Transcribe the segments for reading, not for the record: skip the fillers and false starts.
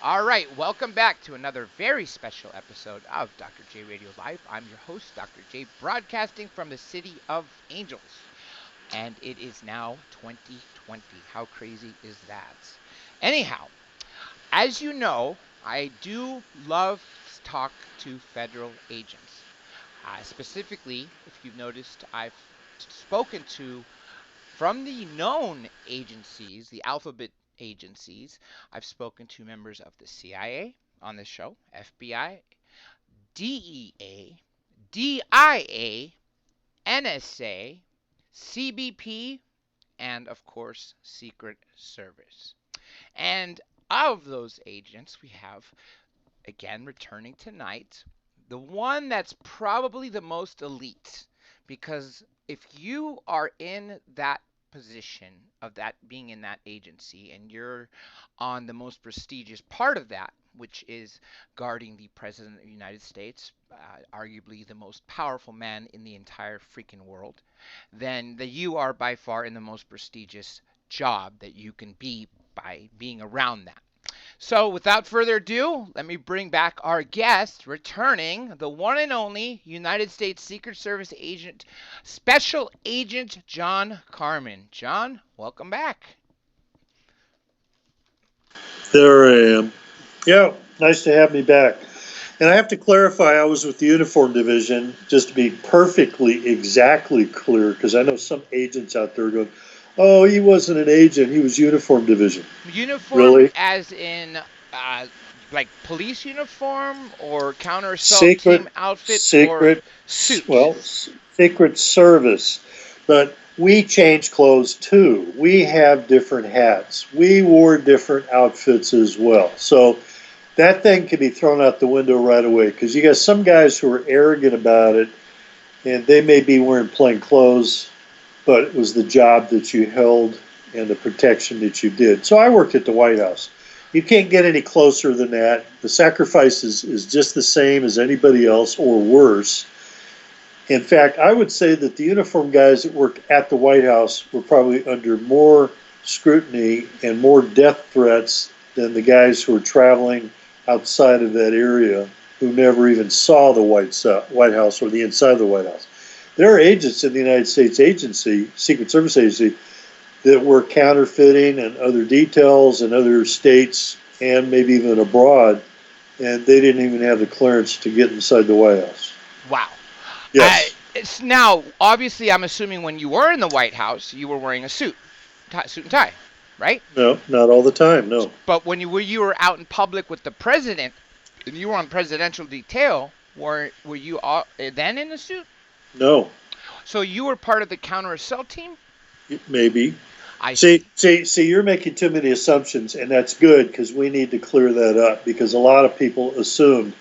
All right, welcome back to another very special episode of DrJRadio Live. I'm your host, Dr. J, broadcasting from the city of Angels. And it is now 2020. How crazy is that? Anyhow, as you know, I do love to talk to federal agents. Specifically, if you've noticed, I've spoken to from the known agencies, the alphabet agencies. I've spoken to members of the CIA on this show, FBI, DEA, DIA, NSA, CBP, and of course, Secret Service. And of those agents, we have, again, returning tonight, the one that's probably the most elite. Because if you are in that position of that being in that agency and you're on the most prestigious part of that, which is guarding the President of the United States, arguably the most powerful man in the entire freaking world, then you are by far in the most prestigious job that you can be by being around that. So, without further ado, let me bring back our guest, returning, the one and only United States Secret Service agent, Special Agent John Carman. John, welcome back. There I am. Yeah, nice to have me back. And I have to clarify, I was with the Uniform Division, just to be perfectly, exactly clear, because I know some agents out there going, oh, he wasn't an agent, he was Uniform Division. Uniform Really? as in like police uniform or counter assault team outfit or suit? Secret Service. But we change clothes too. We have different hats. We wore different outfits as well. So that thing can be thrown out the window right away because you got some guys who are arrogant about it and they may be wearing plain clothes, but it was the job that you held and the protection that you did. So I worked at the White House. You can't get any closer than that. The sacrifice is just the same as anybody else or worse. In fact, I would say that the uniformed guys that worked at the White House were probably under more scrutiny and more death threats than the guys who were traveling outside of that area who never even saw the White House or the inside of the White House. There are agents in the United States agency, Secret Service agency, that were counterfeiting and other details in other states and maybe even abroad, and they didn't even have the clearance to get inside the White House. Wow. Yes. Now, obviously, I'm assuming when you were in the White House, you were wearing a suit and tie, right? No, not all the time, no. But when you were out in public with the president, and you were on presidential detail, were you then in a suit? No. So you were part of the counter assault team? Maybe. See, you're making too many assumptions, and that's good because we need to clear that up because a lot of people assumed,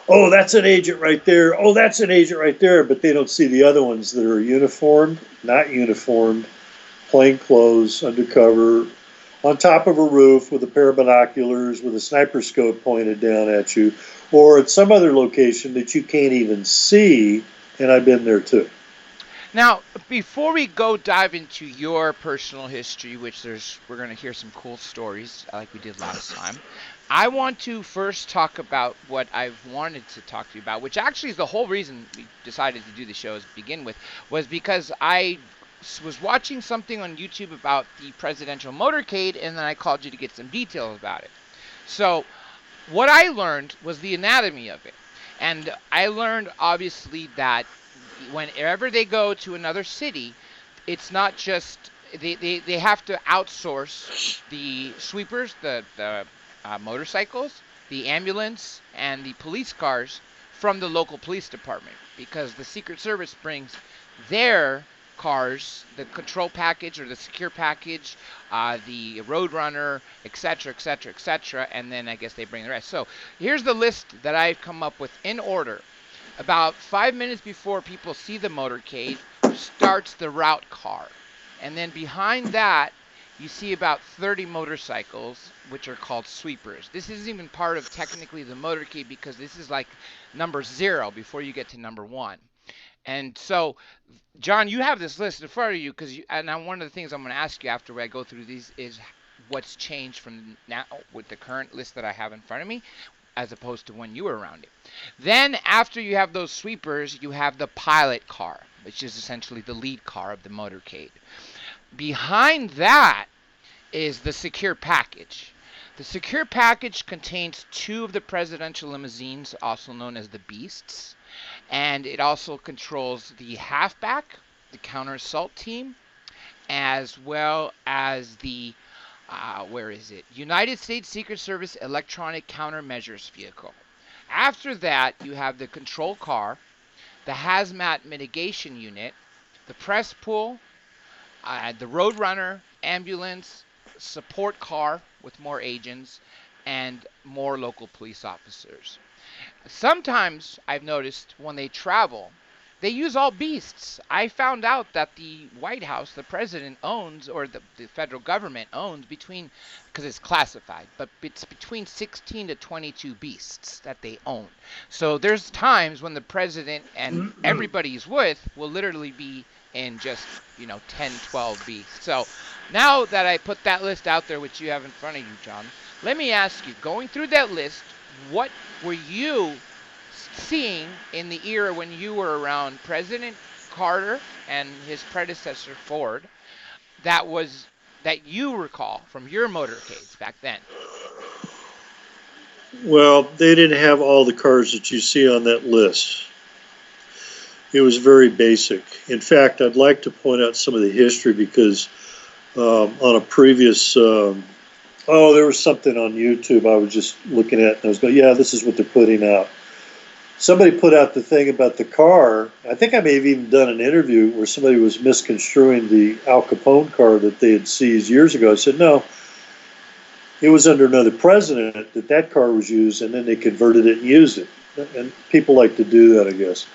oh, that's an agent right there. Oh, that's an agent right there. But they don't see the other ones that are uniformed, not uniformed, plain clothes, undercover, on top of a roof with a pair of binoculars with a sniper scope pointed down at you, or at some other location that you can't even see, and I've been there too. Now, before we go dive into your personal history, which we're going to hear some cool stories like we did last time, I want to first talk about what I've wanted to talk to you about, which actually is the whole reason we decided to do the show to begin with, was because I was watching something on YouTube about the presidential motorcade, and then I called you to get some details about it. So what I learned was the anatomy of it. And I learned, obviously, that whenever they go to another city, it's not just they have to outsource the sweepers, the motorcycles, the ambulance, and the police cars from the local police department because the Secret Service brings their cars, the control package or the secure package, the roadrunner, etc., etc., etc., and then I guess they bring the rest. So here's the list that I've come up with in order. About 5 minutes before people see the motorcade, starts the route car. And then behind that, you see about 30 motorcycles, which are called sweepers. This isn't even part of technically the motorcade because this is like number 0 before you get to number 1. And so, John, you have this list in front of you and one of the things I'm going to ask you after I go through these is, what's changed from now with the current list that I have in front of me as opposed to when you were around it. Then after you have those sweepers, you have the pilot car, which is essentially the lead car of the motorcade. Behind that is the secure package. The secure package contains 2 of the presidential limousines, also known as the Beasts, and it also controls the halfback, the counter assault team, as well as the United States Secret Service electronic countermeasures vehicle. After that, you have the control car, the hazmat mitigation unit, the press pool, the roadrunner, ambulance, support car with more agents, and more local police officers. Sometimes I've noticed when they travel, they use all beasts. I found out that the White House, the president owns, or the federal government owns between, because it's classified, but it's between 16 to 22 beasts that they own. So there's times when the president and everybody he's with will literally be in just, 10, 12 beasts. So now that I put that list out there, which you have in front of you, John, let me ask you, going through that list, what were you seeing in the era when you were around President Carter and his predecessor Ford that you recall from your motorcades back then? Well, they didn't have all the cars that you see on that list. It was very basic. In fact, I'd like to point out some of the history because on a previous, there was something on YouTube I was just looking at and I was going, yeah, this is what they're putting out. Somebody put out the thing about the car. I think I may have even done an interview where somebody was misconstruing the Al Capone car that they had seized years ago. I said, no, it was under another president that car was used, and then they converted it and used it. And people like to do that, I guess.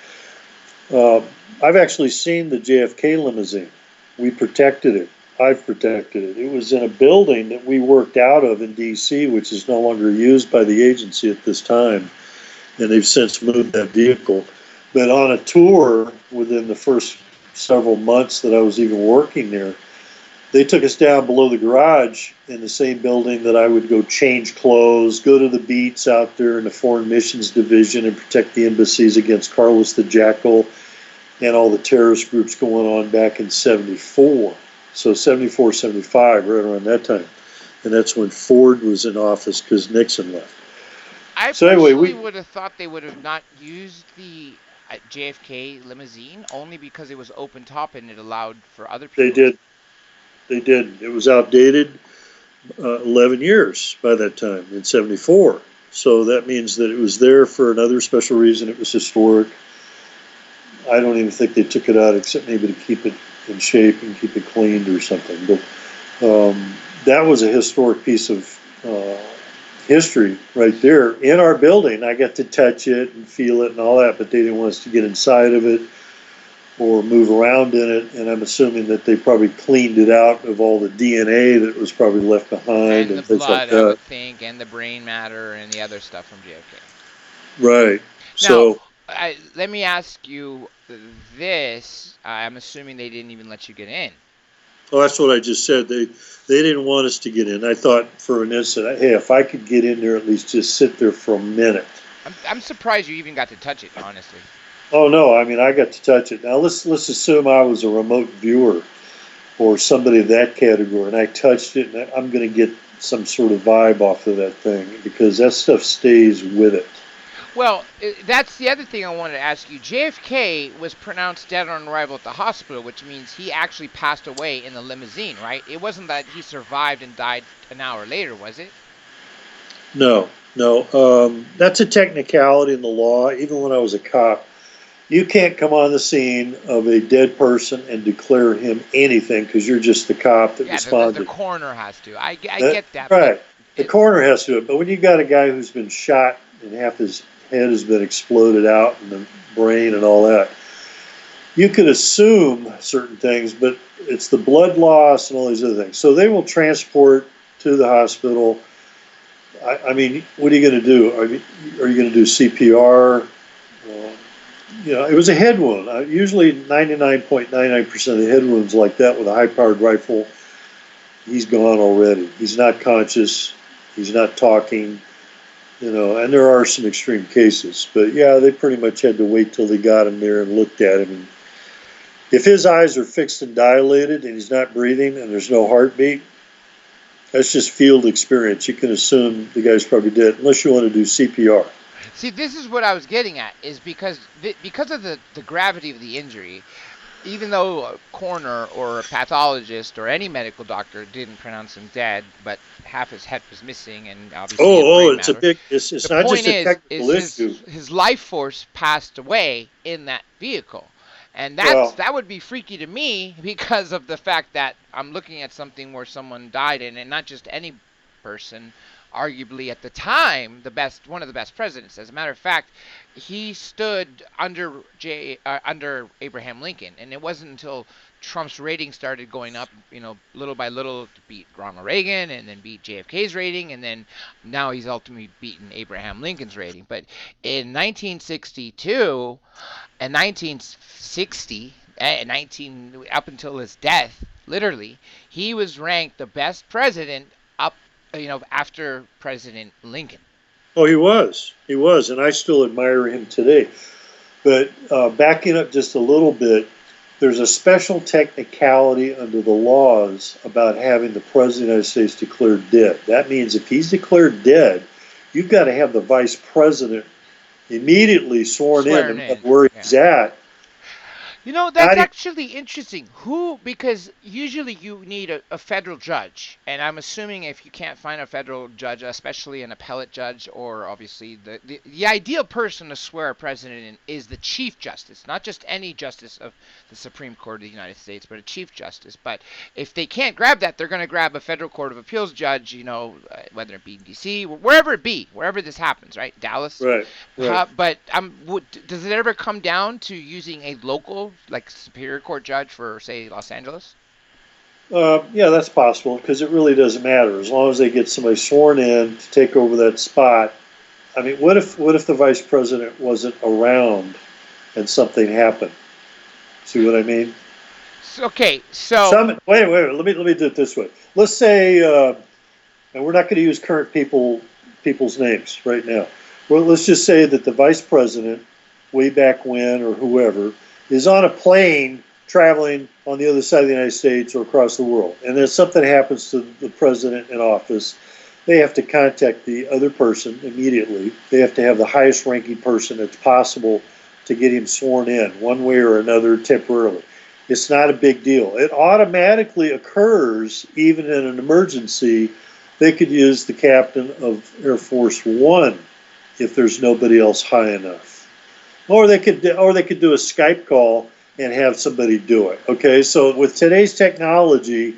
I've actually seen the JFK limousine. We protected it. I've protected it. It was in a building that we worked out of in D.C., which is no longer used by the agency at this time. And they've since moved that vehicle. But on a tour within the first several months that I was even working there, they took us down below the garage in the same building that I would go change clothes, go to the beats out there in the Foreign Missions Division and protect the embassies against Carlos the Jackal and all the terrorist groups going on back in 74. So 74, 75, right around that time. And that's when Ford was in office because Nixon left. I personally would have thought they would have not used the JFK limousine only because it was open top and it allowed for other people. They did. It was outdated 11 years by that time in 74. So that means that it was there for another special reason. It was historic. I don't even think they took it out except maybe to keep it in shape and keep it cleaned or something. But that was a historic piece of history right there in our building. I got to touch it and feel it and all that, but they didn't want us to get inside of it or move around in it, and I'm assuming that they probably cleaned it out of all the DNA that was probably left behind and things like that. I would think, and the brain matter and the other stuff from JFK. Right. Now, let me ask you this. I'm assuming they didn't even let you get in. Well, that's what I just said. They didn't want us to get in. I thought for an instant, hey, if I could get in there, at least just sit there for a minute. I'm surprised you even got to touch it, honestly. Oh, no, I mean, I got to touch it. Now, let's assume I was a remote viewer or somebody of that category, and I touched it, and I'm going to get some sort of vibe off of that thing because that stuff stays with it. Well, that's the other thing I wanted to ask you. JFK was pronounced dead on arrival at the hospital, which means he actually passed away in the limousine, right? It wasn't that he survived and died an hour later, was it? No. That's a technicality in the law. Even when I was a cop, you can't come on the scene of a dead person and declare him anything because you're just the cop that responded. The coroner has to. I get that. Right. The coroner has to do it. But when you got a guy who's been shot and half his head has been exploded out and the brain and all that, you could assume certain things, but it's the blood loss and all these other things. So they will transport to the hospital. I mean, what are you going to do? Are you going to do CPR? It was a head wound. Usually 99.99% of the head wounds like that with a high-powered rifle, he's gone already. He's not conscious. He's not talking. And there are some extreme cases, but yeah, they pretty much had to wait till they got him there and looked at him. And if his eyes are fixed and dilated and he's not breathing and there's no heartbeat, that's just field experience. You can assume the guy's probably dead, unless you want to do CPR. See, this is what I was getting at, is because of the gravity of the injury, even though a coroner or a pathologist or any medical doctor didn't pronounce him dead, but half his head was missing and obviously it's a big, it's not just a technical issue. His life force passed away in that vehicle. And that would be freaky to me because of the fact that I'm looking at something where someone died in, and not just any person, arguably at the time one of the best presidents. As a matter of fact, he stood under Abraham Lincoln, and it wasn't until Trump's rating started going up, little by little, to beat Ronald Reagan and then beat JFK's rating, and then now he's ultimately beaten Abraham Lincoln's rating. But in 1962 and 1960 and up until his death, literally, he was ranked the best president after President Lincoln. Oh, he was, and I still admire him today. But backing up just a little bit, there's a special technicality under the laws about having the President of the United States declared dead. That means if he's declared dead, you've got to have the Vice President immediately sworn in where he's at. That's actually interesting. Because usually you need a federal judge, and I'm assuming if you can't find a federal judge, especially an appellate judge, or obviously the ideal person to swear a president in is the Chief Justice, not just any justice of the Supreme Court of the United States, but a Chief Justice. But if they can't grab that, they're going to grab a federal court of appeals judge, whether it be in D.C., wherever this happens, right? Dallas. Right. But does it ever come down to using a local, like Superior Court judge for, say, Los Angeles? Yeah, that's possible, because it really doesn't matter as long as they get somebody sworn in to take over that spot. I mean, what if the Vice President wasn't around and something happened? See what I mean? Okay, so wait. Let me do it this way. Let's say, and we're not going to use current people's names right now. Well, let's just say that the Vice President, way back when, or whoever, is on a plane traveling on the other side of the United States or across the world, and then something happens to the president in office. They have to contact the other person immediately. They have to have the highest ranking person that's possible to get him sworn in one way or another temporarily. It's not a big deal. It automatically occurs even in an emergency. They could use the captain of Air Force One if there's nobody else high enough. Or they could do a Skype call and have somebody do it. Okay, so with today's technology,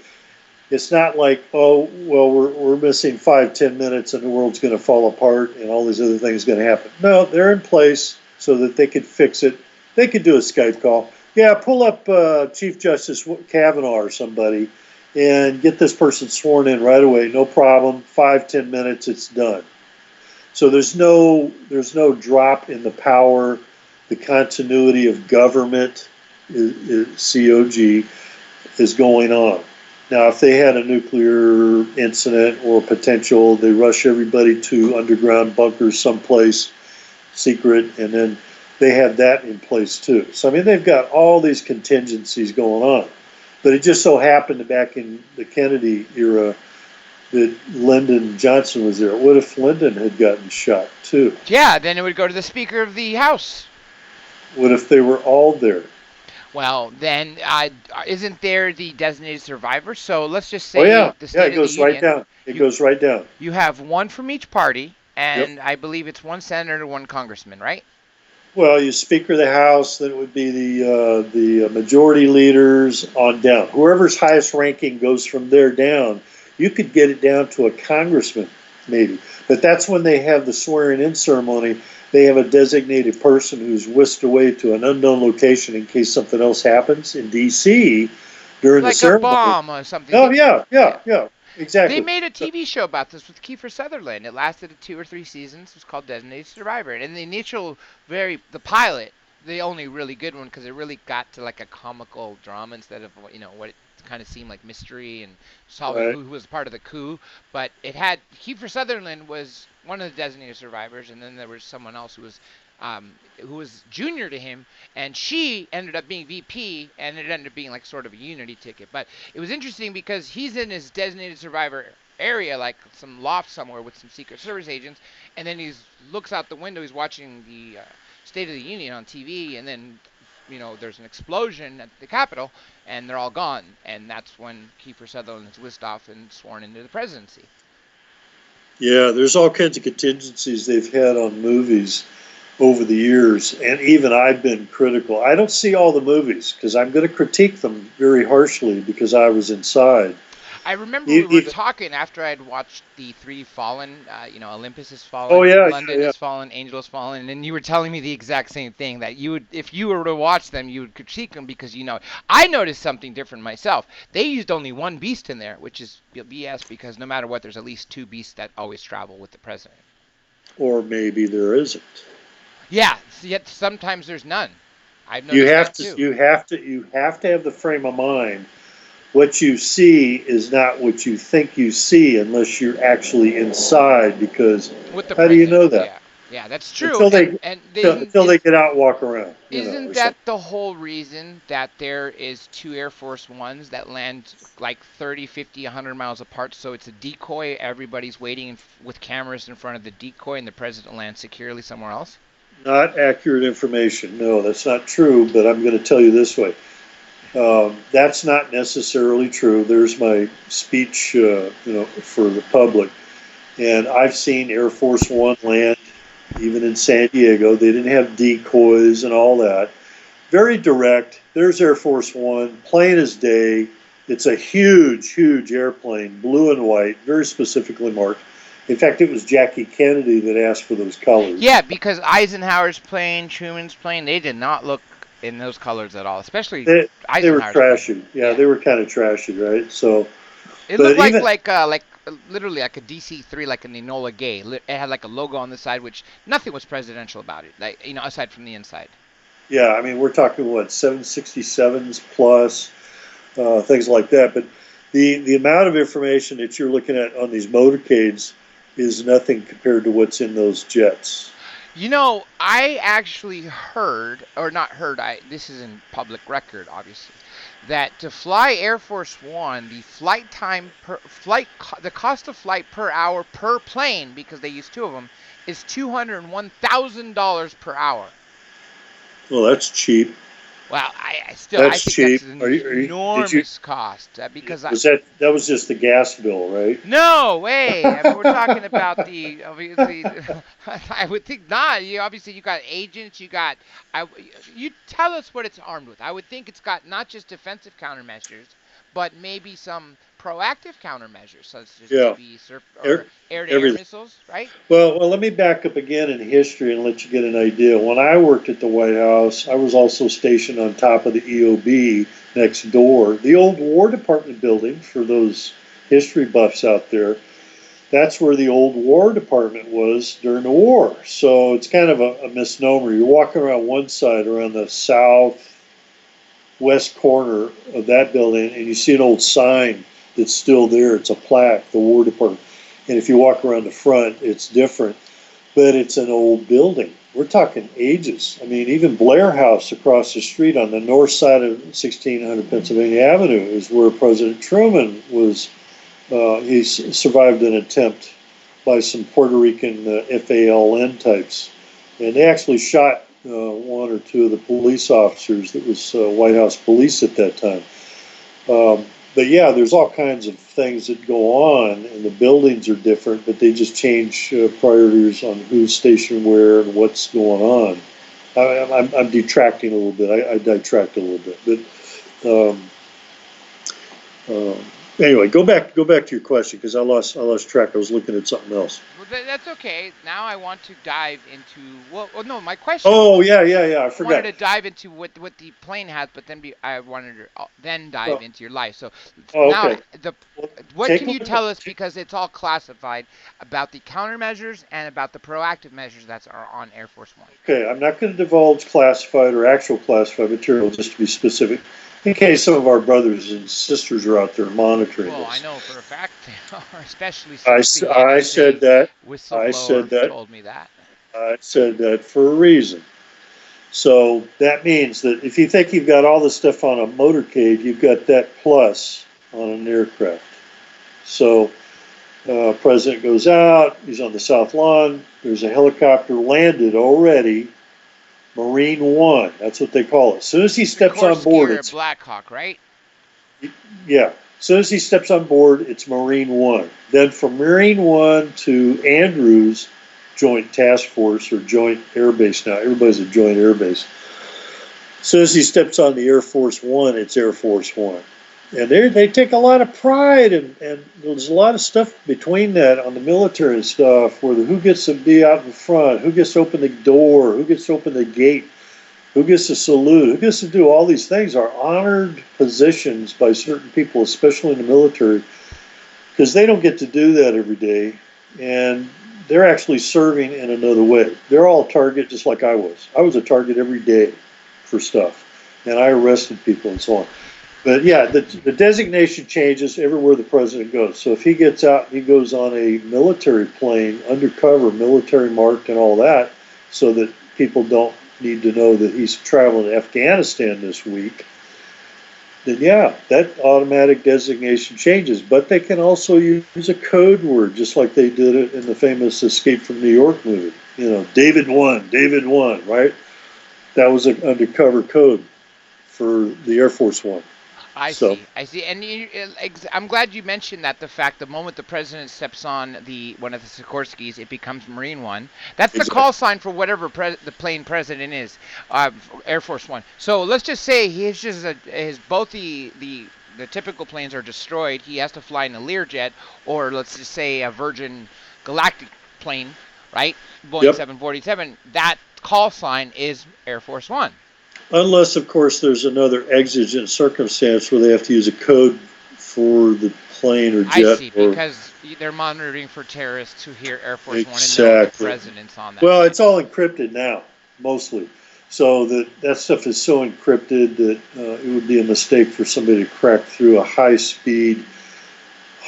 it's not like, oh, well, we're missing 5-10 minutes and the world's going to fall apart and all these other things going to happen. No, they're in place so that they could fix it. They could do a Skype call. Yeah, pull up Chief Justice Kavanaugh or somebody and get this person sworn in right away. No problem. 5-10 minutes, it's done. So there's no drop in the power. The continuity of government, COG, is going on. Now, if they had a nuclear incident or potential, they rush everybody to underground bunkers someplace secret, and then they have that in place too. So, I mean, they've got all these contingencies going on. But it just so happened back in the Kennedy era that Lyndon Johnson was there. What if Lyndon had gotten shot too? Yeah, then it would go to the Speaker of the House. What if they were all there? Well, then isn't there the designated survivor? So let's just say the State it goes right down. It goes right down. You have one from each party, and I believe it's one senator, one congressman, right? Well, you Speaker of the House, then it would be the majority leaders on down. Whoever's highest ranking goes from there down. You could get it down to a congressman, maybe. But that's when they have the swearing-in ceremony. They have a designated person who's whisked away to an unknown location in case something else happens in D.C. during the ceremony. Like a bomb or something. Oh, yeah, exactly. They made a TV show about this with Kiefer Sutherland. It lasted 2 or 3 seasons. It was called Designated Survivor. And in the initial, the pilot, the only really good one, because it really got to like a comical drama instead of, what it kind of seemed like mystery and solving Right. who was part of the coup. But it had Kiefer Sutherland was one of the designated survivors, and then there was someone else who was junior to him, and she ended up being VP, and it ended up being like sort of a unity ticket. But it was interesting because he's in his designated survivor area, like some loft somewhere with some Secret Service agents, and then he looks out the window. He's watching the State of the Union on TV, and then there's an explosion at the Capitol, and they're all gone, and that's when Kiefer Sutherland is whisked off and sworn into the presidency. Yeah, there's all kinds of contingencies they've had on movies over the years, and even I've been critical. I don't see all the movies because I'm going to critique them very harshly because I was inside. I remember we were talking after I'd watched the 3 Fallen, Olympus has fallen, Oh yeah, London has fallen, Angel has fallen, and you were telling me the exact same thing, that you would, if you were to watch them, you would critique them because I noticed something different myself. They used only one beast in there, which is BS, because no matter what, there's at least 2 beasts that always travel with the president. Or maybe there isn't. Yeah, yet sometimes there's none. I've noticed You have that to. too. You have to have the frame of mind. What you see is not what you think you see unless you're actually inside, because how do you know that? Yeah, that's true. Until they get out and walk around. Isn't that the whole reason that there is 2 Air Force Ones that land like 30, 50, 100 miles apart? So it's a decoy. Everybody's waiting with cameras in front of the decoy, and the president lands securely somewhere else? Not accurate information. No, that's not true, but I'm going to tell you this way. That's not necessarily true. There's my speech, for the public. And I've seen Air Force One land, even in San Diego. They didn't have decoys and all that. Very direct. There's Air Force One, plain as day. It's a huge, huge airplane, blue and white, very specifically marked. In fact, it was Jackie Kennedy that asked for those colors. Yeah, because Eisenhower's plane, Truman's plane, they did not look in those colors at all, especially they were trashy. Yeah, they were kind of trashy, right? So it looked like literally like a DC-3, like an Enola Gay. It had like a logo on the side, which nothing was presidential about it, like aside from the inside. Yeah, I mean, we're talking 767s plus things like that. But the amount of information that you're looking at on these motorcades is nothing compared to what's in those jets. I actually heard, or not heard, this is in public record, obviously, that to fly Air Force One, the the cost of flight per hour per plane, because they use 2 of them, is $201,000 per hour. Well, that's cheap. Well, I think cheap. That's an enormous cost, because that was just the gas bill, right? No way. I mean, we're talking about obviously. I would think not. You got agents. You tell us what it's armed with. I would think it's got not just defensive countermeasures, but maybe some proactive countermeasures, such as maybe air-to-air missiles, right? Well, let me back up again in history and let you get an idea. When I worked at the White House, I was also stationed on top of the EOB next door. The old War Department building, for those history buffs out there, that's where the old War Department was during the war. So it's kind of a misnomer. You're walking around one side, around the southwest corner of that building, and you see an old sign that's still there. It's a plaque, the War Department. And if you walk around the front, it's different. But it's an old building. We're talking ages. I mean, even Blair House across the street on the north side of 1600 Pennsylvania Avenue is where President Truman was. He survived an attempt by some Puerto Rican FALN types. And they actually shot 1 or 2 of the police officers that was White House police at that time. But yeah, there's all kinds of things that go on, and the buildings are different, but they just change priorities on who's stationed where and what's going on. I'm detracting a little bit. I detract a little bit, but anyway, go back to your question, because I lost track. I was looking at something else. Well, that's okay. Now I want to dive into my question. Oh yeah, I forgot. I wanted to dive into what the plane has, but then I wanted to then dive into your life. So now, what can you tell us, because it's all classified, about the countermeasures and about the proactive measures that are on Air Force One? Okay, I'm not going to divulge classified or actual classified material, just to be specific. in case some of our brothers and sisters are out there monitoring Well, I this. know for a fact they are, especially I, since s- the I NSA said that. I whistleblower said that. told me that. I said that for a reason. So that means that if you think you've got all this stuff on a motorcade, you've got that plus on an aircraft. So president goes out, he's on the South Lawn, there's a helicopter landed already, Marine One, that's what they call it. As soon as he steps on board, Sikorsky or it's, Black Hawk, right? yeah, as soon as he steps on board, it's Marine One. Then from Marine One to Andrews Joint Task Force or Joint Air Base now, everybody's a Joint Air Base. As soon as he steps on the Air Force One, it's Air Force One. And they take a lot of pride, and there's a lot of stuff between that on the military stuff, where who gets to be out in front, who gets to open the door, who gets to open the gate, who gets to salute, who gets to do all these things are honored positions by certain people, especially in the military, because they don't get to do that every day, and they're actually serving in another way. They're all a target just like I was. I was a target every day for stuff, and I arrested people and so on. But yeah, the designation changes everywhere the president goes. So if he gets out, he goes on a military plane, undercover, military marked and all that, so that people don't need to know that he's traveling to Afghanistan this week, then yeah, that automatic designation changes. But they can also use a code word, just like they did it in the famous Escape from New York movie. You know, David 1, right? That was an undercover code for the Air Force One. I So, see. And I'm glad you mentioned that. The fact the moment the president steps on one of the Sikorskis, it becomes Marine One. That's the exactly. call sign for whatever the plane president is, Air Force One. So let's just say both the typical planes are destroyed. He has to fly in a Learjet, or let's just say a Virgin Galactic plane, right? Boeing Yep. 747. That call sign is Air Force One. Unless, of course, there's another exigent circumstance where they have to use a code for the plane or I jet. see, Or because they're monitoring for terrorists who hear Air Force One and know the exactly. president's on that Well, plane. it's all encrypted now, mostly. So that stuff is so encrypted that it would be a mistake for somebody to crack through a high-speed.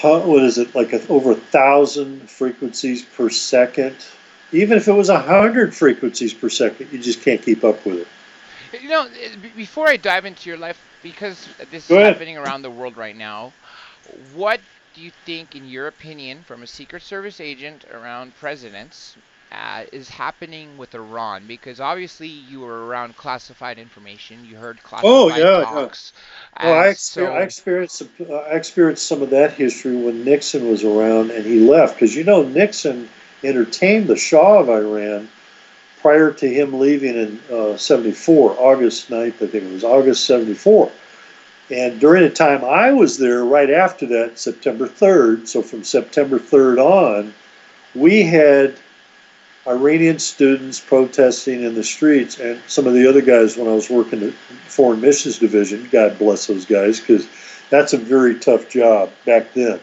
What is it, like over 1,000 frequencies per second? Even if it was 100 frequencies per second, you just can't keep up with it. You know, before I dive into your life, because this Go is ahead. happening around the world right now, what do you think, in your opinion, from a Secret Service agent around presidents, is happening with Iran? Because obviously you were around classified information, you heard Oh classified yeah, yeah. talks, Well, and so I experienced some of that history when Nixon was around and he left, because Nixon entertained the Shah of Iran prior to him leaving in '74, August 9th, I think it was August '74. And during the time I was there, right after that, September 3rd, so from September 3rd on, we had Iranian students protesting in the streets, and some of the other guys when I was working at Foreign Missions Division, God bless those guys, because that's a very tough job back then.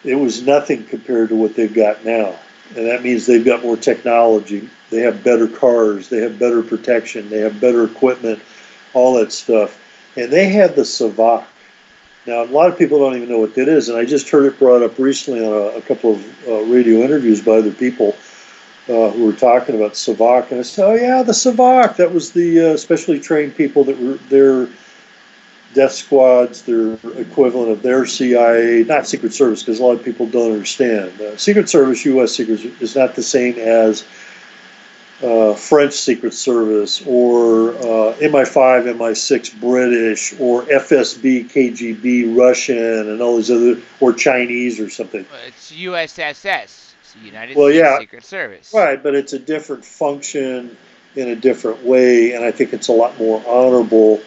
It was nothing compared to what they've got now. And that means they've got more technology. They have better cars. They have better protection. They have better equipment, all that stuff. And they had the Savak. Now, a lot of people don't even know what that is. And I just heard it brought up recently on a couple of radio interviews by other people who were talking about Savak. And I said, oh, yeah, the Savak. That was the specially trained people that were their death squads, their equivalent of their CIA, not Secret Service, because a lot of people don't understand. Secret Service, US Secret Service, is not the same as French Secret Service or MI5, MI6 British or FSB, KGB Russian and all these other, or Chinese or something. it's USSS, it's the United Well, States yeah, Secret Service. right, but it's a different function in a different way, and I think it's a lot more honorable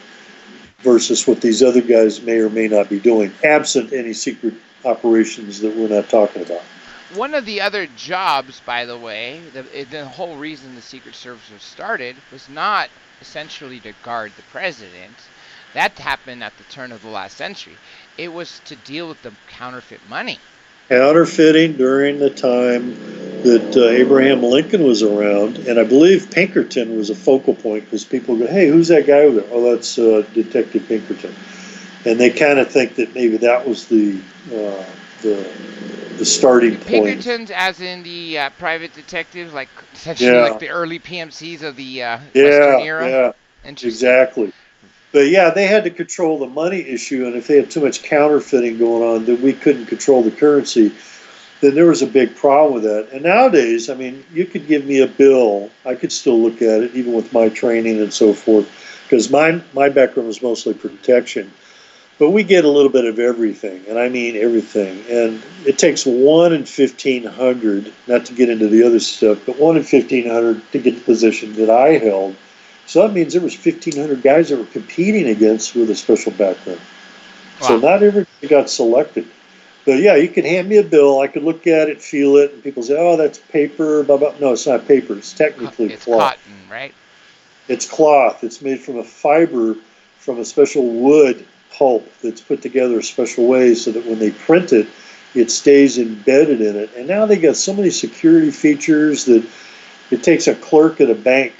versus what these other guys may or may not be doing, absent any secret operations that we're not talking about. One of the other jobs, by the way, the whole reason the Secret Service was started was not essentially to guard the president. That happened at the turn of the last century. It was to deal with the counterfeit money. Counterfeiting during the time that Abraham Lincoln was around, and I believe Pinkerton was a focal point because people go, "Hey, who's that guy over there?" "Oh, that's Detective Pinkerton," and they kind of think that maybe that was the starting point. Pinkertons, as in the private detectives, like essentially like the early PMCs of the Western era. Yeah, exactly. But yeah, they had to control the money issue, and if they had too much counterfeiting going on, then we couldn't control the currency. Then there was a big problem with that. And nowadays, I mean, you could give me a bill, I could still look at it, even with my training and so forth, because my background was mostly protection. But we get a little bit of everything, and I mean everything. And it takes 1 in 1,500, not to get into the other stuff, but 1 in 1,500 to get the position that I held. So that means there was 1,500 guys that were competing against with a special background. Wow. So not everybody got selected. But yeah, you could hand me a bill, I could look at it, feel it, and people say, "Oh, that's paper, blah, blah." No, it's not paper, it's technically cloth. It's cotton, right? It's cloth. It's made from a fiber, from a special wood pulp that's put together a special way so that when they print it, it stays embedded in it. And now they got so many security features that it takes a clerk at a bank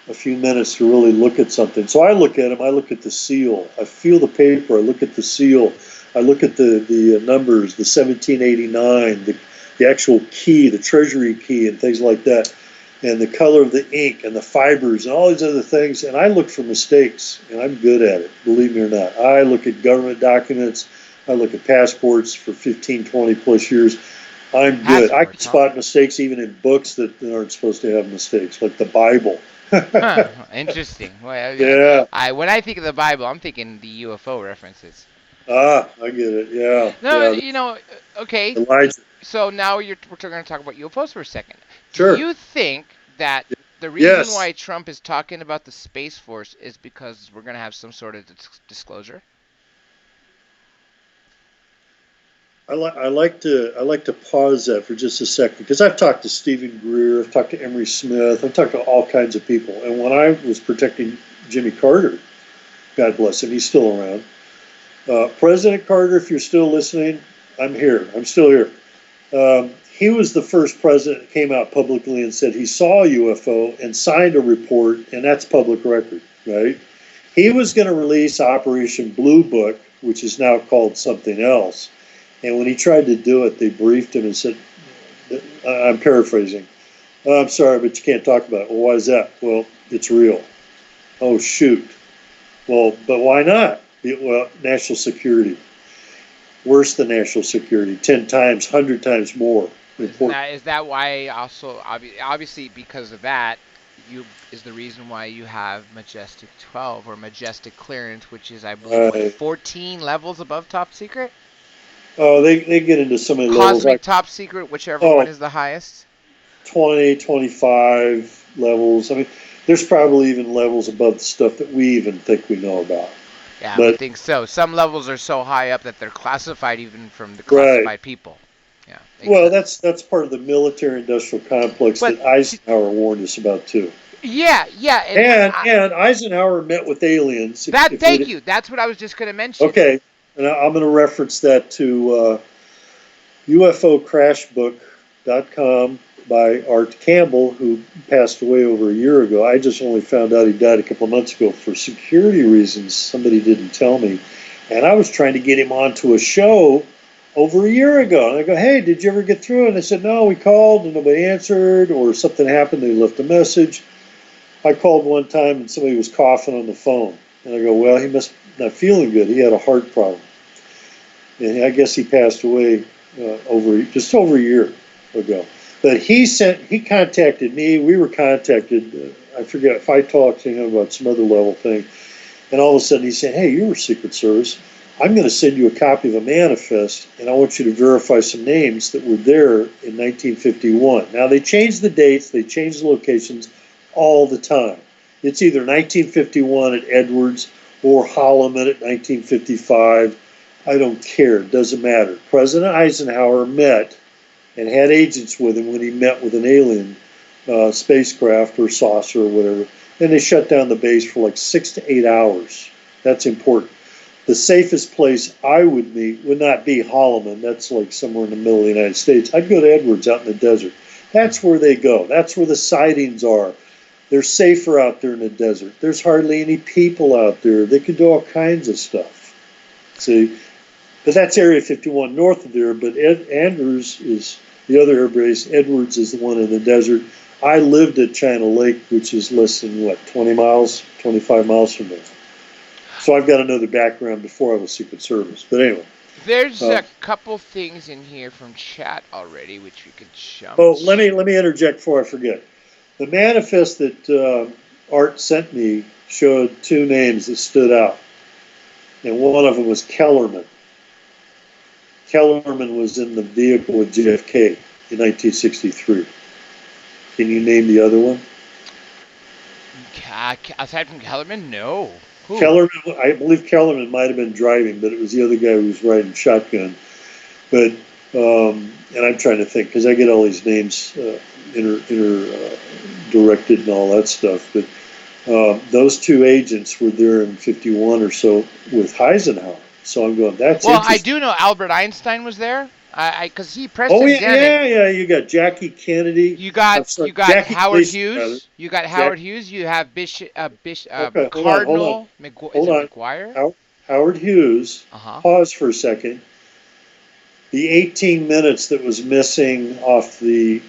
a few minutes to really look at something. So I look at them, I look at the seal, I feel the paper, I look at the seal, I look at the numbers, the 1789, the actual key, the treasury key and things like that, and the color of the ink and the fibers and all these other things. And I look for mistakes, and I'm good at it, believe me or not. I look at government documents, I look at passports for 15, 20 plus years. I'm good. I can spot mistakes even in books that aren't supposed to have mistakes, like the Bible. Huh, interesting. Well, yeah. When I think of the Bible, I'm thinking the UFO references. Ah, I get it. Yeah. No, yeah. Okay. Elijah. So now we're going to talk about UFOs for a second. Sure. Do you think that the reason why Trump is talking about the Space Force is because we're going to have some sort of disclosure? I like to pause that for just a second, because I've talked to Stephen Greer, I've talked to Emery Smith, I've talked to all kinds of people. And when I was protecting Jimmy Carter, God bless him, he's still around. President Carter, if you're still listening, I'm here. I'm still here. He was the first president that came out publicly and said he saw a UFO and signed a report, and that's public record, right? He was going to release Operation Blue Book, which is now called something else. And when he tried to do it, they briefed him and said, I'm paraphrasing, "Oh, I'm sorry, but you can't talk about it." "Well, why is that?" "Well, it's real." "Oh, shoot." "Well, but why not?" "Well, national security." Worse than national security, 10 times, 100 times more important. Is that why also, obviously because of that, is the reason why you have Majestic 12 or Majestic Clearance, which is, I believe, 14 levels above top secret? Oh, they get into so many levels. Cosmic top secret, whichever one is the highest? 20, 25 levels. I mean, there's probably even levels above the stuff that we even think we know about. Yeah, I think so. Some levels are so high up that they're classified even from the classified people. Yeah. Well, that's part of the military-industrial complex that Eisenhower warned us about too. Yeah. And Eisenhower met with aliens. Thank you. That's what I was just going to mention. Okay. And I'm going to reference that to UFOcrashbook.com by Art Campbell, who passed away over a year ago. I just only found out he died a couple of months ago for security reasons. Somebody didn't tell me. And I was trying to get him onto a show over a year ago. And I go, "Hey, did you ever get through?" And they said, "No, we called and nobody answered, or something happened, they left a message." I called one time and somebody was coughing on the phone. And I go, "Well, he must not feeling good. He had a heart problem." And I guess he passed away just over a year ago. But he contacted me. We were contacted. I forget if I talked to him about some other level thing. And all of a sudden he said, "Hey, you were Secret Service. I'm going to send you a copy of a manifest, and I want you to verify some names that were there in 1951. Now, they changed the dates. They changed the locations all the time. It's either 1951 at Edwards or Holloman at 1955. I don't care. It doesn't matter. President Eisenhower met and had agents with him when he met with an alien spacecraft or saucer or whatever. And they shut down the base for like 6 to 8 hours. That's important. The safest place I would meet would not be Holloman. That's like somewhere in the middle of the United States. I'd go to Edwards out in the desert. That's where they go. That's where the sightings are. They're safer out there in the desert. There's hardly any people out there. They can do all kinds of stuff. See, but that's Area 51 north of there. But Andrews is the other air base. Edwards is the one in the desert. I lived at China Lake, which is less than, 20 miles, 25 miles from there. So I've got another background before I was Secret Service. But anyway. There's a couple things in here from chat already, which we could jump. Oh, let me interject before I forget. The manifest that Art sent me showed two names that stood out, and one of them was Kellerman. Kellerman was in the vehicle with JFK in 1963. Can you name the other one? Aside from Kellerman, no. Who? Kellerman, I believe Kellerman might have been driving, but it was the other guy who was riding shotgun. But and I'm trying to think because I get all these names directed and all that stuff. But those two agents were there in 51 or so with Eisenhower. So I'm going, that's well, interesting. I do know Albert Einstein was there. Because he pressed yeah. You got Jackie Kennedy. You got Jackie Howard Gleason, Hughes. rather. You got Howard Hughes. You have Okay, Cardinal. Hold on. McGuire? Howard Hughes. Pause for a second. The 18 minutes that was missing off the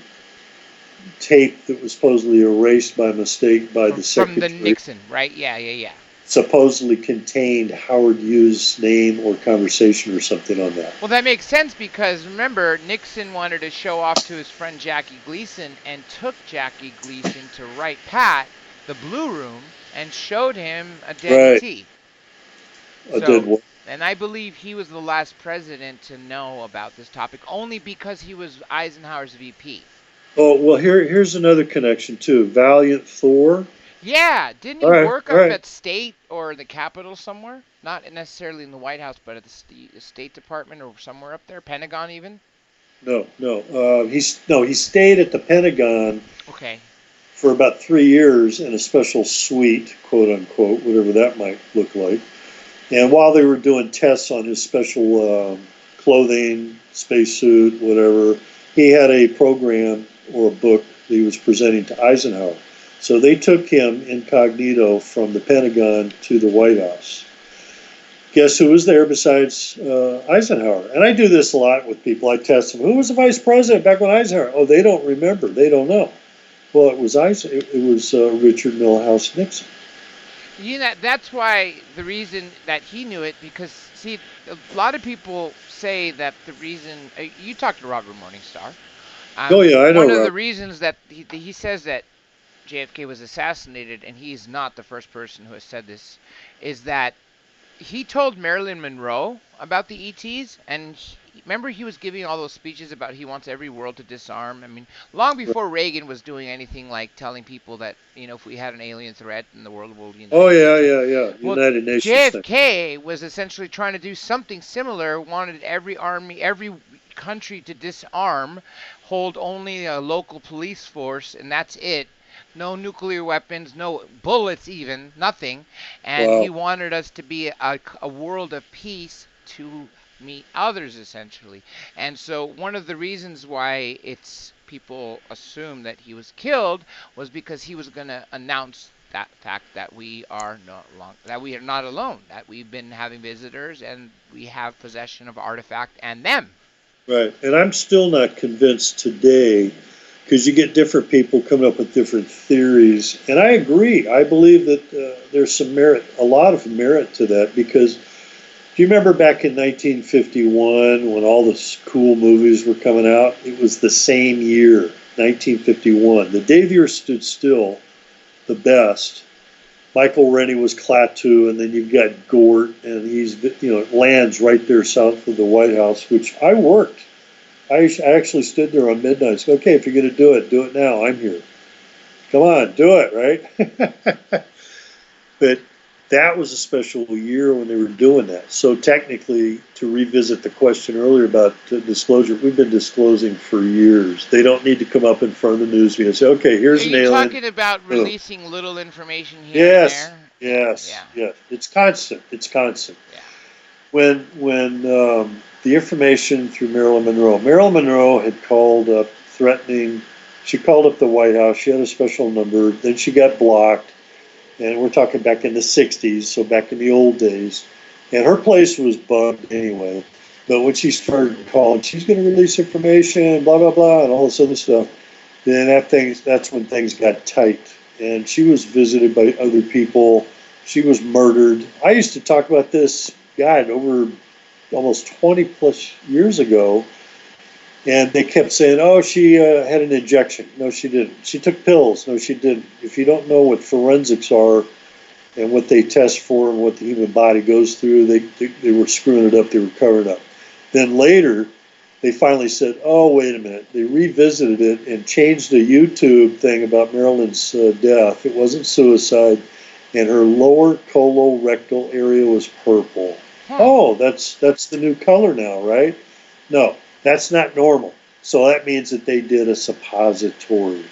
tape that was supposedly erased by mistake by the secretary. From the Nixon, right? Yeah. Supposedly contained Howard Hughes' name or conversation or something on that. Well, that makes sense because, remember, Nixon wanted to show off to his friend Jackie Gleason and took Jackie Gleason to Wright Pat, the Blue Room, and showed him a dead ET. A dead what? And I believe he was the last president to know about this topic, only because he was Eisenhower's VP. Oh, well, here's another connection, too. Valiant Thor. Yeah, didn't he work up at State or the Capitol somewhere? Not necessarily in the White House, but at the State Department or somewhere up there, Pentagon even? No. He stayed at the Pentagon. Okay. For about 3 years in a special suite, quote unquote, whatever that might look like. And while they were doing tests on his special clothing, spacesuit, whatever, he had a program or a book that he was presenting to Eisenhower. So they took him incognito from the Pentagon to the White House. Guess who was there besides Eisenhower? And I do this a lot with people. I test them. Who was the vice president back when Eisenhower? Oh, they don't remember. They don't know. Well, it was Richard Milhouse Nixon. That's why the reason that he knew it, because, see, a lot of people say that the reason... you talked to Robert Morningstar. Oh, yeah, I know One of the reasons that he says that JFK was assassinated, and he's not the first person who has said this, is that he told Marilyn Monroe about the ETs, and remember he was giving all those speeches about he wants every world to disarm. I mean, long before Reagan was doing anything like telling people that, if we had an alien threat in the world, we'll... Oh, yeah. Well, United Nations JFK was essentially trying to do something similar, wanted every army, every country to disarm, hold only a local police force, and that's it. No nuclear weapons, no bullets even, nothing. And he wanted us to be a world of peace to meet others, essentially. And so one of the reasons why people assume that he was killed was because he was going to announce that fact that we are not alone, that we've been having visitors and we have possession of artifact and them. Right. And I'm still not convinced today, because you get different people coming up with different theories. And I agree. I believe that there's some merit, a lot of merit to that, because do you remember back in 1951 when all the cool movies were coming out? It was the same year, 1951. The day the Earth stood still, the best. Michael Rennie was Klaatu, and then you've got Gort, and he's, lands right there south of the White House, which I worked. I actually stood there on midnight and said, okay, if you're going to do it now. I'm here. Come on, do it, right? But that was a special year when they were doing that. So technically, to revisit the question earlier about disclosure, we've been disclosing for years. They don't need to come up in front of the news and say, okay, here's an alien. Are you talking about releasing little information here and there? Yes. It's constant. Yeah. When the information through Marilyn Monroe had called up threatening She called up the White House. She had a special number. Then she got blocked. And we're talking back in the 60s, so back in the old days. And her place was bugged anyway. But when she started calling, she's going to release information, blah, blah, blah, and all this other stuff, then that's when things got tight. And she was visited by other people. She was murdered. I used to talk about this, God, over almost 20 plus years ago. And they kept saying, oh, she had an injection. No, she didn't. She took pills. No, she didn't. If you don't know what forensics are and what they test for and what the human body goes through, they were screwing it up. They were covering up. Then later, they finally said, oh, wait a minute. They revisited it and changed the YouTube thing about Marilyn's death. It wasn't suicide. And her lower colorectal area was purple. Oh, that's the new color now, right? No. That's not normal. So that means that they did a suppository.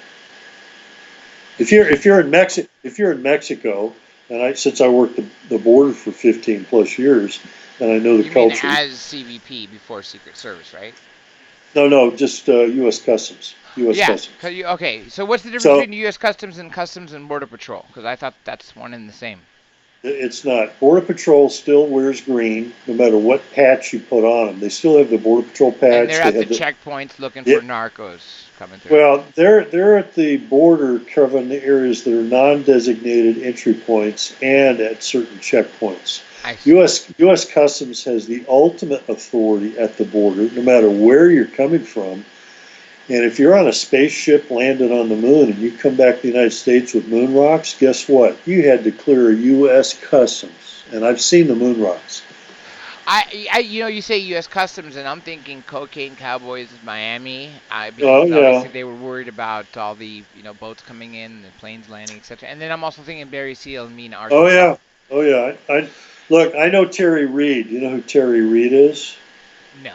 If you're in Mexico, and since I worked the border for 15 plus years, and I know the culture. You mean as CBP before Secret Service, right? No, just U.S. Customs. U.S. Customs. Okay, so what's the difference between U.S. Customs and Border Patrol? Because I thought that's one and the same. It's not. Border Patrol still wears green, no matter what patch you put on them. They still have the Border Patrol patch. And they're at the checkpoints looking for narcos coming through. Well, they're at the border covering the areas that are non-designated entry points and at certain checkpoints. U.S. Customs has the ultimate authority at the border, no matter where you're coming from. And if you're on a spaceship landed on the moon and you come back to the United States with moon rocks, guess what? You had to clear U.S. Customs. And I've seen the moon rocks. You say U.S. Customs, and I'm thinking cocaine cowboys in Miami. Obviously they were worried about all the boats coming in, the planes landing, etc. And then I'm also thinking Barry Seal and Mina Arkansas. Oh yeah. I know Terry Reid. You know who Terry Reid is? No.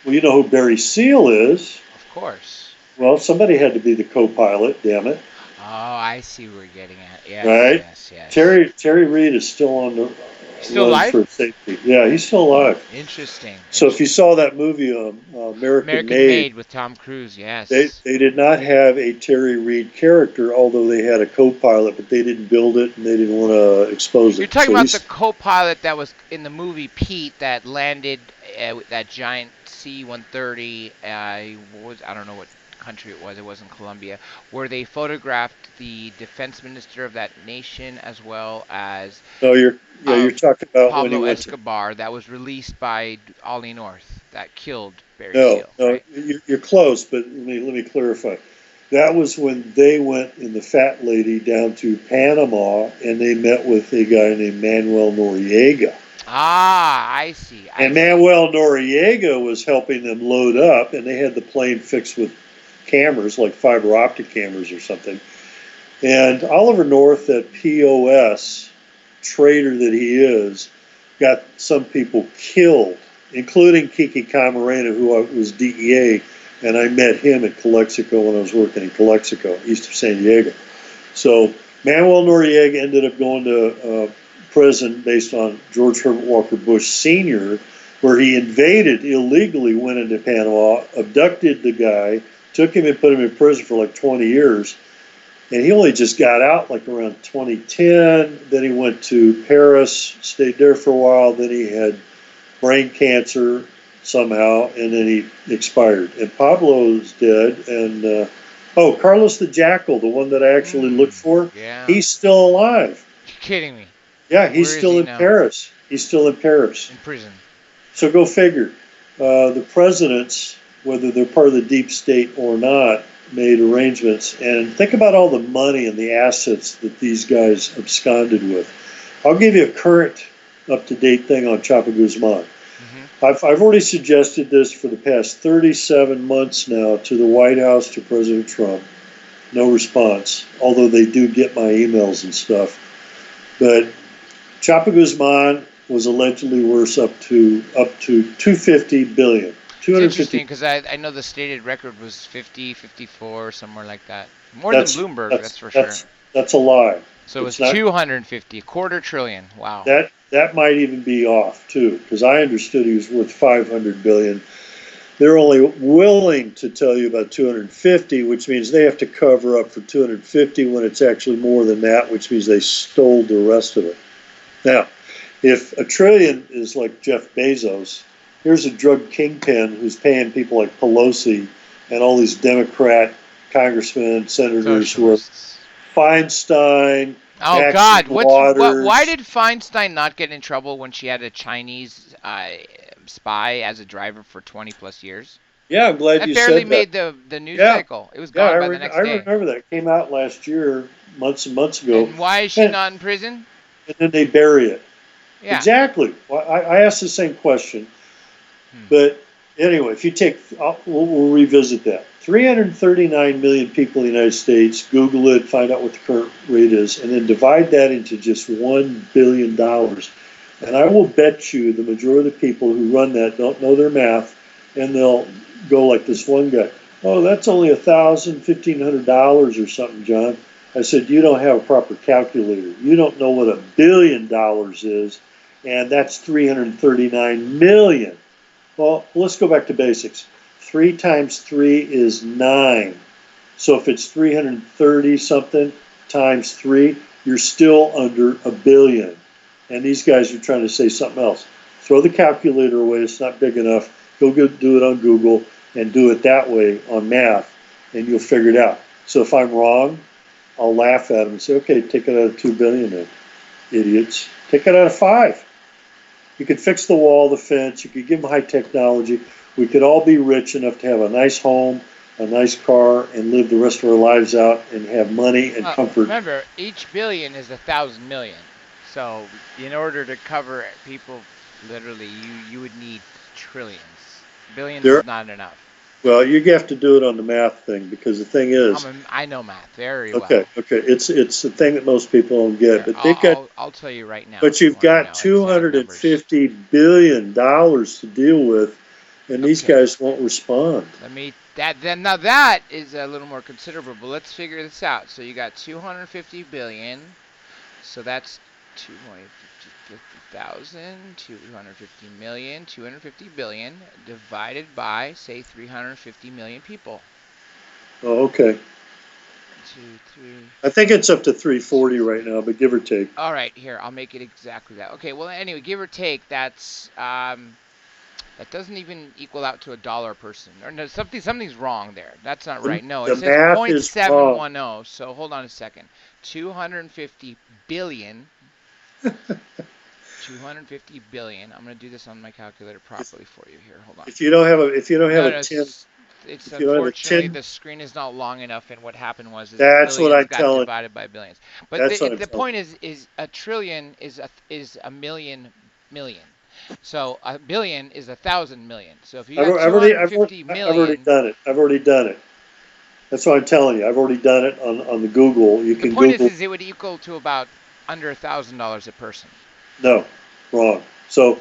Well, you know who Barry Seal is. Of course. Well, somebody had to be the co-pilot, damn it. Oh, I see what we're getting at. Yes, right? Yes. Terry Reid is still on the still alive? For safety. Yeah, he's still alive. Interesting. So if you saw that movie, American Made with Tom Cruise, yes. They did not have a Terry Reid character, although they had a co-pilot, but they didn't build it and they didn't want to expose it. You're talking about the co-pilot that was in the movie Pete that landed with that giant C-130. I don't know what country it was. It wasn't Colombia, where they photographed the defense minister of that nation as well as you're talking about Pablo when he went Escobar that was released by Ollie North that killed Barry Seal. No, right? You're close, but let me clarify. That was when they went in the Fat Lady down to Panama and they met with a guy named Manuel Noriega. Ah, I see. Manuel Noriega was helping them load up, and they had the plane fixed with cameras, like fiber optic cameras or something. And Oliver North, that POS traitor that he is, got some people killed, including Kiki Camarena, who was DEA, and I met him at Calexico when I was working in Calexico, east of San Diego. So Manuel Noriega ended up going to prison based on George Herbert Walker Bush Sr., where he illegally went into Panama, abducted the guy, took him and put him in prison for like 20 years. And he only just got out like around 2010. Then he went to Paris, stayed there for a while. Then he had brain cancer somehow, and then he expired. And Pablo's dead. And, Carlos the Jackal, the one that I actually looked for, he's still alive. You're kidding me. Yeah, he's still in Paris. He's still in Paris. In prison. So go figure. The presidents, whether they're part of the deep state or not, made arrangements. And think about all the money and the assets that these guys absconded with. I'll give you a current, up-to-date thing on Chapo Guzman. Mm-hmm. I've already suggested this for the past 37 months now to the White House, to President Trump. No response, although they do get my emails and stuff. But Chapo Guzman was allegedly worth up to $250 billion. It's interesting because I know the stated record was 50, 54, somewhere like that. More than Bloomberg, that's for sure. That's a lie. So it was 250, $250 billion. Wow. That might even be off too, because I understood he was worth $500 billion. They're only willing to tell you about 250, which means they have to cover up for 250 when it's actually more than that, which means they stole the rest of it. Now, if $1 trillion is like Jeff Bezos, here's a drug kingpin who's paying people like Pelosi and all these Democrat congressmen, senators who are Feinstein. Oh God! Waters. Why did Feinstein not get in trouble when she had a Chinese spy as a driver for 20+ years? Yeah, I'm glad that you said that. barely made the news cycle. It was gone by the next day. I remember that. It came out last year, months and months ago. And why is she not in prison? And then they bury it. Yeah. Exactly. Well, I asked the same question. But anyway, if you take, we'll revisit that. 339 million people in the United States. Google it, find out what the current rate is, and then divide that into just $1 billion. And I will bet you the majority of the people who run that don't know their math, and they'll go like this one guy. Oh, that's only $1,000, $1,500 or something, John. I said, you don't have a proper calculator. You don't know what $1 billion is, and that's 339 million. Well, let's go back to basics. 3 times 3 is 9. So if it's 330 something times 3, you're still under $1 billion. And these guys are trying to say something else. Throw the calculator away. It's not big enough. Go do it on Google and do it that way on math, and you'll figure it out. So if I'm wrong, I'll laugh at them and say, okay, take it out of 2 billion then, idiots. Take it out of 5. You could fix the wall, the fence. You could give them high technology. We could all be rich enough to have a nice home, a nice car, and live the rest of our lives out and have money and comfort. Remember, each billion is 1,000 million. So in order to cover people, literally, you would need trillions. Billions is not enough. Well, you have to do it on the math thing, because the thing is, I know math very well. Okay. It's the thing that most people don't get. But they've got. I'll tell you right now. But you've got $250 billion to deal with, and these guys won't respond. Now that is a little more considerable. But let's figure this out. So you got 250 billion. So that's 250,000, 250 million, 250 billion divided by, say, 350 million people. Oh, okay. 2, 3. I think it's up to 340 right now, but give or take. All right, here, I'll make it exactly that. Okay, well, anyway, give or take, that's that doesn't even equal out to $1 a person. Or no, something's wrong there. That's not right. No, it says 0.710. So hold on a second. 250 billion. 250 billion. I'm going to do this on my calculator properly for you here. Hold on. If you don't have a 10, it's unfortunately the screen is not long enough, and what happened was that's what I tell you. Divided by billions. But the point is a trillion is a million. So a billion is 1,000 million. So if you got 250 million, I've already done it. That's what I'm telling you. I've already done it on the Google. You can Google. The point is it would equal to about under $1,000 a person. No, wrong. So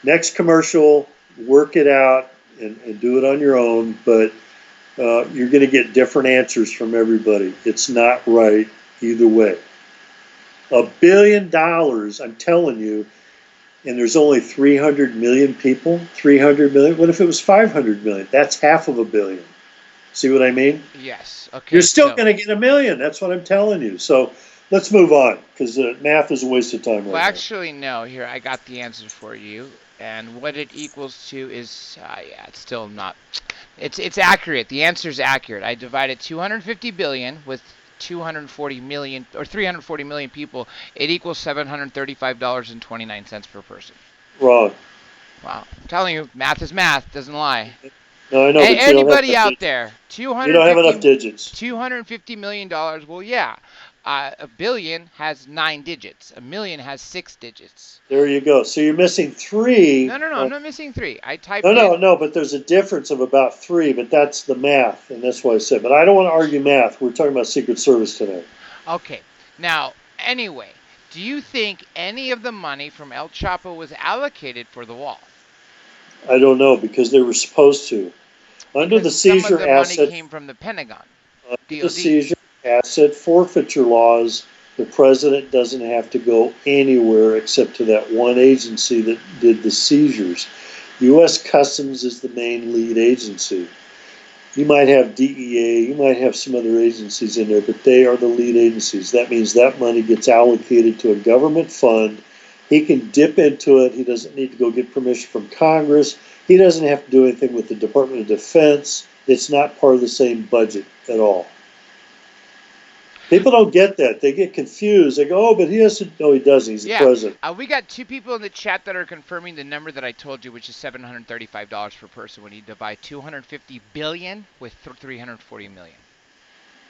next commercial, work it out and do it on your own, but you're going to get different answers from everybody. It's not right either way. $1 billion, I'm telling you, and there's only 300 million people. 300 million. What if it was 500 million? That's half of $1 billion. See what I mean? Yes. Okay. You're still going to get $1 million. That's what I'm telling you. So let's move on, because math is a waste of time. Well, actually, no. Here, I got the answer for you, and what it equals to is, it's still not. It's accurate. The answer is accurate. I divided 250 billion with 240 million or 340 million people. It equals $735.29 per person. Wrong. Wow. I'm telling you, math is math. Doesn't lie. No, I know. Hey, anybody out there? You don't have enough digits. $250 million. Well, yeah. $1 billion has 9 digits. $1 million has 6 digits. There you go. So you're missing 3. No. I'm not missing 3. I typed. No. But there's a difference of about 3. But that's the math, and that's what I said. But I don't want to argue math. We're talking about Secret Service today. Okay. Now, anyway, do you think any of the money from El Chapo was allocated for the wall? I don't know, because they were supposed to. Under the seizure some of the money came from the Pentagon. The seizure asset forfeiture laws, the president doesn't have to go anywhere except to that one agency that did the seizures. U.S. Customs is the main lead agency. You might have DEA, you might have some other agencies in there, but they are the lead agencies. That means that money gets allocated to a government fund. He can dip into it. He doesn't need to go get permission from Congress. He doesn't have to do anything with the Department of Defense. It's not part of the same budget at all. People don't get that. They get confused. They go, oh, but he has to. No, he doesn't. He's the president. We got 2 people in the chat that are confirming the number that I told you, which is $735 per person when you divide 250 billion with 340 million.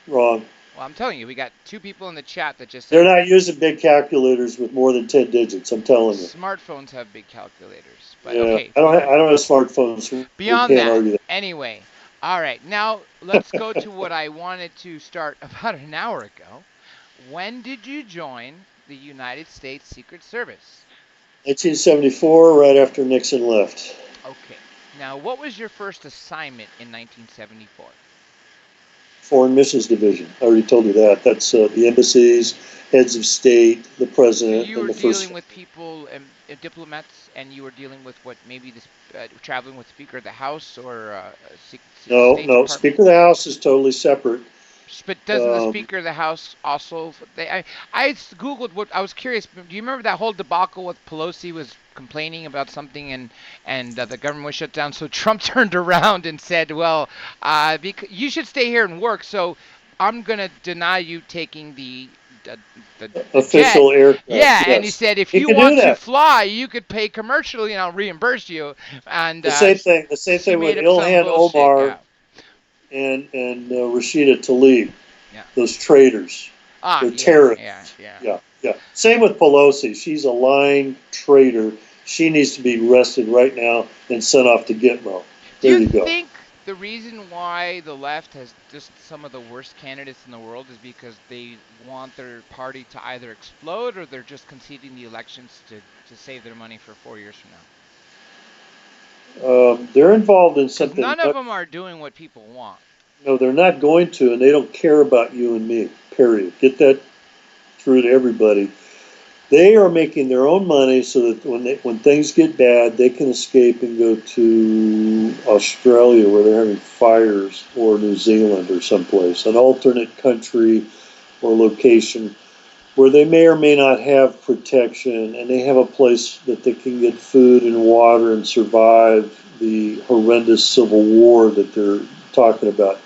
Wrong. Well, I'm telling you, we got 2 people in the chat that just said they're not using big calculators with more than 10 digits. I'm telling you. Smartphones have big calculators, but yeah, okay. I don't have smartphones. Beyond that, anyway. All right, now let's go to what I wanted to start about an hour ago. When did you join the United States Secret Service? 1974, right after Nixon left. Okay. Now, what was your first assignment in 1974? Foreign Missions Division. I already told you that. That's the embassies, heads of state, the president. So you were dealing with people, diplomats, and you were dealing with what, maybe this traveling with Speaker of the House or No, Speaker of the House is totally separate. But doesn't the Speaker of the House also? I googled what I was curious. Do you remember that whole debacle with Pelosi was complaining about something and the government was shut down? So Trump turned around and said, "Well, you should stay here and work. So I'm going to deny you taking the official aircraft." Yeah, yes. And he said, if you want to fly, you could pay commercially, and I'll reimburse you. And the same thing with Ilhan Omar. And Rashida Tlaib, those traitors. They're terrorists. Yeah. Same with Pelosi. She's a lying traitor. She needs to be arrested right now and sent off to Gitmo. There you go. Do you think the reason why the left has just some of the worst candidates in the world is because they want their party to either explode or they're just conceding the elections to save their money for 4 years from now? They're involved in something. None of them are doing what people want. No, they're not going to, and they don't care about you and me, period. Get that through to everybody. They are making their own money so that when things get bad, they can escape and go to Australia where they're having fires, or New Zealand or someplace, an alternate country or location where they may or may not have protection, and they have a place that they can get food and water and survive the horrendous civil war that they're talking about.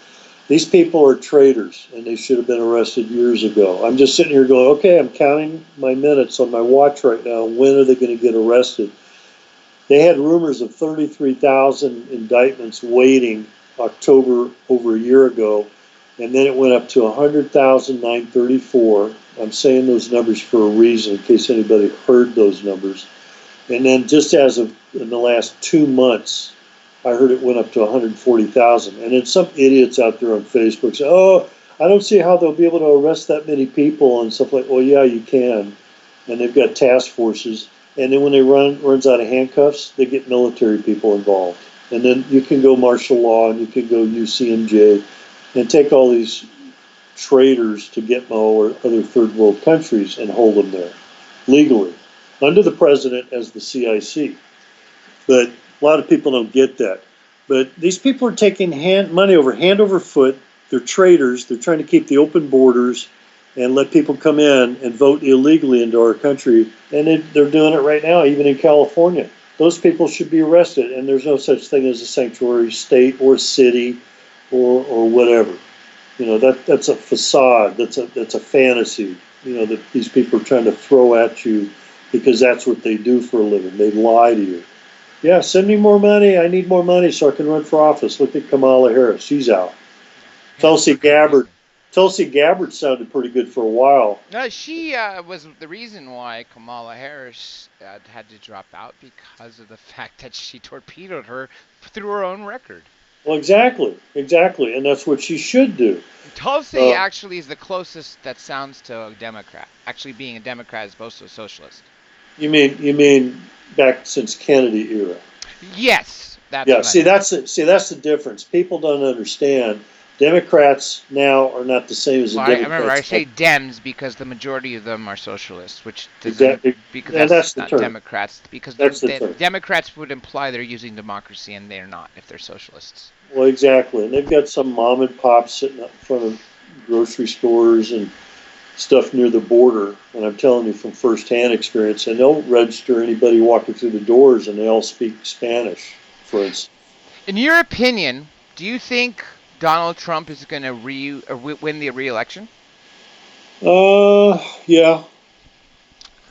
These people are traitors, and they should have been arrested years ago. I'm just sitting here going, okay, I'm counting my minutes on my watch right now. When are they going to get arrested? They had rumors of 33,000 indictments waiting October over a year ago, and then it went up to 100,934. I'm saying those numbers for a reason, in case anybody heard those numbers. And then just as of in the last 2 months, I heard it went up to 140,000. And then some idiots out there on Facebook say, oh, I don't see how they'll be able to arrest that many people and stuff like, well, yeah, you can. And they've got task forces. And then when they runs out of handcuffs, they get military people involved. And then you can go martial law and you can go UCMJ and take all these traitors to Gitmo or other third world countries and hold them there legally under the president as the CIC. But a lot of people don't get that. But these people are taking money hand over foot. They're traitors. They're trying to keep the open borders and let people come in and vote illegally into our country. And they're doing it right now, even in California. Those people should be arrested. And there's no such thing as a sanctuary state or city or whatever. You know, that's a facade. That's a fantasy, you know, that these people are trying to throw at you because that's what they do for a living. They lie to you. Yeah, send me more money. I need more money so I can run for office. Look at Kamala Harris. She's out. Tulsi Gabbard sounded pretty good for a while. No, she was the reason why Kamala Harris had to drop out, because of the fact that she torpedoed her through her own record. Well, exactly, and that's what she should do. Tulsi actually is the closest that sounds to a Democrat, actually being a Democrat as opposed to a socialist. You mean back since Kennedy era? Yes, that's yeah. See, that's the difference. People don't understand Democrats now are not the same as the Well, I remember I Democrats. say Dems because the majority of them are socialists, which doesn't Exactly, because and that's that's the not term. Democrats. Because That's the term. Democrats would imply they're using democracy, and they're not if they're socialists. Well, exactly. And they've got some mom and pop sitting up in front of grocery stores and stuff near the border. And I'm telling you from firsthand experience, and they'll register anybody walking through the doors, and they all speak Spanish, for instance. In your opinion, do you think Donald Trump is going to win the re-election? Yeah.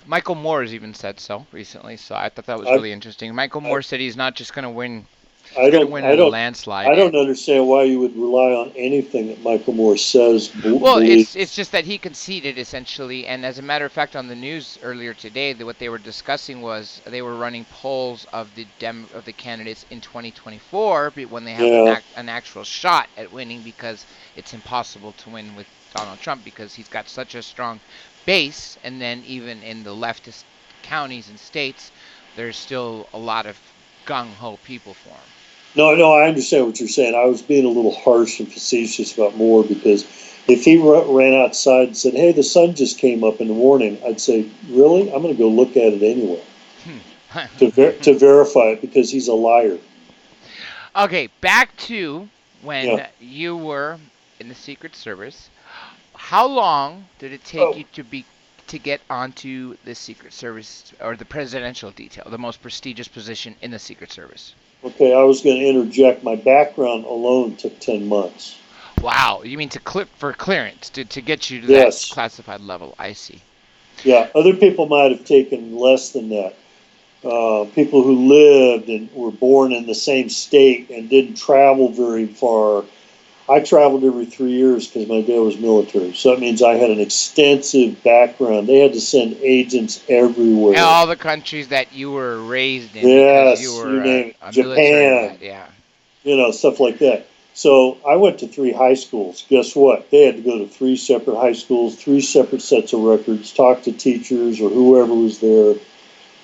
Michael Moore has even said so recently, so I thought that was I, really interesting. Michael I, Moore said he's not just going to win; he's I going to don't, win I in a don't, landslide. I don't understand why you would rely on anything that Michael Moore says. Well, it's just that he conceded essentially, and as a matter of fact, on the news earlier today, what they were discussing was they were running polls of the candidates in 2024 when they have Yeah. an actual shot at winning, because it's impossible to win with Donald Trump because he's got such a strong base, and then even in the leftist counties and states, there's still a lot of gung-ho people for him. No, I understand what you're saying. I was being a little harsh and facetious about Moore because if he ran outside and said, "Hey, the sun just came up in the morning," I'd say, "Really? I'm going to go look at it anyway to verify it," because he's a liar. Okay, back to when Yeah. you were in the Secret Service. How long did it take Oh, you to get onto the Secret Service or the presidential detail, the most prestigious position in the Secret Service? okay. I was going to interject. My background alone took 10 months. Wow, you mean for clearance to get you to that Yes. classified level? I see. Yeah. Other people might have taken less than that. People who lived and were born in the same state and didn't travel very far. I traveled every 3 years because my dad was military. So that means I had an extensive background. They had to send agents everywhere. And all the countries that you were raised in because you Yes, you were name it. a military Japan, rat. Yeah. stuff like that. So I went to 3 high schools. Guess what? They had to go to 3 separate high schools, 3 separate sets of records, talk to teachers or whoever was there,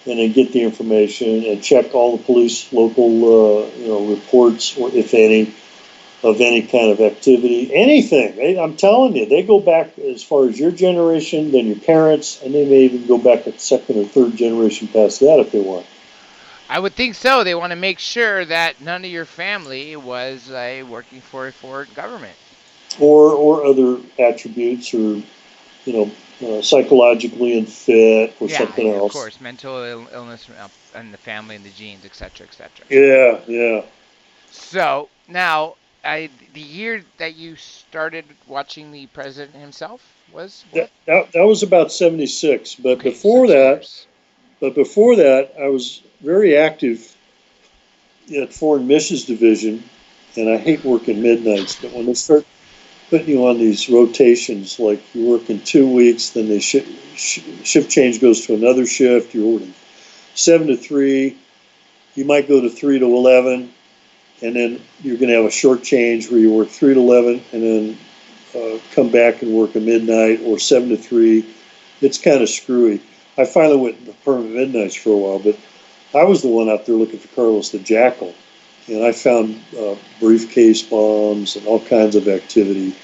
and then get the information and check all the police local, reports, or if any, of any kind of activity, anything. I'm telling you, they go back as far as your generation, then your parents, and they may even go back a second or third generation past that if they want. I would think so. They want to make sure that none of your family was working for a foreign government. Or other attributes, or psychologically unfit, or something Of else. course, mental illness and the family and the genes, etc., etc. Yeah. So now, the year that you started watching the president himself was That, what? that, that was about 76, but Okay, before 6 years. I was very active at Foreign Missions Division, and I hate working midnights, but when they start putting you on these rotations, like you work in 2 weeks, then they shift change goes to another shift, you're working 7 to 3, you might go to 3 to 11, and then you're going to have a short change where you work 3 to 11 and then come back and work a midnight, or 7 to 3. It's kind of screwy. I finally went to permanent midnights for a while, but I was the one out there looking for Carlos the Jackal, and I found briefcase bombs and all kinds of activity.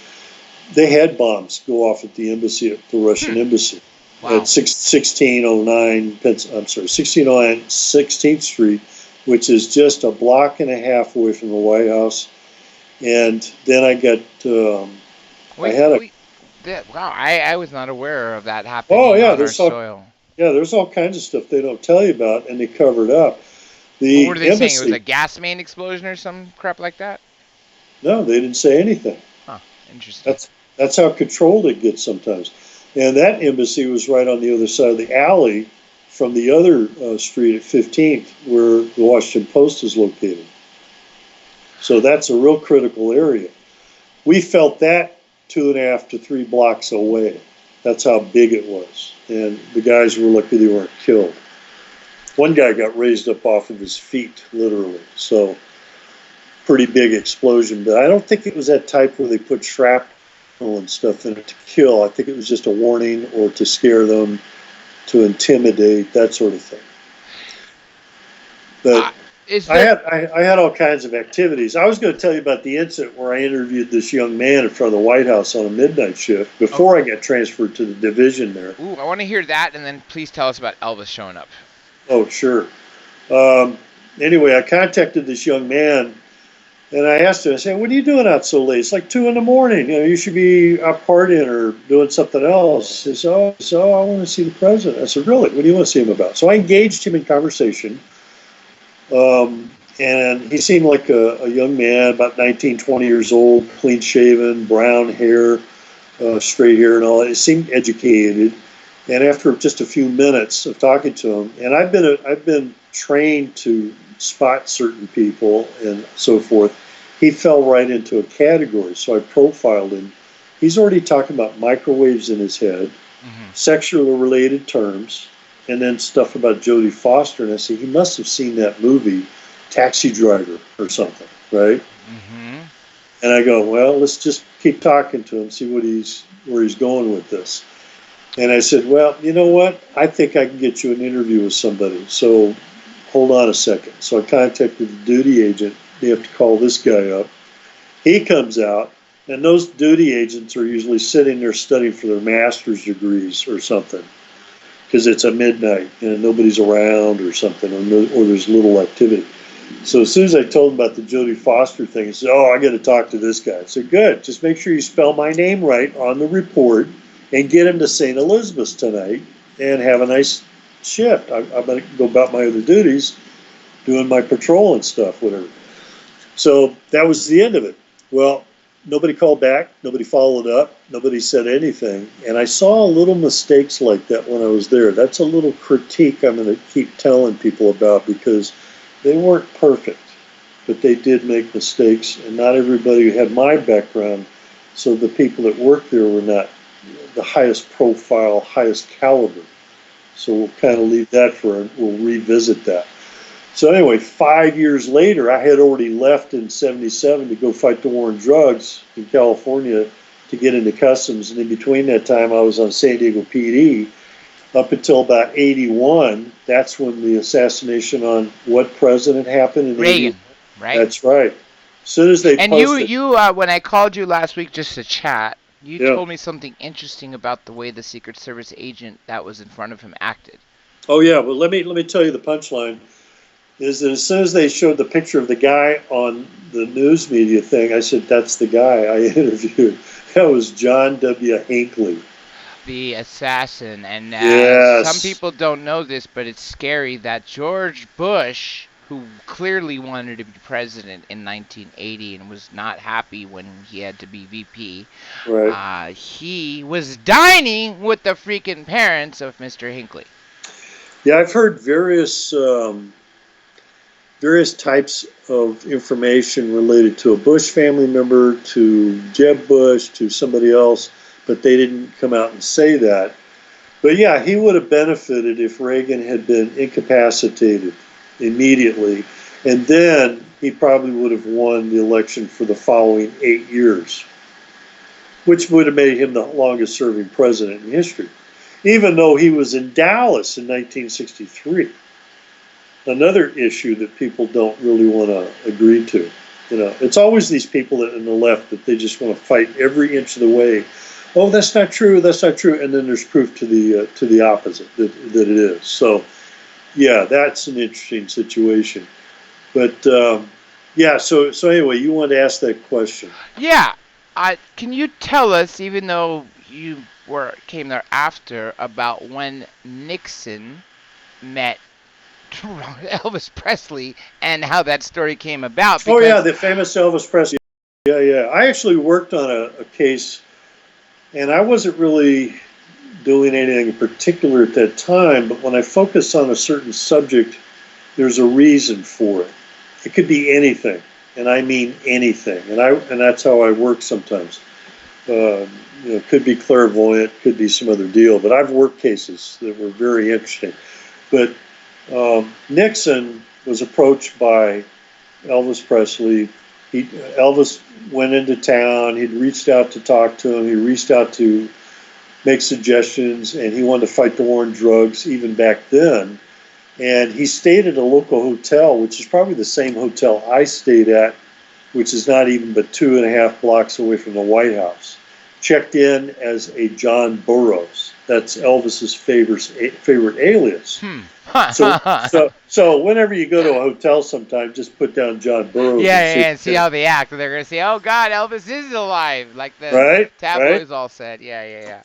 They had bombs go off at the embassy, at the Russian embassy, Wow. at 1609 16th Street, which is just a block and a half away from the White House. And then I got, I was not aware of that happening oh yeah, on our soil. there's all kinds of stuff they don't tell you about, and they cover it up. What were The they saying? It was embassy, a gas main explosion or some crap like that? no, they didn't say anything. Huh, interesting. That's how controlled it gets sometimes. And that embassy was right on the other side of the alley from the other street at 15th, where the Washington Post is located. So that's a real critical area. We felt that 2.5 to 3 blocks away. That's how big it was. And the guys were lucky they weren't killed. One guy got raised up off of his feet, literally. So pretty big explosion. But I don't think it was that type where they put shrapnel and stuff in it to kill. I think it was just a warning, or to scare them, to intimidate, that sort of thing. But Is I there? had I had all kinds of activities. I was going to tell you about the incident where I interviewed this young man in front of the White House on a midnight shift Oh, before I got transferred to the division there. ooh, I want to hear that, and then please tell us about Elvis showing up. Oh, sure. Um, anyway, I contacted this young man and I asked him, I said, "What are you doing out so late? It's like 2 in the morning. You should be out partying or doing something else." He said, "Oh, I want to see the president." I said, "Really? What do you want to see him about?" So I engaged him in conversation. And he seemed like a young man, about 19, 20 years old, clean shaven, brown hair, straight hair and all that. He seemed educated. And after just a few minutes of talking to him, and I've been trained to spot certain people and so forth, he fell right into a category. So I profiled him. He's already talking about microwaves in his head, sexually related terms, and then stuff about Jodie Foster. And I said, he must have seen that movie, Taxi Driver or something, right? And I go, well, let's just keep talking to him, see where he's going with this. And I said, well, you know what? I think I can get you an interview with somebody. So hold on a second. So I contacted the duty agent. You have to call this guy up. He comes out, and those duty agents are usually sitting there studying for their master's degrees or something, because it's at midnight and nobody's around or something, or there's little activity. So as soon as I told him about the Jodie Foster thing, he said, "Oh, I got to talk to this guy." I said, "Good. Just make sure you spell my name right on the report and get him to St. Elizabeth's tonight and have a nice shift. I'm going to go about my other duties, doing my patrol and stuff, whatever." So that was the end of it. Well, nobody called back. Nobody followed up. Nobody said anything. And I saw little mistakes like that when I was there. That's a little critique I'm going to keep telling people about, because they weren't perfect, but they did make mistakes. And not everybody had my background. So the people that worked there were not the highest profile, highest caliber. So we'll kind of leave that we'll revisit that. So anyway, 5 years later, I had already left in '77 to go fight the war on drugs in California to get into customs. And in between that time, I was on San Diego PD up until about '81. That's when the assassination on what president happened in Reagan, 81? right? That's right. As soon as they And posted, you, when I called you last week just to chat, you yeah. told me something interesting about the way the Secret Service agent that was in front of him acted. Oh yeah, well let me tell you the punchline. Is that as soon as they showed the picture of the guy on the news media thing, I said, "That's the guy I interviewed." That was John W. Hinckley. The assassin. And Yes. some people don't know this, but it's scary that George Bush, who clearly wanted to be president in 1980 and was not happy when he had to be VP, Right. he was dining with the freaking parents of Mr. Hinckley. Yeah, I've heard various types of information related to a Bush family member, to Jeb Bush, to somebody else, but they didn't come out and say that. But yeah, he would have benefited if Reagan had been incapacitated immediately, and then he probably would have won the election for the following 8 years, which would have made him the longest serving president in history, even though he was in Dallas in 1963. Another issue that people don't really want to agree to. It's always these people that in the left that they just want to fight every inch of the way. Oh, that's not true. That's not true. And then there's proof to the opposite that it is. So, yeah, that's an interesting situation. But yeah. So anyway, you wanted to ask that question. Yeah. Can you tell us, even though you came there after, about when Nixon met Elvis Presley and how that story came about? Oh yeah, the famous Elvis Presley. Yeah. I actually worked on a case, and I wasn't really doing anything in particular at that time, but when I focus on a certain subject, there's a reason for it. It could be anything, and I mean anything, and that's how I work sometimes. It could be clairvoyant, could be some other deal, but I've worked cases that were very interesting. But Nixon was approached by Elvis Presley. Elvis went into town. He'd reached out to talk to him. He reached out to make suggestions, and he wanted to fight the war on drugs even back then. And he stayed at a local hotel, which is probably the same hotel I stayed at, which is not even but 2.5 blocks away from the White House. Checked in as a John Burroughs. That's Elvis's favorite alias. So whenever you go to a hotel sometime, just put down John Burroughs. And see how they act. They're going to say, oh, God, Elvis is alive, like the right, tabloids all said. Yeah.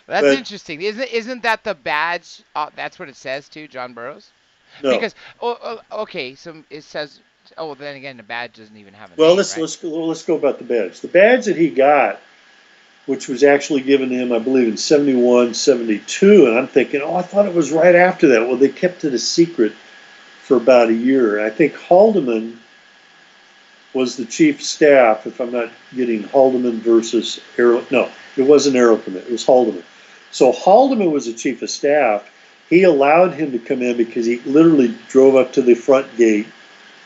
That's but interesting. Isn't that the badge? That's what it says, too, John Burroughs? no. Because, okay, so it says, oh, then again, the badge doesn't even have a Well, name, let's go about the badge. The badge that he got, which was actually given to him, I believe, in 71, 72, and I'm thinking, oh, I thought it was right after that. Well, they kept it a secret for about a year. I think Haldeman was the chief of staff, if I'm not getting Haldeman versus no, it wasn't Ehrlichman, it was Haldeman. So Haldeman was the chief of staff. He allowed him to come in because he literally drove up to the front gate,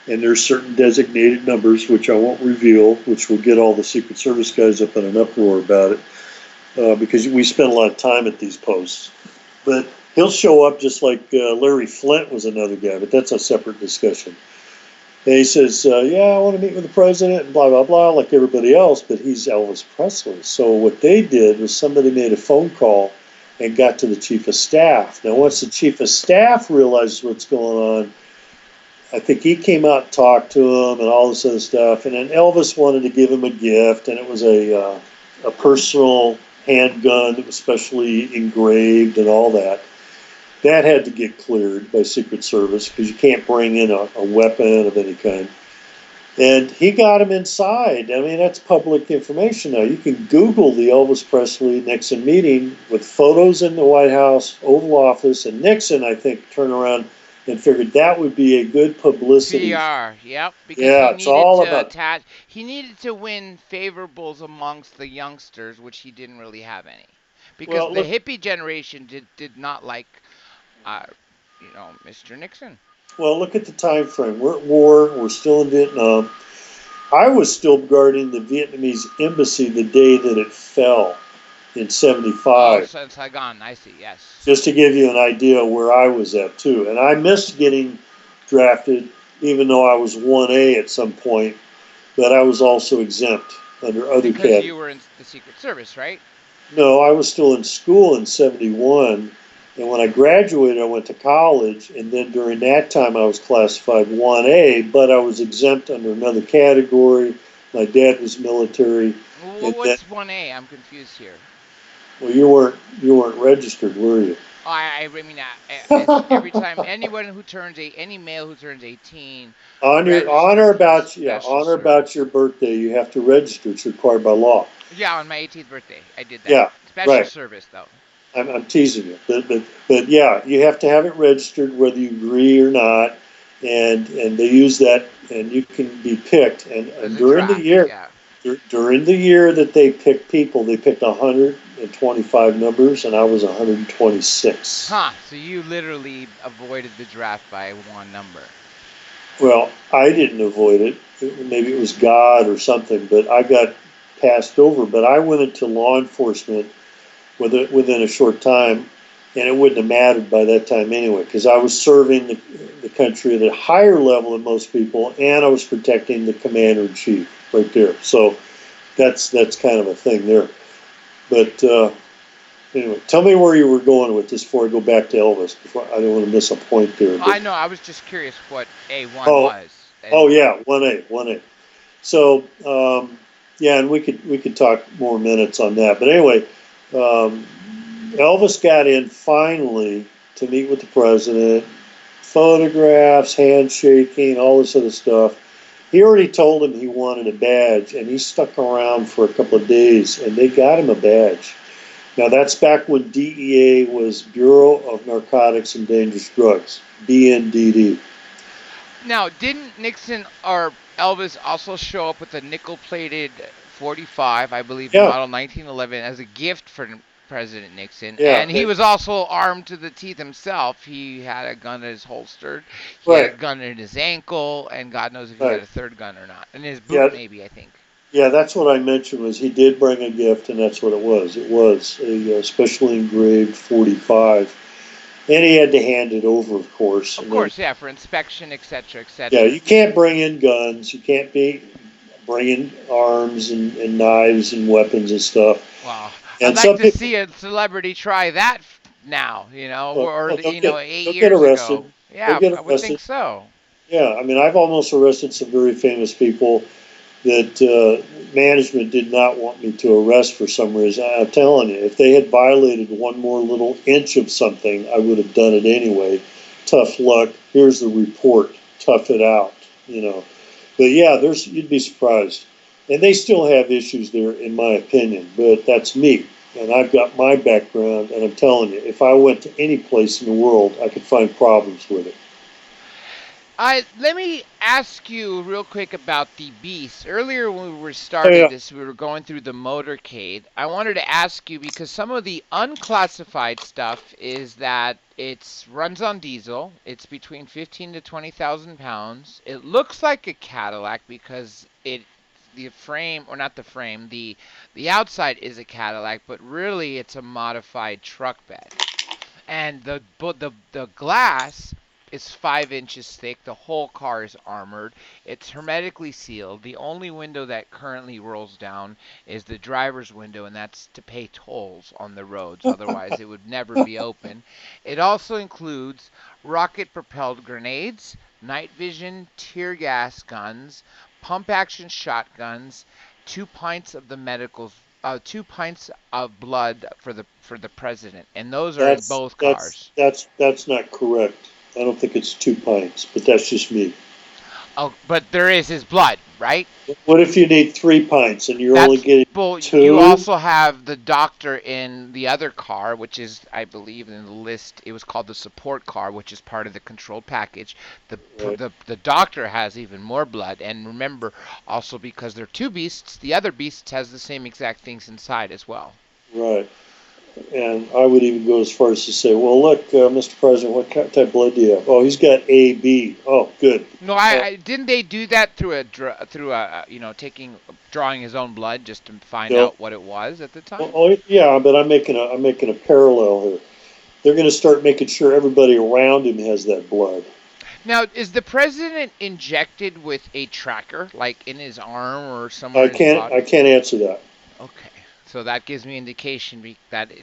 and there's certain designated numbers, which I won't reveal, which will get all the Secret Service guys up in an uproar about it, because we spend a lot of time at these posts. But he'll show up just like Larry Flint was another guy, but that's a separate discussion. And he says, yeah, I want to meet with the president, and blah, blah, blah, like everybody else, but he's Elvis Presley. So what they did was somebody made a phone call and got to the chief of staff. Now, once the chief of staff realizes what's going on, I think he came out and talked to him and all this other stuff. And then Elvis wanted to give him a gift, and it was a personal handgun that was specially engraved and all that. That had to get cleared by Secret Service because you can't bring in a weapon of any kind. And he got him inside. I mean, that's public information now. You can Google the Elvis Presley-Nixon meeting with photos in the White House, Oval Office, and Nixon, I think, turned around and figured that would be a good publicity. PR, yep. Because it's all about. He needed to win favorables amongst the youngsters, which he didn't really have any. Because the hippie generation did not like, Mr. Nixon. Well, look at the time frame. We're at war. We're still in Vietnam. I was still guarding the Vietnamese embassy the day that it fell in 75. Oh, so Saigon, I see, yes. Just to give you an idea where I was at, too. And I missed getting drafted, even though I was 1A at some point, but I was also exempt under other categories. Because you were in the Secret Service, right? No, I was still in school in 71. And when I graduated, I went to college, and then during that time, I was classified 1A, but I was exempt under another category. My dad was military. Well, what's 1A? I'm confused here. Well, you weren't registered, were you? Oh, I mean, every time any male who turns 18, on or about your birthday, you have to register. It's required by law. Yeah, on my 18th birthday, I did that. Yeah, special service though. I'm teasing you, but yeah, you have to have it registered whether you agree or not, and they use that, and you can be picked. And during the year that they picked people, they picked 125 numbers, and I was 126. Huh? So you literally avoided the draft by one number. Well, I didn't avoid it. Maybe it was God or something, but I got passed over. But I went into law enforcement within a short time, and it wouldn't have mattered by that time anyway, because I was serving the country at a higher level than most people, and I was protecting the commander-in-chief right there. So that's kind of a thing there. But anyway, tell me where you were going with this before I go back to Elvis. I don't want to miss a point there. I know. I was just curious what A1 was. Oh yeah, 1A. So yeah, and we could talk more minutes on that. But anyway. Elvis got in finally to meet with the president, photographs, handshaking, all this other stuff. He already told him he wanted a badge, and he stuck around for a couple of days, and they got him a badge. Now, that's back when DEA was Bureau of Narcotics and Dangerous Drugs, BNDD. Now, didn't Nixon or Elvis also show up with a nickel-plated 45, I believe, model 1911, as a gift for President Nixon? Yeah, and he was also armed to the teeth himself. He had a gun in his holstered. He had a gun in his ankle, and God knows if he had a third gun or not. In his boot, maybe, I think. Yeah, that's what I mentioned, was he did bring a gift, and that's what it was. It was a specially engraved 45. And he had to hand it over, of course. Of course, yeah, for inspection, etc., Yeah, etc. you can't bring in guns. You can't be bringing arms and knives and weapons and stuff. Wow, I'd And like some to people, see a celebrity try that now, or they'll you know, get 8 they'll get years ago. arrested. They'll Yeah, get I would think arrested. so. Yeah, I mean, I've almost arrested some very famous people that management did not want me to arrest for some reason. I'm telling you, if they had violated one more little inch of something, I would have done it anyway. Tough luck. Here's the report. Tough it out. You know. But yeah, you'd be surprised, and they still have issues there, in my opinion. But that's me, and I've got my background, and I'm telling you, if I went to any place in the world, I could find problems with it. Let me ask you real quick about the beast. Earlier when we were Oh starting yeah, this, we were going through the motorcade. I wanted to ask you because some of the unclassified stuff is that it runs on diesel. It's between 15 to 20,000 pounds. It looks like a Cadillac because the frame, or not the frame, the outside is a Cadillac, but really it's a modified truck bed. And the glass is 5 inches thick. The whole car is armored. It's hermetically sealed. The only window that currently rolls down is the driver's window, and that's to pay tolls on the roads. Otherwise, it would never be open. It also includes rocket-propelled grenades, night vision, tear gas guns, pump-action shotguns, 2 pints of the medical 2 pints of blood for the president, and those are in that's both that's cars. that's that's not correct. I don't think it's 2 pints, but that's just me. Oh, but there is his blood, right? What if you need 3 pints and you're only That's getting well. You two? also have the doctor in the other car, which is, I believe, in the list. It was called the support car, which is part of the controlled package. The Right, the doctor has even more blood, and remember, also because they're two beasts, the other beast has the same exact things inside as well. right. And I would even go as far as to say, well, look, Mr. President, what type of blood do you have? Oh, he's got AB. Oh, good. No, Uh, I didn't they do that through taking drawing his own blood just to find no. out what it was at the Oh, time? oh, yeah, but I'm making a parallel here. They're going to start making sure everybody around him has that blood. Now, is the president injected with a tracker, like in his arm or somewhere I in his can't I body? can't answer that. Okay, so that gives me indication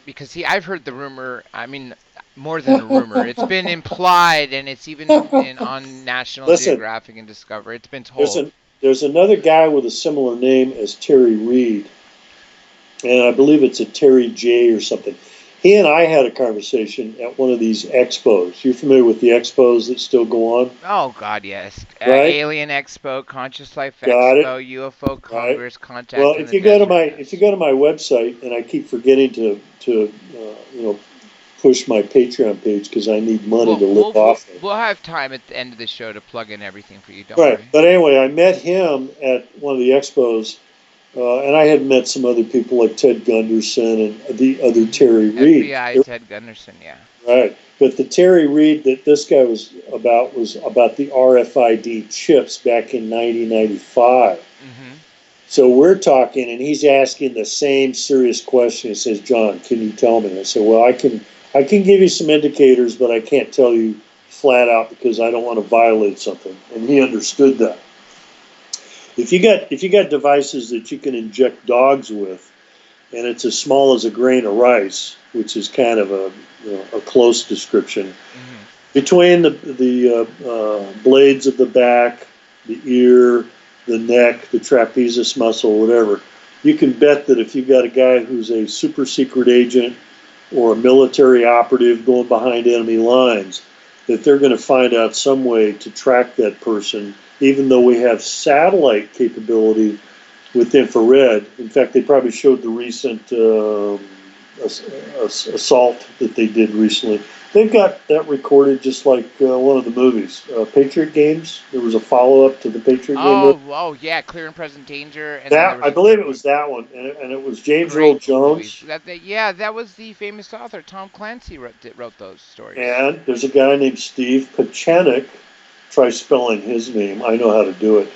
because see, I've heard the rumor. I mean, more than a rumor, it's been implied, and it's even in on National Listen, Geographic and Discovery. It's been there's told. an there's another guy with a similar name as Terry Reed, and I believe it's a Terry J or something. He and I had a conversation at one of these expos. You're familiar with the expos that still go on, Oh God, yes. right? Alien Expo, Conscious Life Got it, Expo, UFO right? Congress, Well, Contact in the Desert. if you Yes. go to my website, and I keep forgetting to push my Patreon page because I need money Well, to live off of. we'll have time at the end of the show to plug in everything for you. Don't Right. worry. But anyway, I met him at one of the expos, and I had met some other people like Ted Gunderson and the other Terry Reed. FBI Ted Gunderson. Yeah. Right. But the Terry Reed that this guy was about the RFID chips back in 1995. Hmm. So we're talking, and he's asking the same serious question. He says, "John, can you tell me?" I said, "Well, I can give you some indicators, but I can't tell you flat out because I don't want to violate something." And he understood that. If you got devices that you can inject dogs with, and it's as small as a grain of rice, which is kind of a close description, Hmm. between the blades of the back, the ear, the neck, the trapezius muscle, whatever, you can bet that if you've got a guy who's a super secret agent or a military operative going behind enemy lines, that they're going to find out some way to track that person, even though we have satellite capability with infrared. In fact, they probably showed the recent assault that they did recently. They've got that recorded just like one of the movies, Patriot Games. There was a follow-up to the Patriot Game movie. Oh, yeah. Clear and Present Danger, and then there That was I a believe third it one. was that one, and it was James Earl Great movies. Jones. Yeah, that was the famous author Tom Clancy wrote those stories. And there's a guy named Steve Pachenik. Try spelling his name. I know how to do it.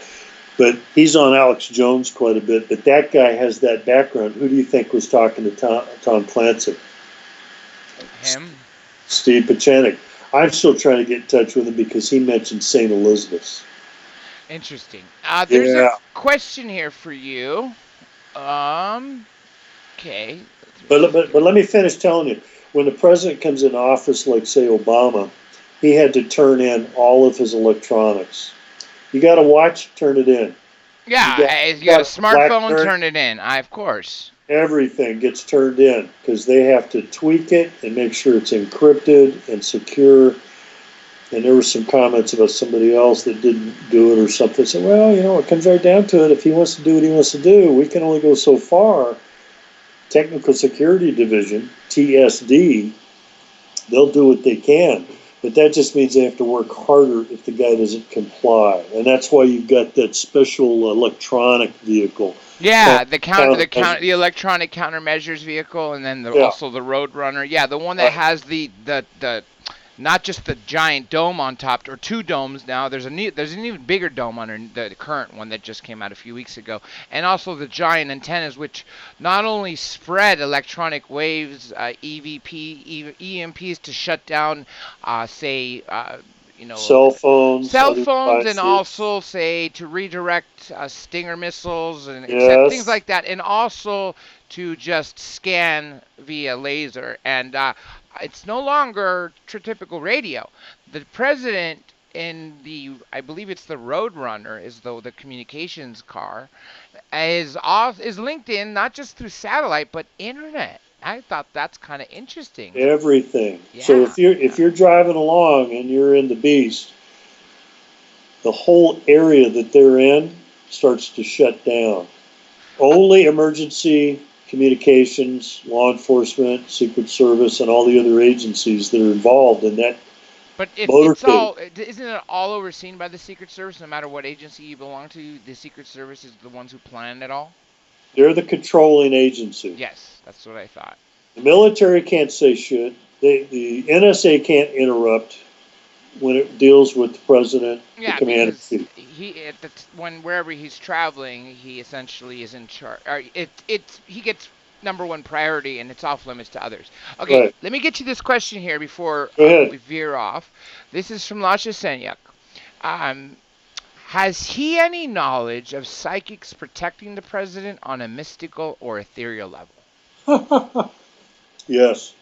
But he's on Alex Jones quite a bit. But that guy has that background. Who do you think was talking to Tom Clancy? Him. Steve Pachanik. I'm still trying to get in touch with him because he mentioned St. Elizabeth's. Interesting. There's a Yeah, question here for you. Okay. but let me finish telling you. When the president comes in office, like say Obama, he had to turn in all of his electronics. You got to watch, turn it in. Yeah, you You got a got smartphone, BlackBerry, turn it in. Of course. everything gets turned in because they have to tweak it and make sure it's encrypted and secure. And there were some comments about somebody else that didn't do it or something. So, well, it comes right down to it. If he wants to do what he wants to do, we can only go so far. Technical Security Division, TSD, they'll do what they can. But that just means they have to work harder if the guy doesn't comply. And that's why you've got that special electronic vehicle Yeah, called the countermeasures. electronic countermeasures vehicle, and then Yeah, also the road runner. Yeah, the one that right. has the not just the giant dome on top, or two domes now. There's an even bigger dome under the current one that just came out a few weeks ago, and also the giant antennas, which not only spread electronic waves, EMPs to shut down, say, you know, Cell phones, cell other phones, and devices. also say to redirect Stinger missiles and etc. Things Yes, like that, and also to just scan via laser. And it's no longer typical radio. The president in I believe it's the Roadrunner, is though the communications car, is linked in not just through satellite but internet. I thought that's kind of interesting. everything. So Yeah. if you're driving along and you're in the beast, the whole area that they're in starts to shut down. Only emergency communications, law enforcement, Secret Service, and all the other agencies that are involved in that But motorcade. isn't it all overseen by the Secret Service? No matter what agency you belong to, the Secret Service is the ones who plan it all. They're the controlling agency. Yes, that's what I thought. The military can't say shit. The NSA can't interrupt when it deals with the president, the Yeah, commander because in chief. when wherever he's traveling, he essentially is in charge. He gets number one priority, and it's off limits to others. Okay, Right. let me get you this question here before Go ahead. we veer off. This is from Lasha Senyuk. Um, Has he any knowledge of psychics protecting the president on a mystical or ethereal level? Yes.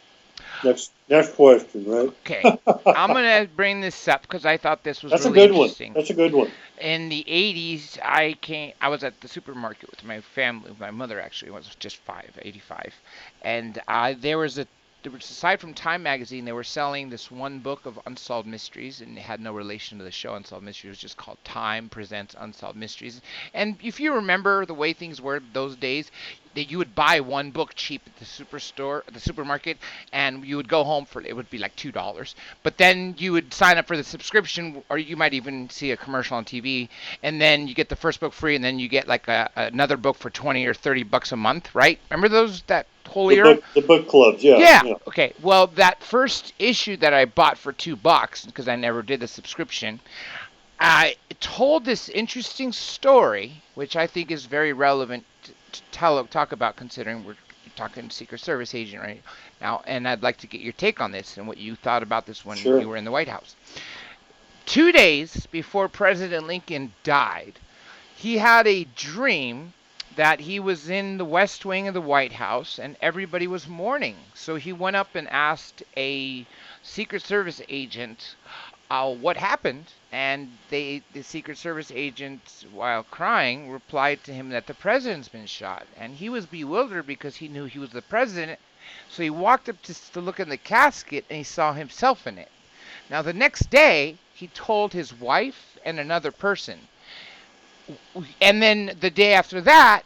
Next question, right? Okay, I'm gonna bring this up because I thought this was That's a really good one. interesting. That's a good one. In the 80s, I was at the supermarket with my family. My mother actually was just 85, and there was, aside from Time magazine, they were selling this one book of unsolved mysteries, and it had no relation to the show Unsolved Mysteries. It was just called Time Presents Unsolved Mysteries. And if you remember the way things were those days, that you would buy one book cheap at the supermarket, and you would go home for it would be like $2. But then you would sign up for the subscription, or you might even see a commercial on TV, and then you get the first book free, and then you get like another book for 20 or $30 a month, right? Remember that whole era? The book clubs, yeah, Yeah. yeah. Okay. Well, that first issue that I bought for $2 because I never did the subscription, I told this interesting story, which I think is very relevant to talk about, considering we're talking Secret Service agent right now, and I'd like to get your take on this and what you thought about this when Sure. you were in the White House. 2 days before President Lincoln died, he had a dream that he was in the West Wing of the White House and everybody was mourning. So he went up and asked a Secret Service agent what happened, and the Secret Service agent, while crying, replied to him that the president's been shot, and he was bewildered because he knew he was the president. So he walked up to look in the casket, and he saw himself in it. Now the next day, he told his wife and another person, and then the day after that,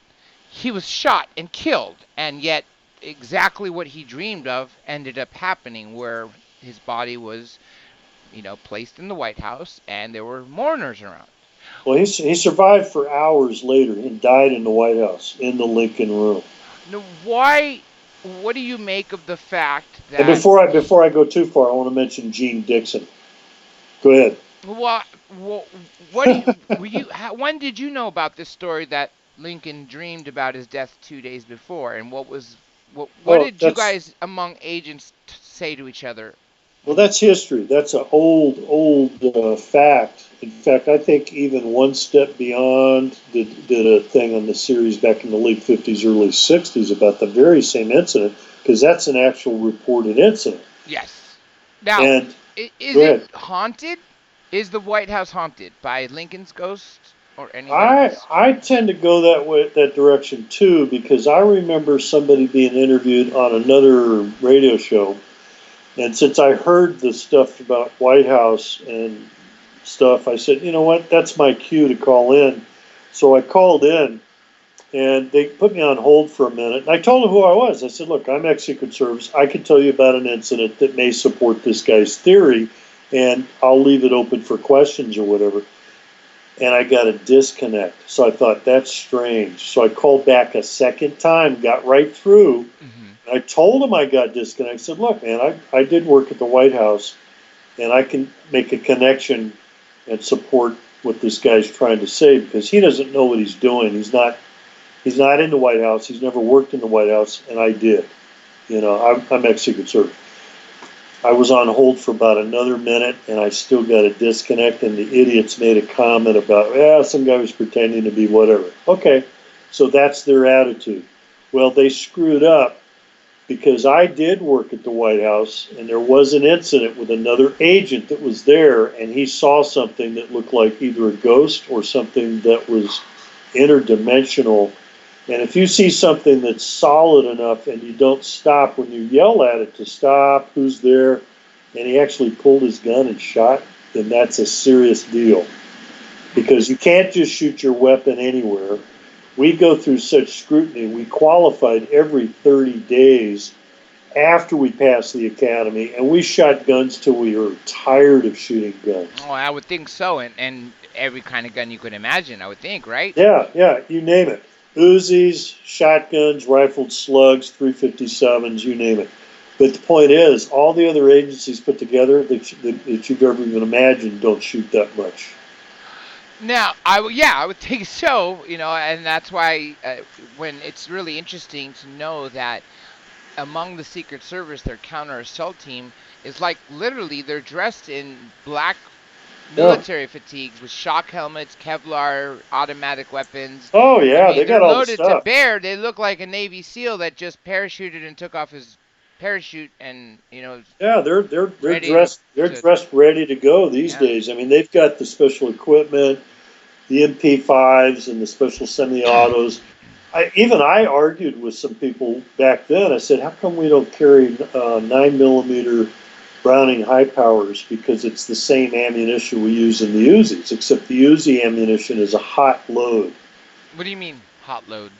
he was shot and killed, and yet exactly what he dreamed of ended up happening, where his body was placed in the White House, and there were mourners around. Well, he survived for hours later and died in the White House in the Lincoln Room. Now, why? What do you make of the fact And that? before I go too far, I want to mention Gene Dixon. Go ahead. What? What do you? When did you know about this story that Lincoln dreamed about his death 2 days before, and what was? What Well, did you that's guys among agents say to each other? Well, that's history. That's an old fact. In fact, I think even One Step Beyond did a thing on the series back in the late 50s, early 60s about the very same incident, because that's an actual reported incident. Yes. Now, And is go it ahead. haunted? Is the White House haunted by Lincoln's ghost or I anybody's? I tend to go that direction too, because I remember somebody being interviewed on another radio show, and since I heard the stuff about White House and stuff, I said, you know what, that's my cue to call in. So I called in, and they put me on hold for a minute. And I told them who I was. I said, look, I'm ex-Secret Service. I can tell you about an incident that may support this guy's theory, and I'll leave it open for questions or whatever. And I got a disconnect. So I thought, that's strange. So I called back a second time, got right through. Hmm. I told him I got disconnected. I said, look, man, I did work at the White House, and I can make a connection and support what this guy's trying to say, because he doesn't know what he's doing. He's not in the White House. He's never worked in the White House, and I did. I'm ex-Secret Service. I was on hold for about another minute, and I still got a disconnect, and the idiots made a comment about, some guy was pretending to be whatever. Okay, so that's their attitude. Well, they screwed up, because I did work at the White House, and there was an incident with another agent that was there, and he saw something that looked like either a ghost or something that was interdimensional. And if you see something that's solid enough and you don't stop when you yell at it to stop, who's there, and he actually pulled his gun and shot, then that's a serious deal. Because you can't just shoot your weapon anywhere. We go through such scrutiny. We qualified every 30 days after we passed the academy, and we shot guns till we were tired of shooting guns. Oh, I would think so, and every kind of gun you could imagine, I would think, right? Yeah, you name it. Uzis, shotguns, rifled slugs, 357s, you name it. But the point is, all the other agencies put together that you've ever even imagined don't shoot that much. Now, I would think so, and that's why when it's really interesting to know that among the Secret Service, their counter assault team is like literally they're dressed in black Yeah. military fatigues with shock helmets, Kevlar, automatic weapons. Oh, I yeah, they mean, got they're all the loaded to stuff. bear. They look like a Navy SEAL that just parachuted and took off his parachute and, Yeah, they're ready dressed ready to go these yeah. days. I mean, they've got the special equipment, the MP5s and the special semi-autos. I argued with some people back then. I said, how come we don't carry 9mm Browning high powers? Because it's the same ammunition we use in the Uzis, except the Uzi ammunition is a hot load. What do you mean, hot load?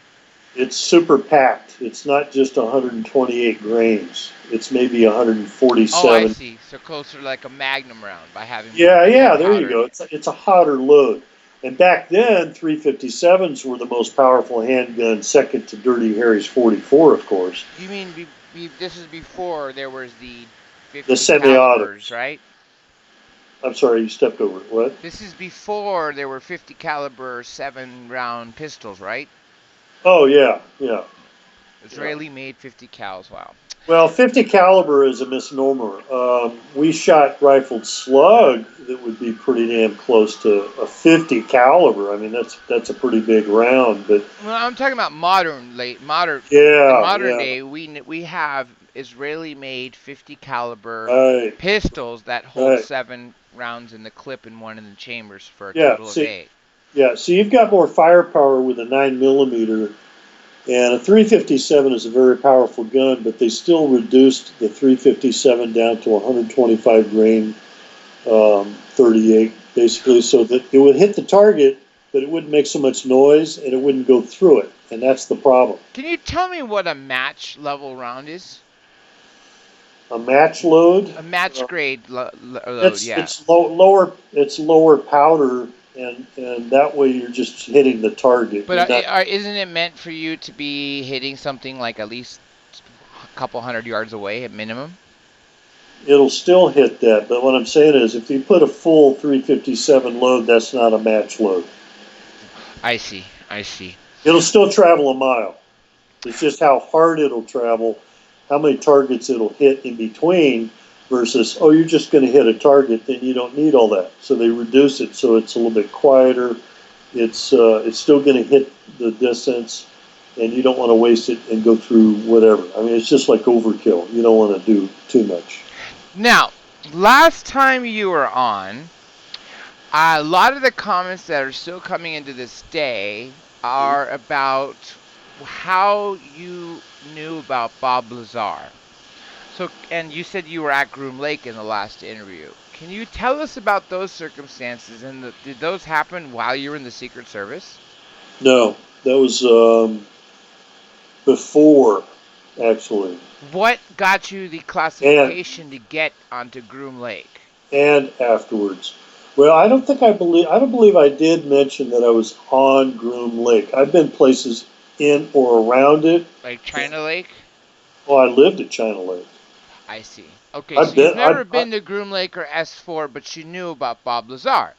It's super packed. It's not just 128 grains. It's maybe 147. Oh, I see. So closer to like a Magnum round by having Yeah, more there you powder. go. It's a hotter load. And back then, 357s were the most powerful handgun, second to Dirty Harry's 44, of course. You mean this is before there was the 50 The calibers, semi-autos. right? I'm sorry, you stepped over it. What? This is before there were 50 caliber 7-round pistols, right? Oh, yeah. Israeli made 50 cals. Wow. Well, 50 caliber is a misnomer. We shot rifled slug that would be pretty damn close to a 50 caliber. I mean, that's a pretty big round. But Well, I'm talking about modern yeah, in modern yeah, day. We have Israeli made 50 caliber right, pistols that hold right. 7 rounds in the clip and 1 in the chambers for a Yeah, total of 8. so you've got more firepower with a 9mm. And a 357 is a very powerful gun, but they still reduced the 357 down to 125 grain 38, basically, so that it would hit the target, but it wouldn't make so much noise and it wouldn't go through it. And that's the problem. Can you tell me what a match level round is? A match load. A match grade load, yeah. It's lower powder, and that way you're just hitting the target. But isn't it meant for you to be hitting something like at least a couple 100 yards away at minimum? It'll still hit that, but what I'm saying is if you put a full 357 load, that's not a match load. I see. It'll still travel a mile. It's just how hard it'll travel, how many targets it'll hit in between. versus, oh, you're just going to hit a target, then you don't need all that. So they reduce it so it's a little bit quieter. It's still going to hit the distance, and you don't want to waste it and go through whatever. I mean, it's just like overkill. You don't want to do too much. Now, last time you were on, a lot of the comments that are still coming into this day are about how you knew about Bob Lazar. So, and you said you were at Groom Lake in the last interview. Can you tell us about those circumstances? And did those happen while you were in the Secret Service? No, that was before, actually. What got you the classification to get onto Groom Lake? And afterwards. Well, I don't believe I did mention that I was on Groom Lake. I've been places in or around it. Like China Lake? Oh, I lived at China Lake. I see. Okay, so you've never been to Groom Lake or S4, but you knew about Bob Lazar.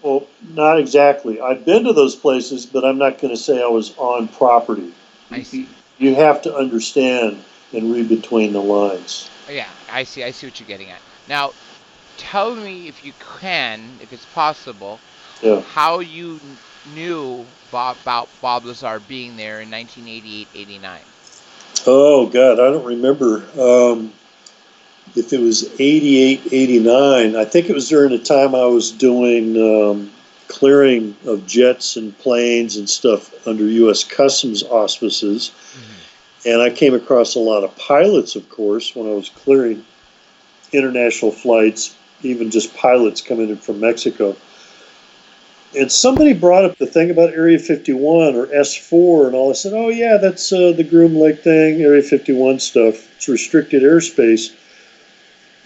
Well, not exactly. I've been to those places, but I'm not going to say I was on property. I see. You have to understand and read between the lines. Yeah, I see what you're getting at. Now, tell me if you can, if it's possible, how you knew about Bob Lazar being there in 1988-89. Oh, God, I don't remember if it was 88, 89. I think it was during the time I was doing clearing of jets and planes and stuff under U.S. Customs auspices. Mm-hmm. And I came across a lot of pilots, of course, when I was clearing international flights, even just pilots coming in from Mexico. And somebody brought up the thing about Area 51 or S4 and all. I said, oh, yeah, that's the Groom Lake thing, Area 51 stuff. It's restricted airspace.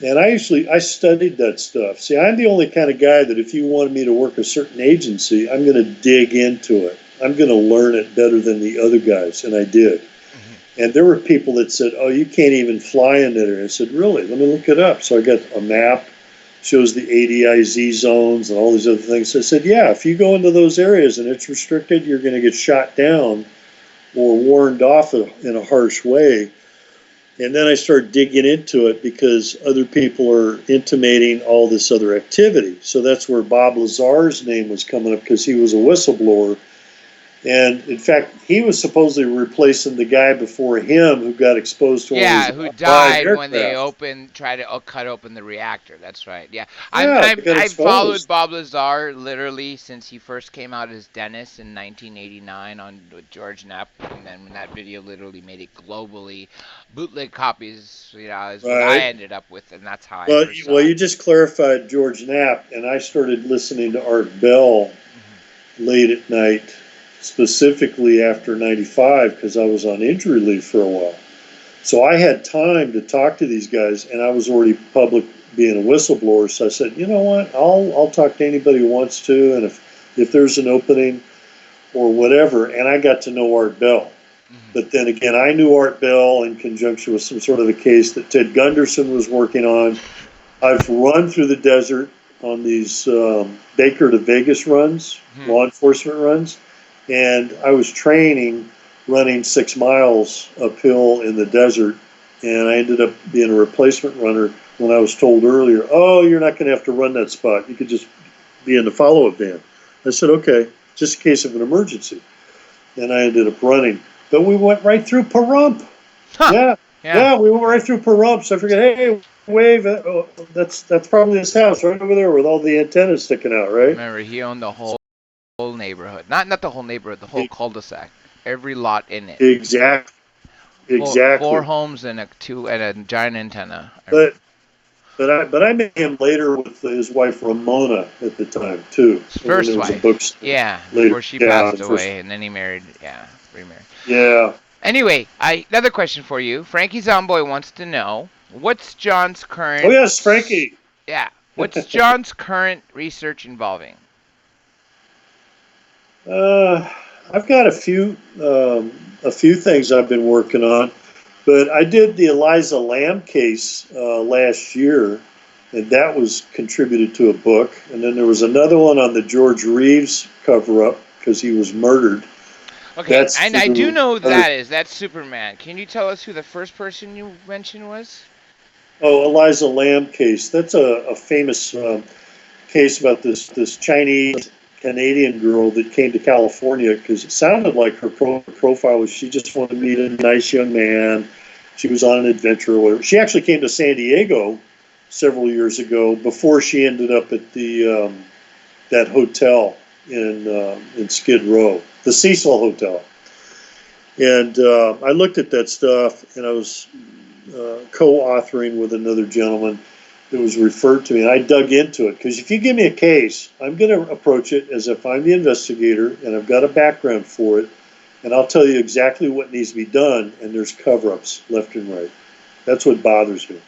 And I studied that stuff. See, I'm the only kind of guy that if you wanted me to work a certain agency, I'm going to dig into it. I'm going to learn it better than the other guys, and I did. Mm-hmm. And there were people that said, oh, you can't even fly in that area. I said, really? Let me look it up. So I got a map, shows the ADIZ zones and all these other things. So I said, yeah, if you go into those areas and it's restricted, you're going to get shot down or warned off in a harsh way. And then I started digging into it because other people are intimating all this other activity. So that's where Bob Lazar's name was coming up because he was a whistleblower. And in fact, he was supposedly replacing the guy before him who got exposed to who died when they tried to cut open the reactor. That's right. Yeah, I've followed Bob Lazar literally since he first came out as Dennis in 1989 with George Knapp, and then when that video literally made it globally, bootleg copies, is what I ended up with, and that's how I first saw it. You just clarified George Knapp, and I started listening to Art Bell late at night. Specifically after 95 because I was on injury leave for a while. So I had time to talk to these guys, and I was already public being a whistleblower. So I said, you know what, I'll talk to anybody who wants to, and if there's an opening or whatever. And I got to know Art Bell. Mm-hmm. But then again, I knew Art Bell in conjunction with some sort of a case that Ted Gunderson was working on. I've run through the desert on these Baker to Vegas runs, law enforcement runs. And I was training running 6 miles uphill in the desert, and I ended up being a replacement runner when I was told earlier, oh, you're not going to have to run that spot. You could just be in the follow-up van. I said, okay, just in case of an emergency. And I ended up running. But we went right through Pahrump. Huh. Yeah, we went right through Pahrump. So I forget, hey, wave, that's probably his house right over there with all the antennas sticking out, right? Remember, he owned the whole neighborhood, not the whole neighborhood, the whole cul-de-sac, every lot in it. Exactly. 4 homes and a giant antenna. But I met him later with his wife Ramona at the time too. First wife. Before she passed away, and then he remarried. Yeah. Anyway, another question for you. Frankie Zomboy wants to know what's John's current. Oh yes, Frankie. Yeah. What's John's current research involving? I've got a few things I've been working on, but I did the Eliza Lamb case last year, and that was contributed to a book. And then there was another one on the George Reeves cover-up because he was murdered. Okay, and I do know that's Superman. Can you tell us who the first person you mentioned was? Oh, Eliza Lamb case. That's a famous case about this Chinese Canadian girl that came to California because it sounded like her profile was she just wanted to meet a nice young man. She was on an adventure or whatever. She actually came to San Diego several years ago before she ended up at the that hotel in Skid Row, the Cecil Hotel. And I looked at that stuff, and I was co-authoring with another gentleman that was referred to me, and I dug into it because if you give me a case, I'm going to approach it as if I'm the investigator and I've got a background for it, and I'll tell you exactly what needs to be done, and there's cover-ups left and right. That's what bothers me.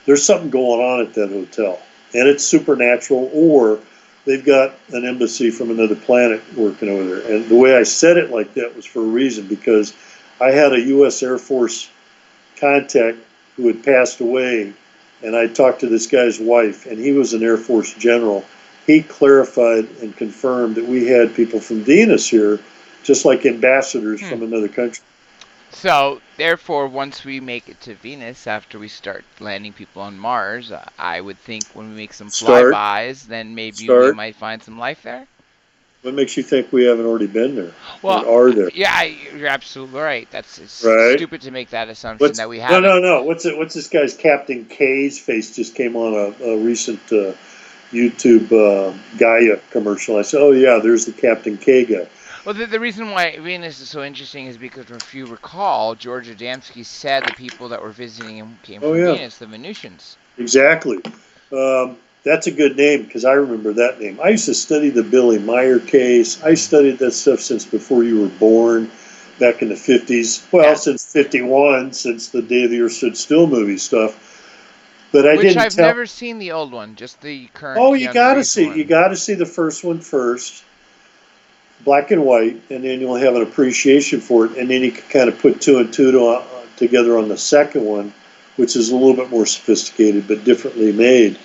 There's something going on at that hotel, and it's supernatural, or they've got an embassy from another planet working over there. And the way I said it like that was for a reason, because I had a U.S. Air Force contact who had passed away, and I talked to this guy's wife, and he was an Air Force general. He clarified and confirmed that we had people from Venus here, just like ambassadors from another country. So, therefore, once we make it to Venus, after we start landing people on Mars, I would think when we make some flybys, then maybe we might find some life there. What makes you think we haven't already been there? Well, or are there? Yeah, you're absolutely right. That's right. Stupid to make that assumption that we haven't. No. What's this guy's Captain K's face just came on a recent YouTube Gaia commercial. I said, oh yeah, there's the Captain K guy. Well, the reason why Venus is so interesting is because if you recall, George Adamski said the people that were visiting him came from Venus, the Venusians. Exactly. That's a good name because I remember that name. I used to study the Billy Meyer case. I studied that stuff since before you were born, back in the 50s. Well, since 51, since the Day the Earth Stood Still movie stuff. But I've never seen the old one, just the current. Oh, you got to see. You got to see the first one first, black and white, and then you'll have an appreciation for it. And then you can kind of put two and two together on the second one, which is a little bit more sophisticated but differently made.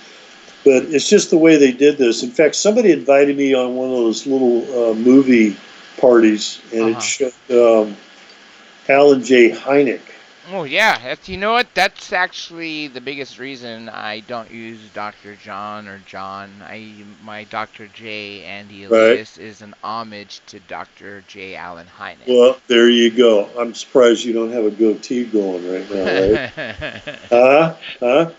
But it's just the way they did this. In fact, somebody invited me on one of those little movie parties, and it showed Alan J. Hynek. Oh, yeah. You know what? That's actually the biggest reason I don't use Dr. John or John. My Dr. J. Andy Elias is an homage to Dr. J. Allen Hynek. Well, there you go. I'm surprised you don't have a goatee going right now, right?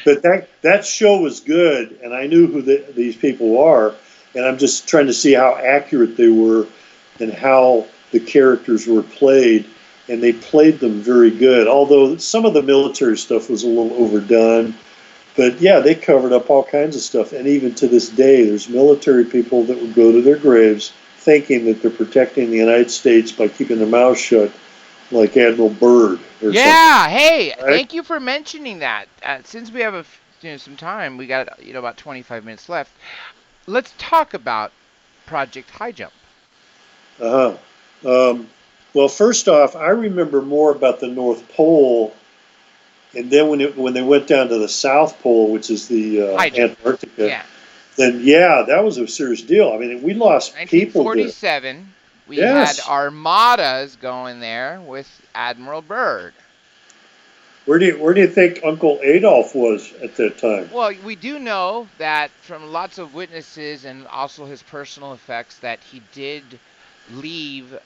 But that show was good, and I knew who these people are, and I'm just trying to see how accurate they were and how the characters were played, and they played them very good, although some of the military stuff was a little overdone. But yeah, they covered up all kinds of stuff, and even to this day, there's military people that would go to their graves thinking that they're protecting the United States by keeping their mouth shut, like Admiral Byrd. Hey, thank you for mentioning that. Since we have some time, we got about 25 minutes left. Let's talk about Project High Jump. Well, first off, I remember more about the North Pole, and then when they went down to the South Pole, which is the Antarctica, then that was a serious deal. I mean, we lost people. 1947. We had armadas going there with Admiral Byrd. Where do you think Uncle Adolf was at that time? Well, we do know that from lots of witnesses and also his personal effects that he did leave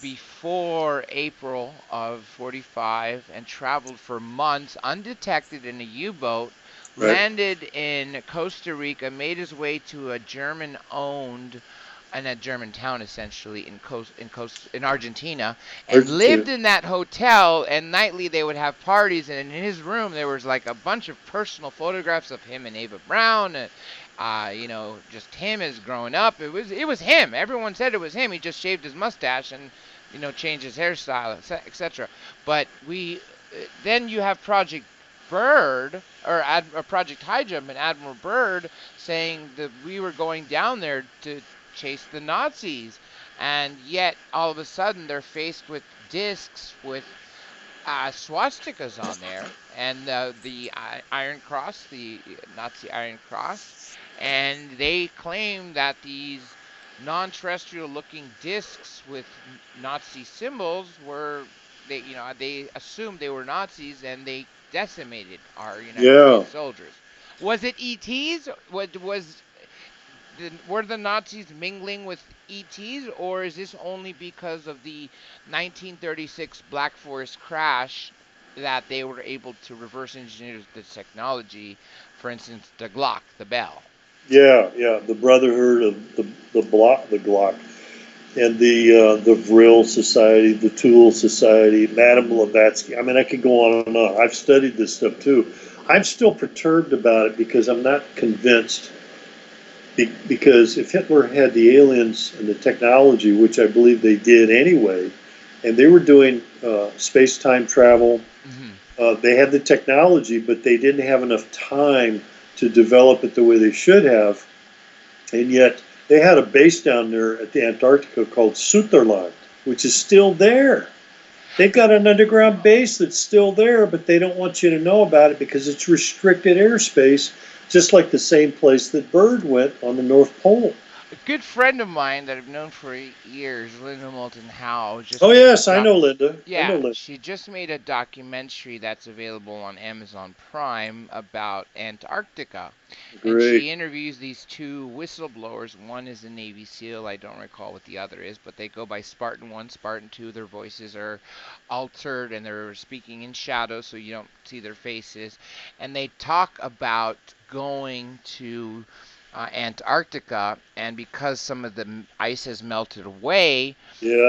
before April of 45 and traveled for months undetected in a U-boat, landed in Costa Rica, made his way to a German-owned in a German town, essentially, in Argentina, and lived in that hotel, and nightly they would have parties, and in his room there was like a bunch of personal photographs of him and Ava Brown, and just him as growing up. It was him. Everyone said it was him. He just shaved his mustache and, changed his hairstyle, etc. But then you have Project Byrd, or Project High Jump, and Admiral Byrd saying that we were going down there to chase the Nazis, and yet all of a sudden they're faced with discs with swastikas on there, and the Iron Cross, the Nazi Iron Cross, and they claim that these non-terrestrial looking discs with Nazi symbols were they assumed they were Nazis and they decimated our United Yeah. States soldiers. Was it ETs? Were the Nazis mingling with ETs, or is this only because of the 1936 Black Forest crash that they were able to reverse engineer the technology? For instance, the Glock, the bell. Yeah, yeah. The Brotherhood of the Glock, and the Vril Society, the Tool Society, Madame Blavatsky. I mean, I could go on and on. I've studied this stuff too. I'm still perturbed about it because I'm not convinced. Because if Hitler had the aliens and the technology, which I believe they did anyway, and they were doing space-time travel, Hmm. they had the technology, but they didn't have enough time to develop it the way they should have. And yet they had a base down there at the Antarctica called Sutherland, which is still there. They've got an underground base that's still there, but they don't want you to know about it because it's restricted airspace, just like the same place that Byrd went on the North Pole. A good friend of mine that I've known for 8 years, Linda Moulton Howe, just Oh, made a yes, I know Linda. I know Yeah, Linda. she just made a documentary that's available on Amazon Prime about Antarctica. And Great. she interviews these two whistleblowers. One is a Navy SEAL. I don't recall what the other is, but they go by Spartan 1, Spartan 2. Their voices are altered and they're speaking in shadow so you don't see their faces. And they talk about going to Antarctica, and because some of the ice has melted away,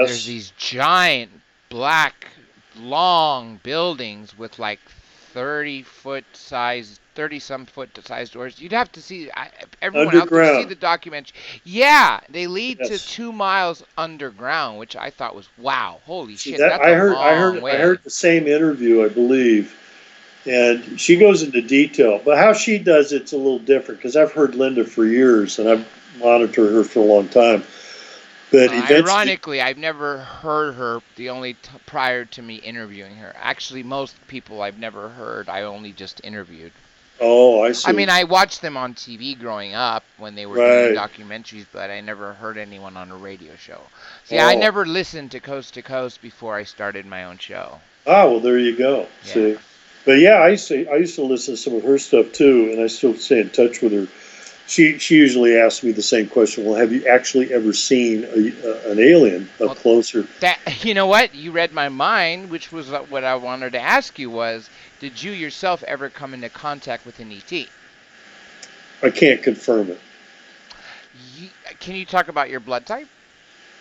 there's Yes. these giant black long buildings with like 30 some foot size doors. You'd have to see, everyone out there see Underground. the documentary. Yeah, they lead to Yes. 2 miles underground, which I thought was wow, holy See shit, that that's a long I heard way. the same interview, I believe, and she goes into detail. But how she does it's a little different because I've heard Linda for years and I've monitored her for a long time. But eventually, Ironically, I've never heard her the only prior to me interviewing her. Actually, most people I've never heard, I only just interviewed. oh, I I mean, see. I watched them on TV growing up when they were doing Right. documentaries, but I never heard anyone on a radio show. See, I Oh, never listened to Coast before I started my own show. well, there you go. Yeah. See, but yeah, I used to listen to some of her stuff too, and I still stay in touch with her. She usually asks me the same question. Well, have you actually ever seen an alien up Well, closer? that you know what? You read my mind, which was what I wanted to ask you was, did you yourself ever come into contact with an ET? I can't confirm it. Can you talk about your blood type?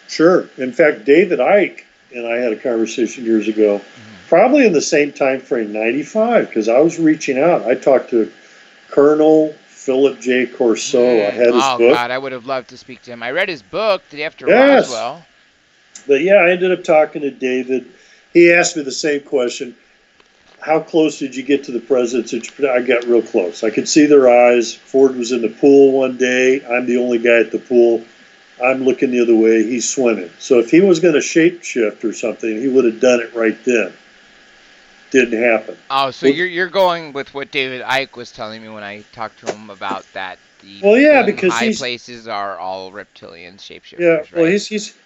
Sure. In fact, David Icke and I had a conversation years ago, Hmm. probably in the same time frame, 95, because I was reaching out. I talked to Colonel Philip J. Corso. I had his Oh book. God, I would have loved to speak to him. I read his book, The After Yes. Roswell. But yeah, I ended up talking to David. He asked me the same question. How close did you get to the presidents? I got real close. I could see their eyes. Ford was in the pool one day. I'm the only guy at the pool. I'm looking the other way. He's swimming. So if he was going to shapeshift or something, he would have done it right then. Didn't happen. Oh, so Well, you're going with what David Icke was telling me when I talked to him about that the well, yeah, boom because high places are all reptilian yeah. shapeshifters, Well, right?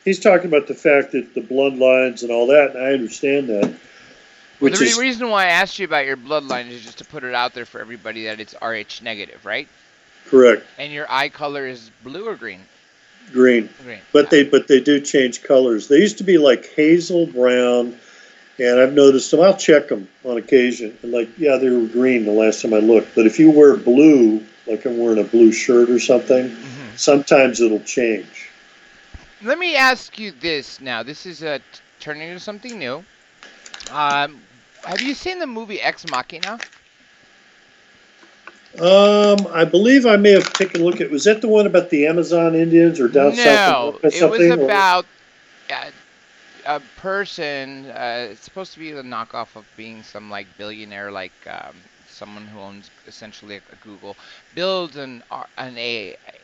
he's talking about the fact that the bloodlines and all that, and I understand that. Well, the Which is reason why I asked you about your bloodline is just to put it out there for everybody that it's Rh negative, right? correct. And your eye color is blue or green? Green, Green. but Yeah. they do change colors. They used to be like hazel brown, and I've noticed them. I'll check them on occasion, and like yeah, they were green the last time I looked. But if you wear blue, like I'm wearing a blue shirt or something, Hmm. sometimes it'll change. Let me ask you this now. This is turning into something new. Have you seen the movie Ex Machina? I believe I may have taken a look at. Was that the one about the Amazon Indians or down South No, America it was something? Or about uh, a person. It's supposed to be the knockoff of being some like billionaire, like someone who owns essentially a Google, builds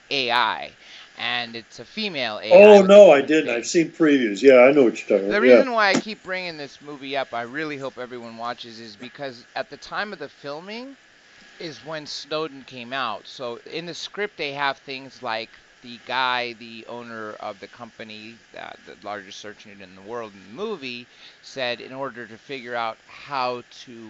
AI, and it's a female AI oh with a no, I human didn't. I've face. seen previews. Yeah, I know what you're talking The about. Yeah, reason why I keep bringing this movie up, I really hope everyone watches, is because at the time of the filming is when Snowden came out. So in the script they have things like the guy, the owner of the company, the largest search engine in the world in the movie, said in order to figure out how to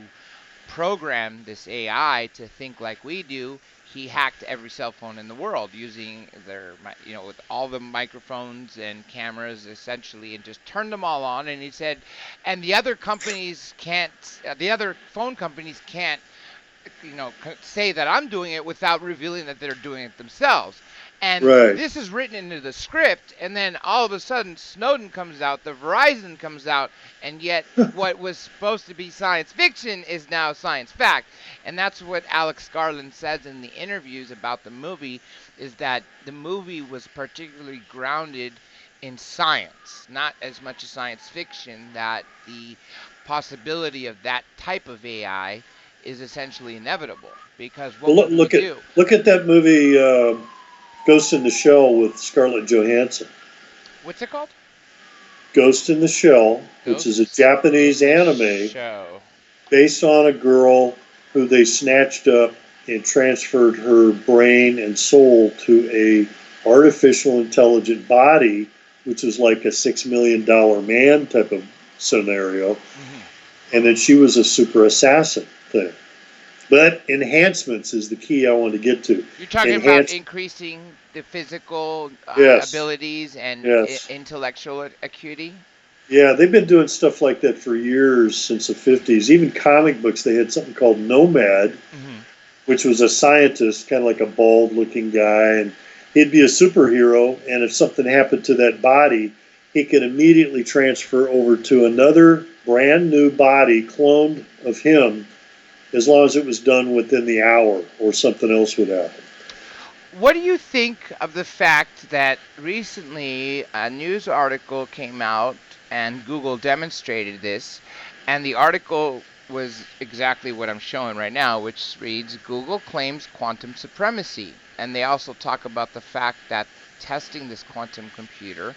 program this AI to think like we do, he hacked every cell phone in the world using with all the microphones and cameras essentially, and just turned them all on. And he said, and the other companies can't, the other phone companies can't, say that I'm doing it without revealing that they're doing it themselves. And Right. this is written into the script, and then all of a sudden Snowden comes out, the Verizon comes out, and yet what was supposed to be science fiction is now science fact. And that's what Alex Garland says in the interviews about the movie, is that the movie was particularly grounded in science, not as much as science fiction, that the possibility of that type of AI is essentially inevitable. Because what Well, would we do? look at that movie, Ghost in the Shell with Scarlett Johansson. What's it called? Ghost in the Shell, which is a Japanese anime Show. based on a girl who they snatched up and transferred her brain and soul to a artificial intelligent body, which was like a $6 million man type of scenario. Mm-hmm. And then she was a super assassin thing. But enhancements is the key I want to get to. You're talking about increasing the physical abilities and intellectual acuity? Yeah, they've been doing stuff like that for years, since the 50s. Even comic books, they had something called Nomad, Mm-hmm. which was a scientist, kind of like a bald-looking guy, and he'd be a superhero, and if something happened to that body, he could immediately transfer over to another brand new body cloned of him, as long as it was done within the hour or something else would happen. What do you think of the fact that recently a news article came out and Google demonstrated this, and the article was exactly what I'm showing right now, which reads, Google claims quantum supremacy. And they also talk about the fact that testing this quantum computer,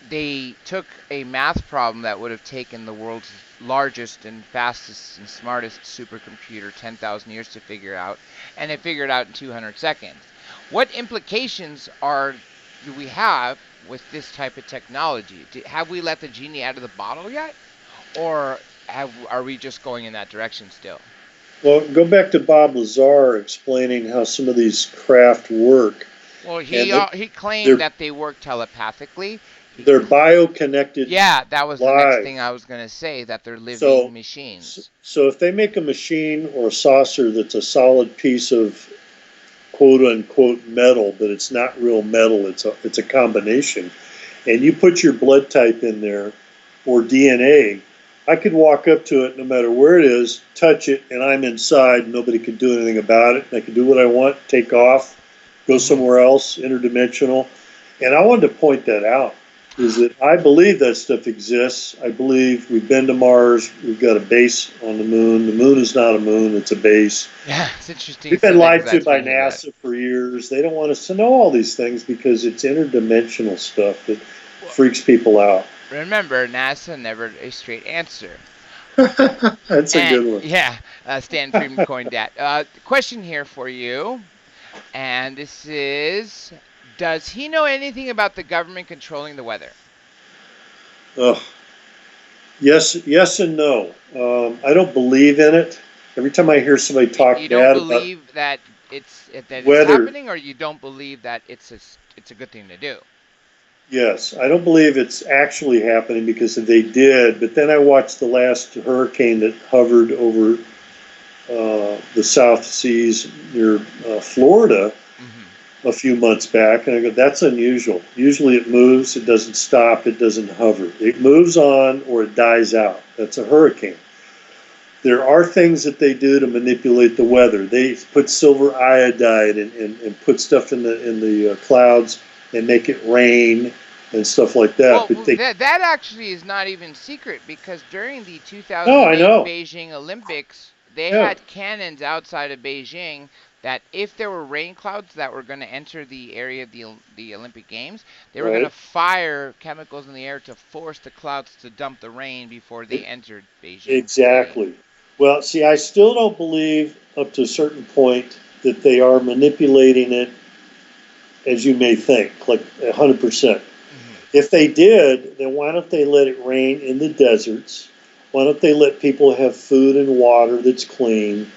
they took a math problem that would have taken the world's largest and fastest and smartest supercomputer 10,000 years to figure out, and it figured out in 200 seconds. What implications do we have with this type of technology? Have we let the genie out of the bottle yet? Or are we just going in that direction still? Well, go back to Bob Lazar explaining how some of these craft work. Well, he claimed that they work telepathically. They're bioconnected. Yeah, that was the next thing I was going to say, that they're living machines. So if they make a machine or a saucer that's a solid piece of quote-unquote metal, but it's not real metal, it's a combination, and you put your blood type in there or DNA, I could walk up to it no matter where it is, touch it, and I'm inside. Nobody can do anything about it. I can do what I want, take off, go somewhere else, interdimensional. And I wanted to point that out, is that I believe that stuff exists. I believe we've been to Mars. We've got a base on the moon. The moon is not a moon. It's a base. Yeah, it's interesting. We've been lied to by NASA for years. They don't want us to know all these things because it's interdimensional stuff that freaks people out. Remember, NASA never a straight answer. That's a good one. Yeah, Stan Friedman coined that. Question here for you, and this is, does he know anything about the government controlling the weather? Yes and no. I don't believe in it. Every time I hear somebody talk you don't believe that it's happening, or you don't believe that it's a good thing to do? Yes, I don't believe it's actually happening, because if they did, but then I watched the last hurricane that hovered over the South Seas near Florida a few months back, and I go, that's unusual. Usually it moves, it doesn't stop, it doesn't hover. It moves on or it dies out. That's a hurricane. There are things that they do to manipulate the weather. They put silver iodide and put stuff in the clouds and make it rain and stuff like that. Well, that actually is not even secret, because during the 2008 Beijing Olympics, they had cannons outside of Beijing that if there were rain clouds that were going to enter the area of the Olympic Games, they were going to fire chemicals in the air to force the clouds to dump the rain before they entered Beijing. Exactly. Well, see, I still don't believe up to a certain point that they are manipulating it as you may think, like 100%. If they did, then why don't they let it rain in the deserts? Why don't they let people have food and water that's clean,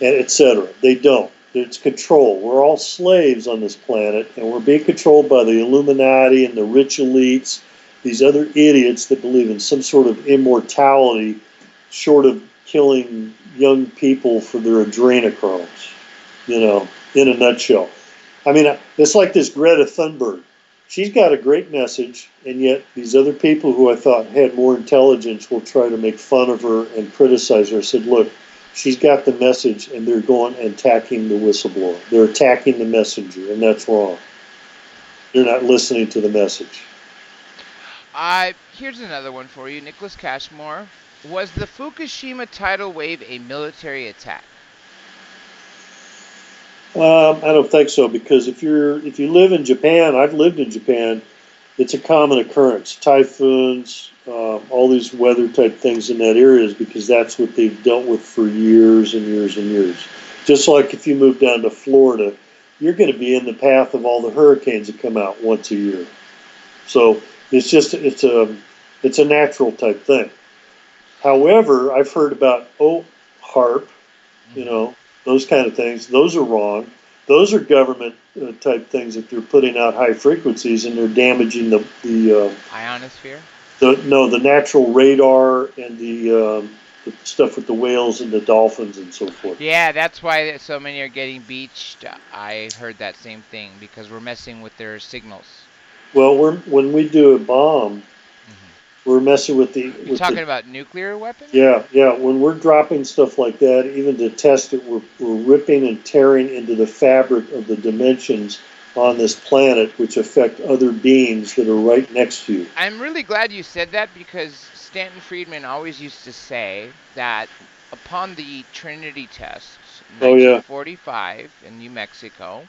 and etc.? They don't. It's control. We're all slaves on this planet, and we're being controlled by the Illuminati and the rich elites, these other idiots that believe in some sort of immortality, short of killing young people for their adrenochrome, in a nutshell. I mean, it's like this Greta Thunberg. She's got a great message, and yet these other people who I thought had more intelligence will try to make fun of her and criticize her. I said, look, she's got the message, and they're going and attacking the whistleblower. They're attacking the messenger, and that's wrong. They're not listening to the message. Here's another one for you. Nicholas Cashmore. Was the Fukushima tidal wave a military attack? I don't think so, because if you live in Japan, I've lived in Japan, it's a common occurrence. Typhoons, all these weather type things in that area is because that's what they've dealt with for years and years and years. Just like if you move down to Florida, you're going to be in the path of all the hurricanes that come out once a year. So it's a natural type thing. However, I've heard about HARP, those kind of things. Those are wrong. Those are government type things that they're putting out high frequencies and they're damaging the ionosphere. The natural radar and the stuff with the whales and the dolphins and so forth. Yeah, that's why so many are getting beached. I heard that same thing because we're messing with their signals. Well, when we do a bomb, we're messing with the... You're talking about nuclear weapons? Yeah. When we're dropping stuff like that, even to test it, we're ripping and tearing into the fabric of the dimensions on this planet, which affect other beings that are right next to you. I'm really glad you said that because Stanton Friedman always used to say that upon the Trinity tests in 1945 in New Mexico,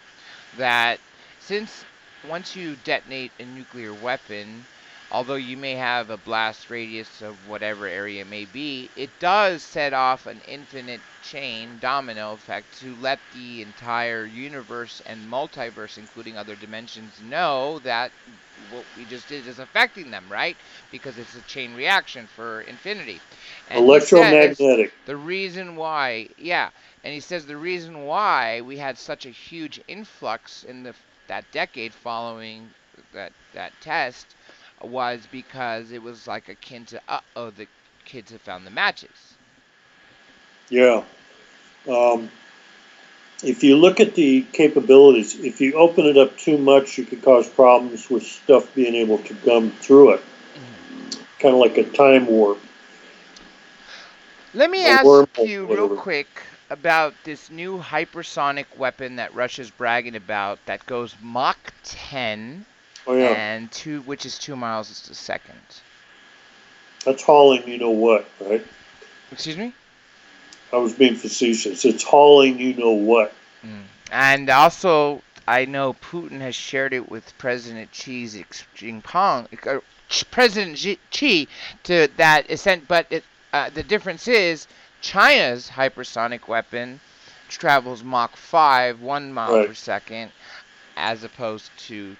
that since once you detonate a nuclear weapon, although you may have a blast radius of whatever area it may be, it does set off an infinite chain domino effect to let the entire universe and multiverse, including other dimensions, know that what we just did is affecting them, right? Because it's a chain reaction for infinity. And electromagnetic. The reason why, and he says the reason why we had such a huge influx in that decade following that test was because it was like akin to, the kids have found the matches. Yeah. If you look at the capabilities, if you open it up too much, you can cause problems with stuff being able to come through it. Kind of like a time warp. Let me ask you real quick about this new hypersonic weapon that Russia's bragging about that goes Mach 10. And which is 2 miles a second. That's hauling you know what, right? Excuse me? I was being facetious. It's hauling you know what. And also, I know Putin has shared it with President Xi's President Xi to that extent, but the difference is China's hypersonic weapon travels Mach 5, 1 mile per second, as opposed to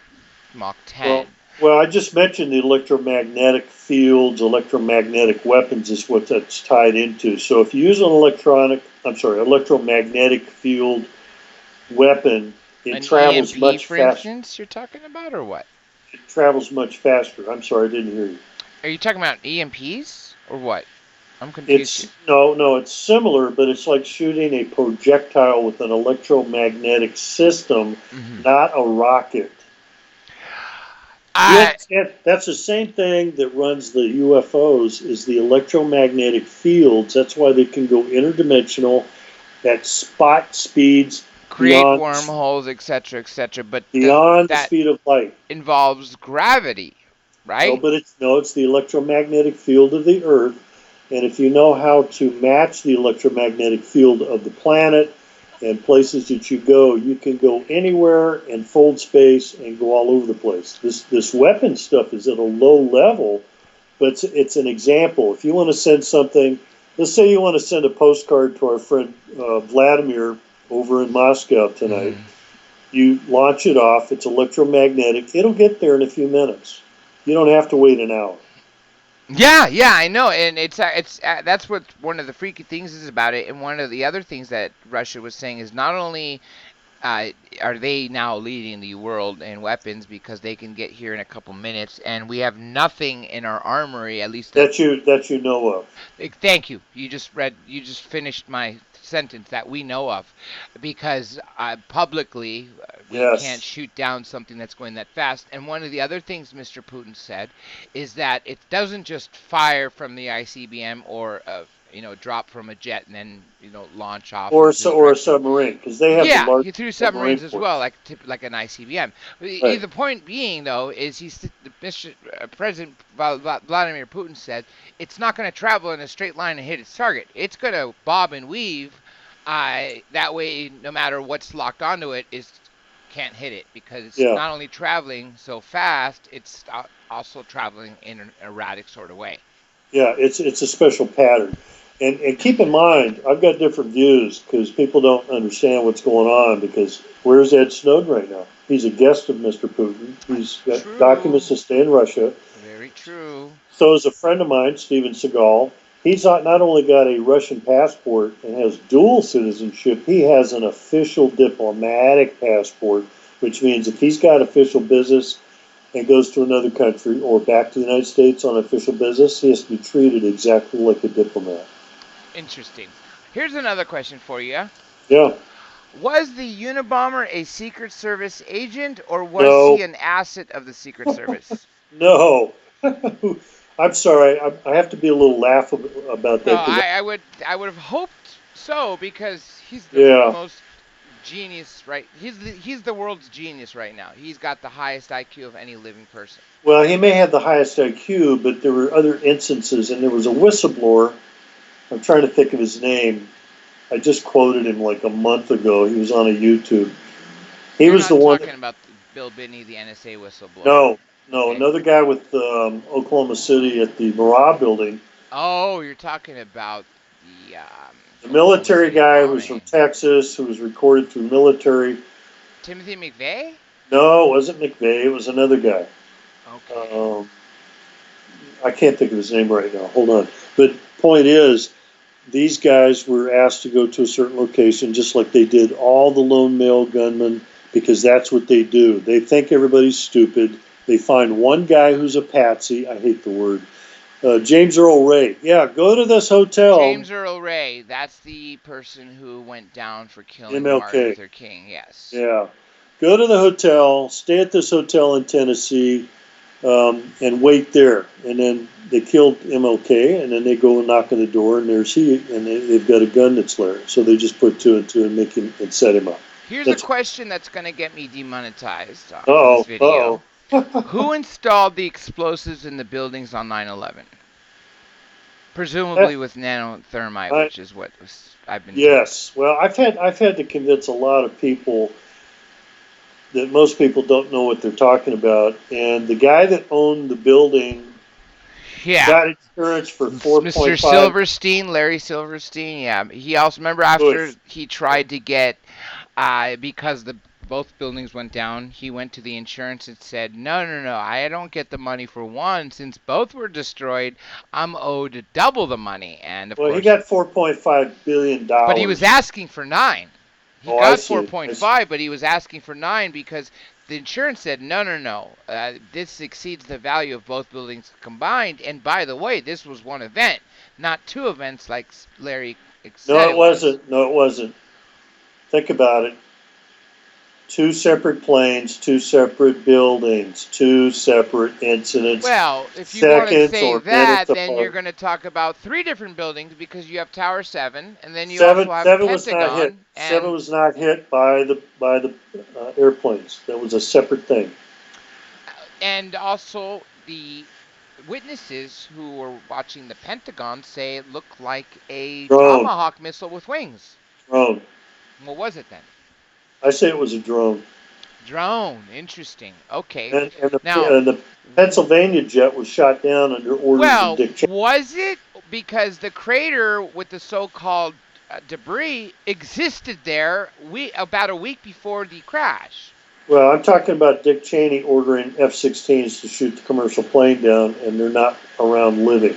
Mach 10. Well, I just mentioned the electromagnetic fields, electromagnetic weapons is what that's tied into. So if you use an electromagnetic field weapon, it travels EMP, much for faster. Instance, you're talking about, or what? It travels much faster. I'm sorry, I didn't hear you. Are you talking about EMPs or what? I'm confused. It's similar, but it's like shooting a projectile with an electromagnetic system, not a rocket. That's the same thing that runs the UFOs is the electromagnetic fields. That's why they can go interdimensional at spot speeds. Create wormholes, etc., etc. But beyond the speed of light. Involves gravity, right? It's the electromagnetic field of the Earth. And if you know how to match the electromagnetic field of the planet and places that you go, you can go anywhere and fold space and go all over the place. This weapon stuff is at a low level, but it's an example. If you want to send something, let's say you want to send a postcard to our friend Vladimir over in Moscow tonight. You launch it off. It's electromagnetic. It'll get there in a few minutes. You don't have to wait an hour. Yeah, I know, and it's that's what one of the freaky things is about it. And one of the other things that Russia was saying is not only uh, are they now leading the world in weapons because they can get here in a couple minutes, and we have nothing in our armory, at least That you know of. Thank you. You just finished my sentence that we know of, because publicly we can't Yes. shoot down something that's going that fast. And one of the other things Mr. Putin said is that it doesn't just fire from the ICBM or drop from a jet and then launch off Or into the or a direction. submarine, because they have the Yeah, largest he threw submarine submarines as well, force. like an ICBM. Right. The point being, though, is Mr. President Vladimir Putin said it's not going to travel in a straight line and hit its target. It's going to bob and weave. That way, no matter what's locked onto it, it can't hit it, because it's Yeah. not only traveling so fast, it's also traveling in an erratic sort of way. Yeah, it's a special pattern. And keep in mind, I've got different views because people don't understand what's going on. Because where's Ed Snowden right now? He's a guest of Mr. Putin. He's got True. documents to stay in Russia. Very true. So is a friend of mine, Steven Seagal. He's not only got a Russian passport and has dual citizenship, he has an official diplomatic passport, which means if he's got official business and goes to another country or back to the United States on official business, he has to be treated exactly like a diplomat. Interesting. Here's another question for you. Yeah. Was the Unabomber a Secret Service agent, or was No. he an asset of the Secret Service? No. I'm sorry. I have to be a little laughable about No, that. I would have hoped so, because he's the most genius, right? He's the world's genius right now. He's got the highest IQ of any living person. Well, he may have the highest IQ, but there were other instances, and there was a whistleblower. I'm trying to think of his name. I just quoted him like a month ago. He was on a YouTube. He was the one. You're not talking about Bill Binney, the NSA whistleblower. No, another guy with Oklahoma City at the Marab building. Oh, you're talking about the military guy who was from Texas, who was recorded through military. Timothy McVeigh? No, it wasn't McVeigh. It was another guy. Okay. I can't think of his name right now. Hold on. But point is, these guys were asked to go to a certain location, just like they did all the lone male gunmen, because that's what they do. They think everybody's stupid. They find one guy who's a patsy. I hate the word. James Earl Ray. Yeah, go to this hotel. James Earl Ray. That's the person who went down for killing MLK. Martin Luther King. Yes. Yeah. Go to the hotel. Stay at this hotel in Tennessee, and wait there. And then they killed MLK, and then they go and knock on the door, and there's he, and they've got a gun that's there. So they just put two and two and make him and set him up. Here's a question that's going to get me demonetized on this video. Who installed the explosives in the buildings on 9/11? Presumably with nanothermite, which is what I've been. Yes. Well, I've had to convince a lot of people that most people don't know what they're talking about. And the guy that owned the building got insurance for $4.5. Mr. Silverstein, Larry Silverstein. Yeah, he also, remember, after he tried to get, because both buildings went down, he went to the insurance and said, no, I don't get the money for one. Since both were destroyed, I'm owed double the money. And of course, he got $4.5 billion. But he was asking for $9 million. He got 4.5, but he was asking for $9 million because the insurance said, no, this exceeds the value of both buildings combined. And by the way, this was one event, not two events like Larry said. No, it wasn't. No, it wasn't. Think about it. Two separate planes, two separate buildings, two separate incidents. Well, if you want to say that, then you're going to talk about three different buildings, because you have Tower 7, and then you also have Pentagon. Was not hit. 7 was not hit by the airplanes. That was a separate thing. And also, the witnesses who were watching the Pentagon say it looked like a Tomahawk missile with wings. Drone. What was it then? I say it was a drone. Drone, interesting. Okay. And the Pennsylvania jet was shot down under orders of Dick Cheney. Was it? Because the crater with the so-called debris existed there about a week before the crash. Well, I'm talking about Dick Cheney ordering F-16s to shoot the commercial plane down, and they're not around living.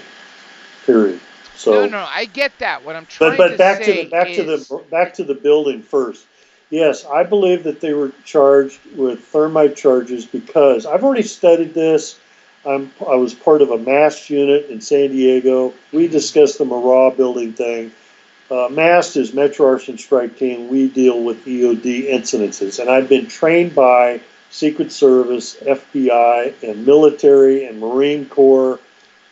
Period. So No, I get that. What I'm trying but to back to say is, the building first. Yes, I believe that they were charged with thermite charges because I've already studied this. I was part of a MAST unit in San Diego. We discussed the Marah building thing. MAST is Metro Arson Strike Team. We deal with EOD incidences, and I've been trained by Secret Service, FBI, and military and Marine Corps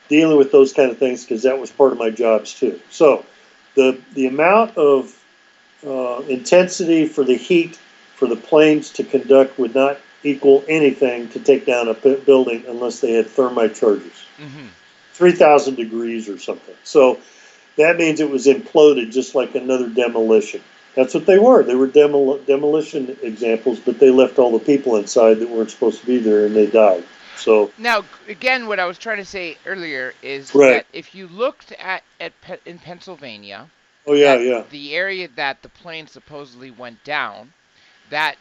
dealing with those kind of things because that was part of my jobs too. So the amount of intensity for the heat for the planes to conduct would not equal anything to take down a building unless they had thermite charges. 3,000 degrees or something. So that means it was imploded just like another demolition. That's what they were. They were demolition examples, but they left all the people inside that weren't supposed to be there, and they died. So now, again, what I was trying to say earlier is right. that if you looked in Pennsylvania, the area that the plane supposedly went down, that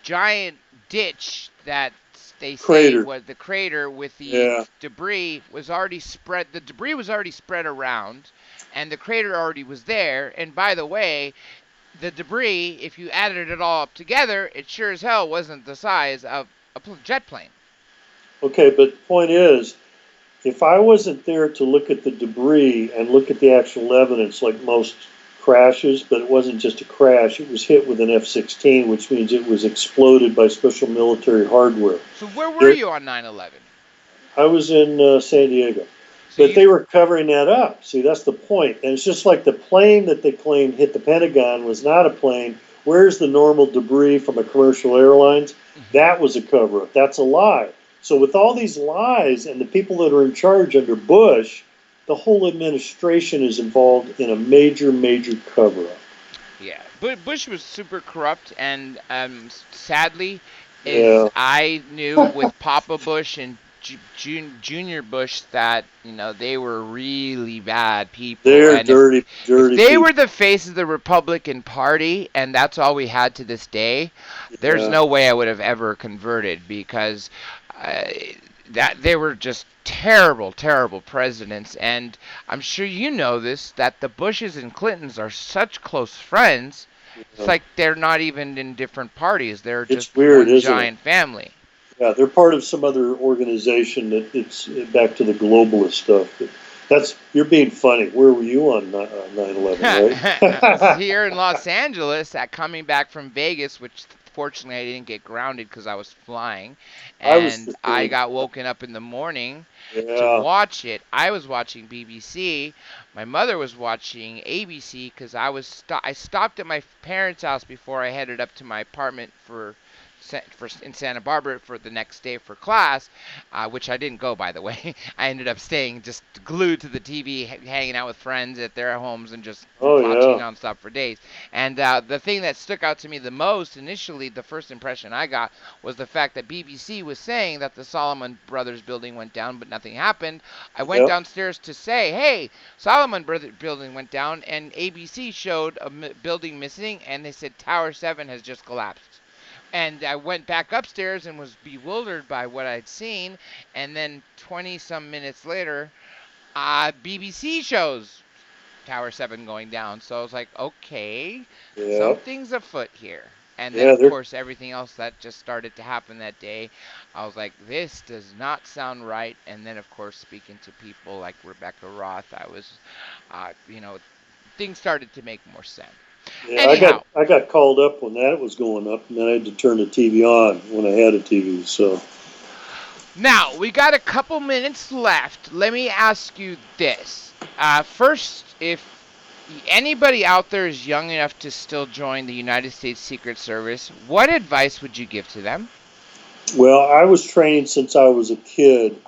giant ditch that they say was the crater with the debris was already spread. The debris was already spread around, and the crater already was there. And by the way, the debris, if you added it all up together, it sure as hell wasn't the size of a jet plane. Okay, but the point is, if I wasn't there to look at the debris and look at the actual evidence like most crashes, but it wasn't just a crash, it was hit with an F-16, which means it was exploded by special military hardware. So where were you on 9/11? I was in San Diego. But they were covering that up. See, that's the point. And it's just like the plane that they claimed hit the Pentagon was not a plane. Where's the normal debris from a commercial airlines? That was a cover-up. That's a lie. So with all these lies and the people that are in charge under Bush, the whole administration is involved in a major, major cover-up. Yeah, but Bush was super corrupt, and sadly, I knew with Papa Bush and Junior Bush that they were really bad people. They're dirty. If they were the face of the Republican Party, and that's all we had to this day, there's no way I would have ever converted because that they were just terrible, terrible presidents. And I'm sure you know this, that the Bushes and Clintons are such close friends. It's like they're not even in different parties. They're just weird, one giant family. Yeah, they're part of some other organization that it's back to the globalist stuff. You're being funny. Where were you on 9/11, right? Here in Los Angeles, coming back from Vegas, which fortunately I didn't get grounded because I was flying, and I got woken up in the morning to watch it. I was watching BBC. My mother was watching ABC because I stopped at my parents' house before I headed up to my apartment in Santa Barbara for the next day for class, which I didn't go, by the way. I ended up staying just glued to the TV, hanging out with friends at their homes and just watching nonstop for days. And the thing that stuck out to me the most initially, the first impression I got, was the fact that BBC was saying that the Solomon Brothers building went down, but nothing happened. I went downstairs to say, hey, Solomon Brothers building went down, and ABC showed a building missing, and they said Tower 7 has just collapsed. And I went back upstairs and was bewildered by what I'd seen. And then 20-some minutes later, BBC shows Tower 7 going down. So I was like, okay, something's afoot here. And then, of course, everything else that just started to happen that day, I was like, this does not sound right. And then, of course, speaking to people like Rebecca Roth, I was, things started to make more sense. Yeah, anyhow, I got called up when that was going up, and then I had to turn the TV on when I had a TV. So now we got a couple minutes left. Let me ask you this: first, if anybody out there is young enough to still join the United States Secret Service, what advice would you give to them? Well, I was trained since I was a kid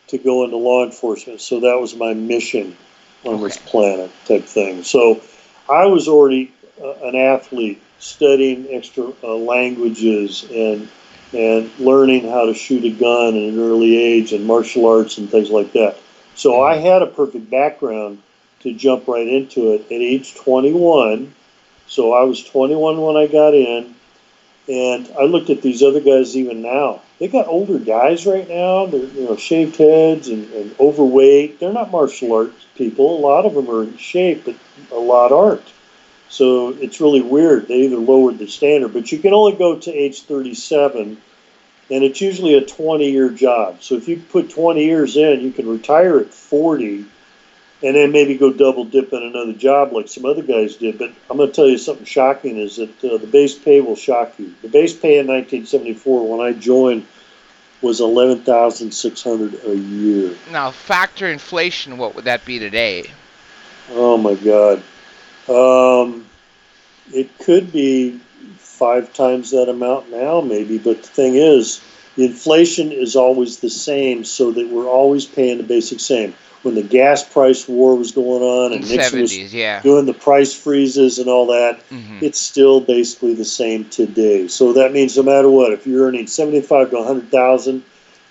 to go into law enforcement, so that was my mission on this planet type thing. So I was already an athlete, studying extra languages and learning how to shoot a gun at an early age and martial arts and things like that. So I had a perfect background to jump right into it at age 21. So I was 21 when I got in, and I looked at these other guys even now. They got older guys right now. They're shaved heads and overweight. They're not martial arts people. A lot of them are in shape, but a lot aren't. So it's really weird. They either lowered the standard, but you can only go to age 37, and it's usually a 20-year job. So if you put 20 years in, you can retire at 40, and then maybe go double dip in another job like some other guys did. But I'm going to tell you something shocking is that the base pay will shock you. The base pay in 1974 when I joined was $11,600 a year. Now, factor inflation, what would that be today? Oh my God. It could be 5 times that amount now, maybe. But the thing is, the inflation is always the same, so that we're always paying the basic same. When the gas price war was going on and Nixon was doing the price freezes and all that, it's still basically the same today. So that means no matter what, if you're earning 75 to 100,000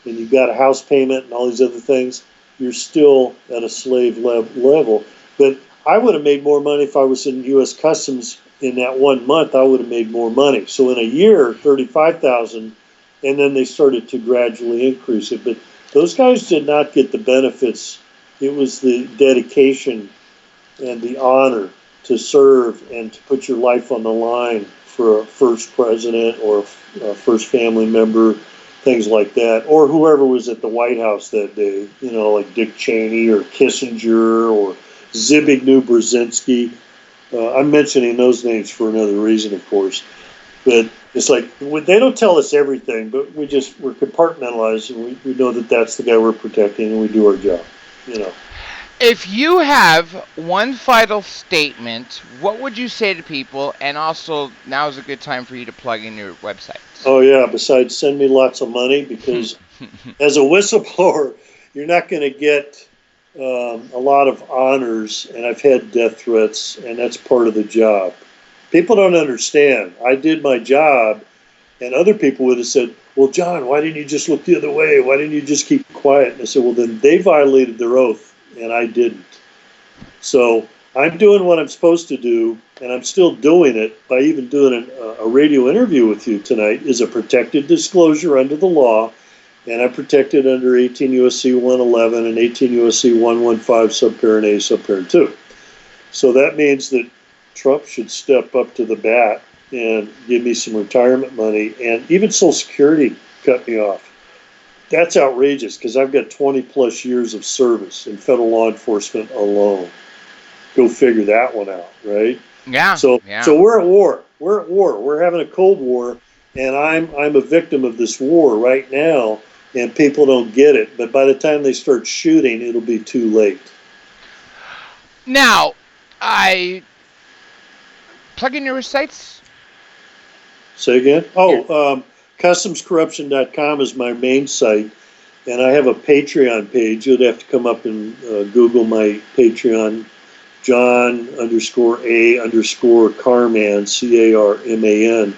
and you've got a house payment and all these other things, you're still at a slave level. But I would have made more money if I was in U.S. Customs in that 1 month. I would have made more money. So in a year, 35,000, and then they started to gradually increase it. But those guys did not get the benefits. It was the dedication and the honor to serve and to put your life on the line for a first president or a first family member, things like that, or whoever was at the White House that day, like Dick Cheney or Kissinger or Zbigniew Brzezinski. I'm mentioning those names for another reason, of course. But it's like they don't tell us everything, but we're compartmentalized, and we know that that's the guy we're protecting, and we do our job. If you have one final statement, what would you say to people? And also, now is a good time for you to plug in your website. Oh, yeah. Besides, send me lots of money, because as a whistleblower, you're not going to get a lot of honors, and I've had death threats, and that's part of the job. People don't understand. I did my job, and other people would have said, well, John, why didn't you just look the other way? Why didn't you just keep quiet? And I said, well, then they violated their oath, and I didn't. So I'm doing what I'm supposed to do, and I'm still doing it by even doing a radio interview with you tonight is a protected disclosure under the law, and I'm protected under 18 U.S.C. 111 and 18 U.S.C. 115 subparent A, subparent 2. So that means that Trump should step up to the bat and give me some retirement money, and even Social Security cut me off. That's outrageous, because I've got 20 plus years of service in federal law enforcement alone. Go figure that one out, right? Yeah. So we're at war. We're at war. We're having a Cold War, and I'm a victim of this war right now, and people don't get it. But by the time they start shooting, it'll be too late. Now, I plug in your sites. Say again? Oh, customscorruption.com is my main site, and I have a Patreon page. You'd have to come up and Google my Patreon, John_A_Carman, CARMAN.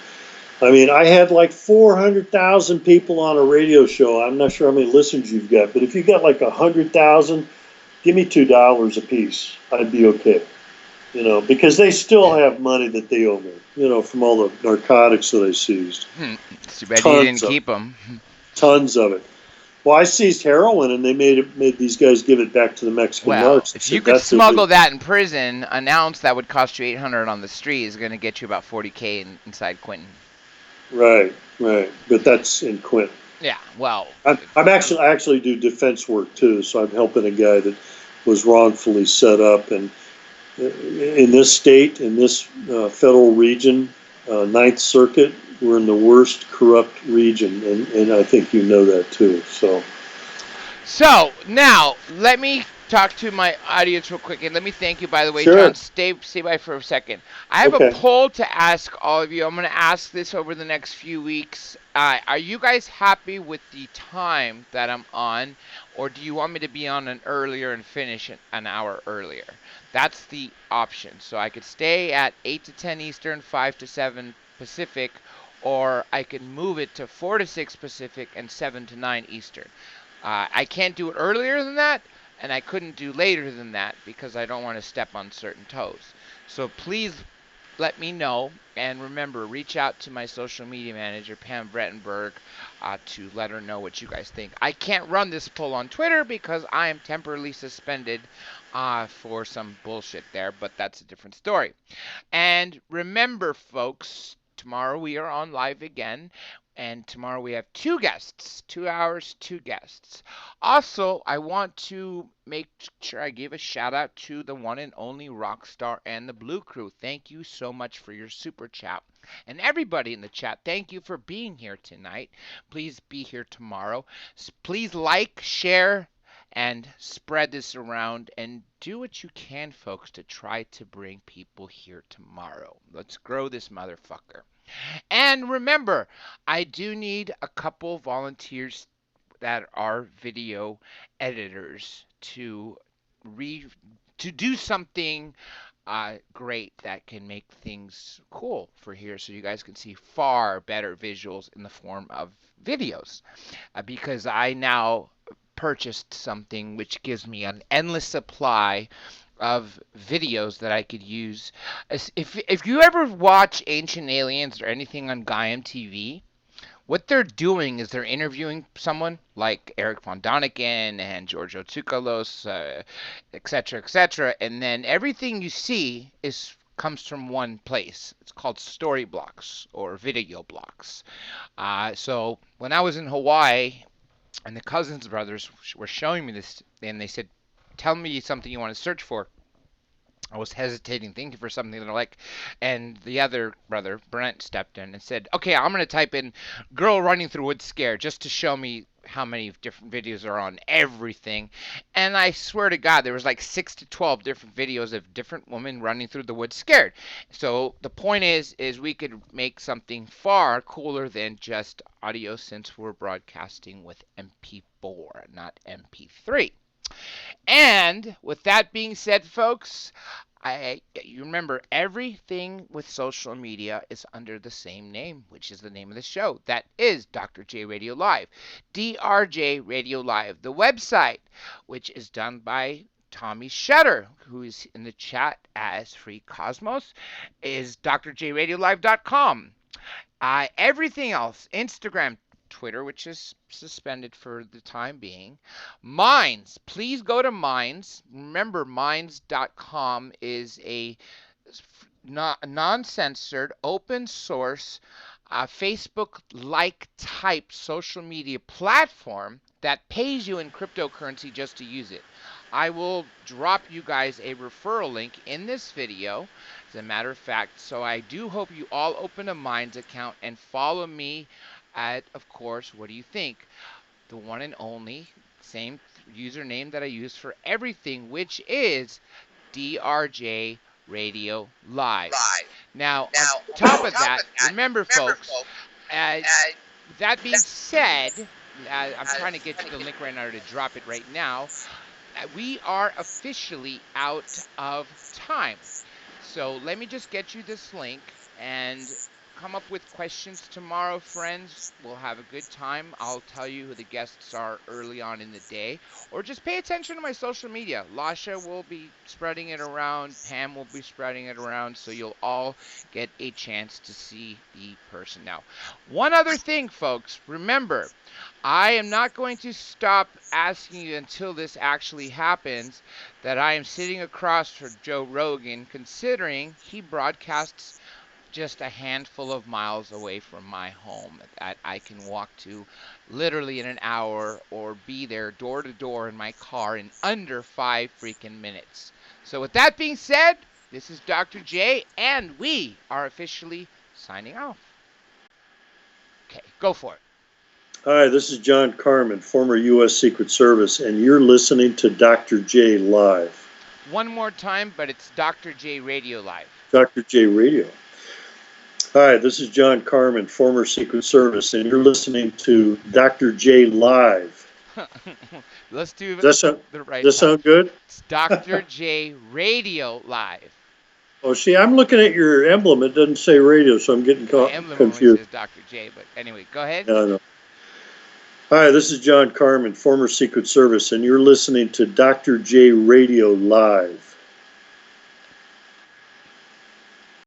I mean, I had like 400,000 people on a radio show. I'm not sure how many listeners you've got, but if you got like 100,000, give me $2 a piece. I'd be okay. Because they still have money that they owe me, from all the narcotics that I seized. Too bad you didn't keep them. Tons of it. Well, I seized heroin, and they made these guys give it back to the Mexican narcs. If you could smuggle that in prison, an ounce that would cost you $800 on the street is going to get you about $40K inside Quinton. Right. But that's in Quinton. Yeah, well. I actually do defense work, too, so I'm helping a guy that was wrongfully set up, and in this state, in this federal region, Ninth Circuit, we're in the worst corrupt region, and I think you know that too. So now let me talk to my audience real quick, and let me thank you, by the way, sure. John. Stay by for a second. I have a poll to ask all of you. I'm going to ask this over the next few weeks. Are you guys happy with the time that I'm on, or do you want me to be on an earlier and finish an hour earlier? That's the option. So I could stay at 8 to 10 Eastern, 5 to 7 Pacific, or I could move it to 4 to 6 Pacific and 7 to 9 Eastern. I can't do it earlier than that, and I couldn't do later than that because I don't want to step on certain toes. So please let me know. And remember, reach out to my social media manager, Pam Brettenberg, to let her know what you guys think. I can't run this poll on Twitter because I am temporarily suspended for some bullshit there, but that's a different story. And remember, folks, tomorrow we are on live again. And tomorrow we have 2 guests, 2 hours, 2 guests. Also, I want to make sure I give a shout out to the one and only Rockstar and the Blue Crew. Thank you so much for your super chat. And everybody in the chat, thank you for being here tonight. Please be here tomorrow. Please like, share, and spread this around, and do what you can, folks, to try to bring people here tomorrow. Let's grow this motherfucker. And remember, I do need a couple volunteers that are video editors to do something great that can make things cool for here, so you guys can see far better visuals in the form of videos, because I now purchased something which gives me an endless supply of videos that I could use. If you ever watch Ancient Aliens or anything on Gaiam TV, what they're doing is they're interviewing someone like Eric Von Daniken and Giorgio Tsoukalos, etc., and then everything you see comes from one place. It's called story blocks or video blocks. So when I was in Hawaii, and the Cousins brothers were showing me this, and they said, "Tell me something you want to search for." I was hesitating, thinking for something that I like, and the other brother, Brent, stepped in and said, "Okay, I'm going to type in girl running through woods scared just to show me how many different videos are on everything." And I swear to God, there was like 6 to 12 different videos of different women running through the woods scared. So the point is we could make something far cooler than just audio, since we're broadcasting with MP4, not MP3. And with that being said, folks, you remember everything with social media is under the same name, which is the name of the show. That is Dr. J Radio Live. DrJRadio Live. The website, which is done by Tommy Shutter, who is in the chat as Free Cosmos, is drjradiolive.com. Everything else, Instagram, Twitter, which is suspended for the time being. Minds, please go to Minds. Remember, Minds.com is a non-censored, open source, Facebook-like type social media platform that pays you in cryptocurrency just to use it. I will drop you guys a referral link in this video, as a matter of fact. So I do hope you all open a Minds account and follow me at, of course, what do you think? The one and only same username that I use for everything, which is DrJ Radio Live. Now, on top of that, remember, folks, that being said, I'm trying to get you the link right now to drop it right now. We are officially out of time. So let me just get you this link and come up with questions tomorrow, friends. We'll have a good time. I'll tell you who the guests are early on in the day, or just pay attention to my social media. Lasha will be spreading it around. Pam will be spreading it around, so you'll all get a chance to see the person. Now, one other thing, folks. Remember, I am not going to stop asking you until this actually happens that I am sitting across from Joe Rogan, considering he broadcasts just a handful of miles away from my home that I can walk to literally in an hour, or be there door to door in my car in under 5 freaking minutes. So with that being said, this is Dr. J, and we are officially signing off. Okay, go for it. Hi, this is John Carman, former U.S. Secret Service, and you're listening to Dr. J Live. One more time, but it's Dr. J Radio Live. Dr. J Radio. Hi, this is John Carman, former Secret Service, and you're listening to Dr. J Live. Let's do the right. Does that sound good? It's Dr. J Radio Live. Oh, see, I'm looking at your emblem. It doesn't say radio, so I'm getting confused. The emblem only says Dr. J, but anyway, go ahead. No. Hi, this is John Carman, former Secret Service, and you're listening to Dr. J Radio Live.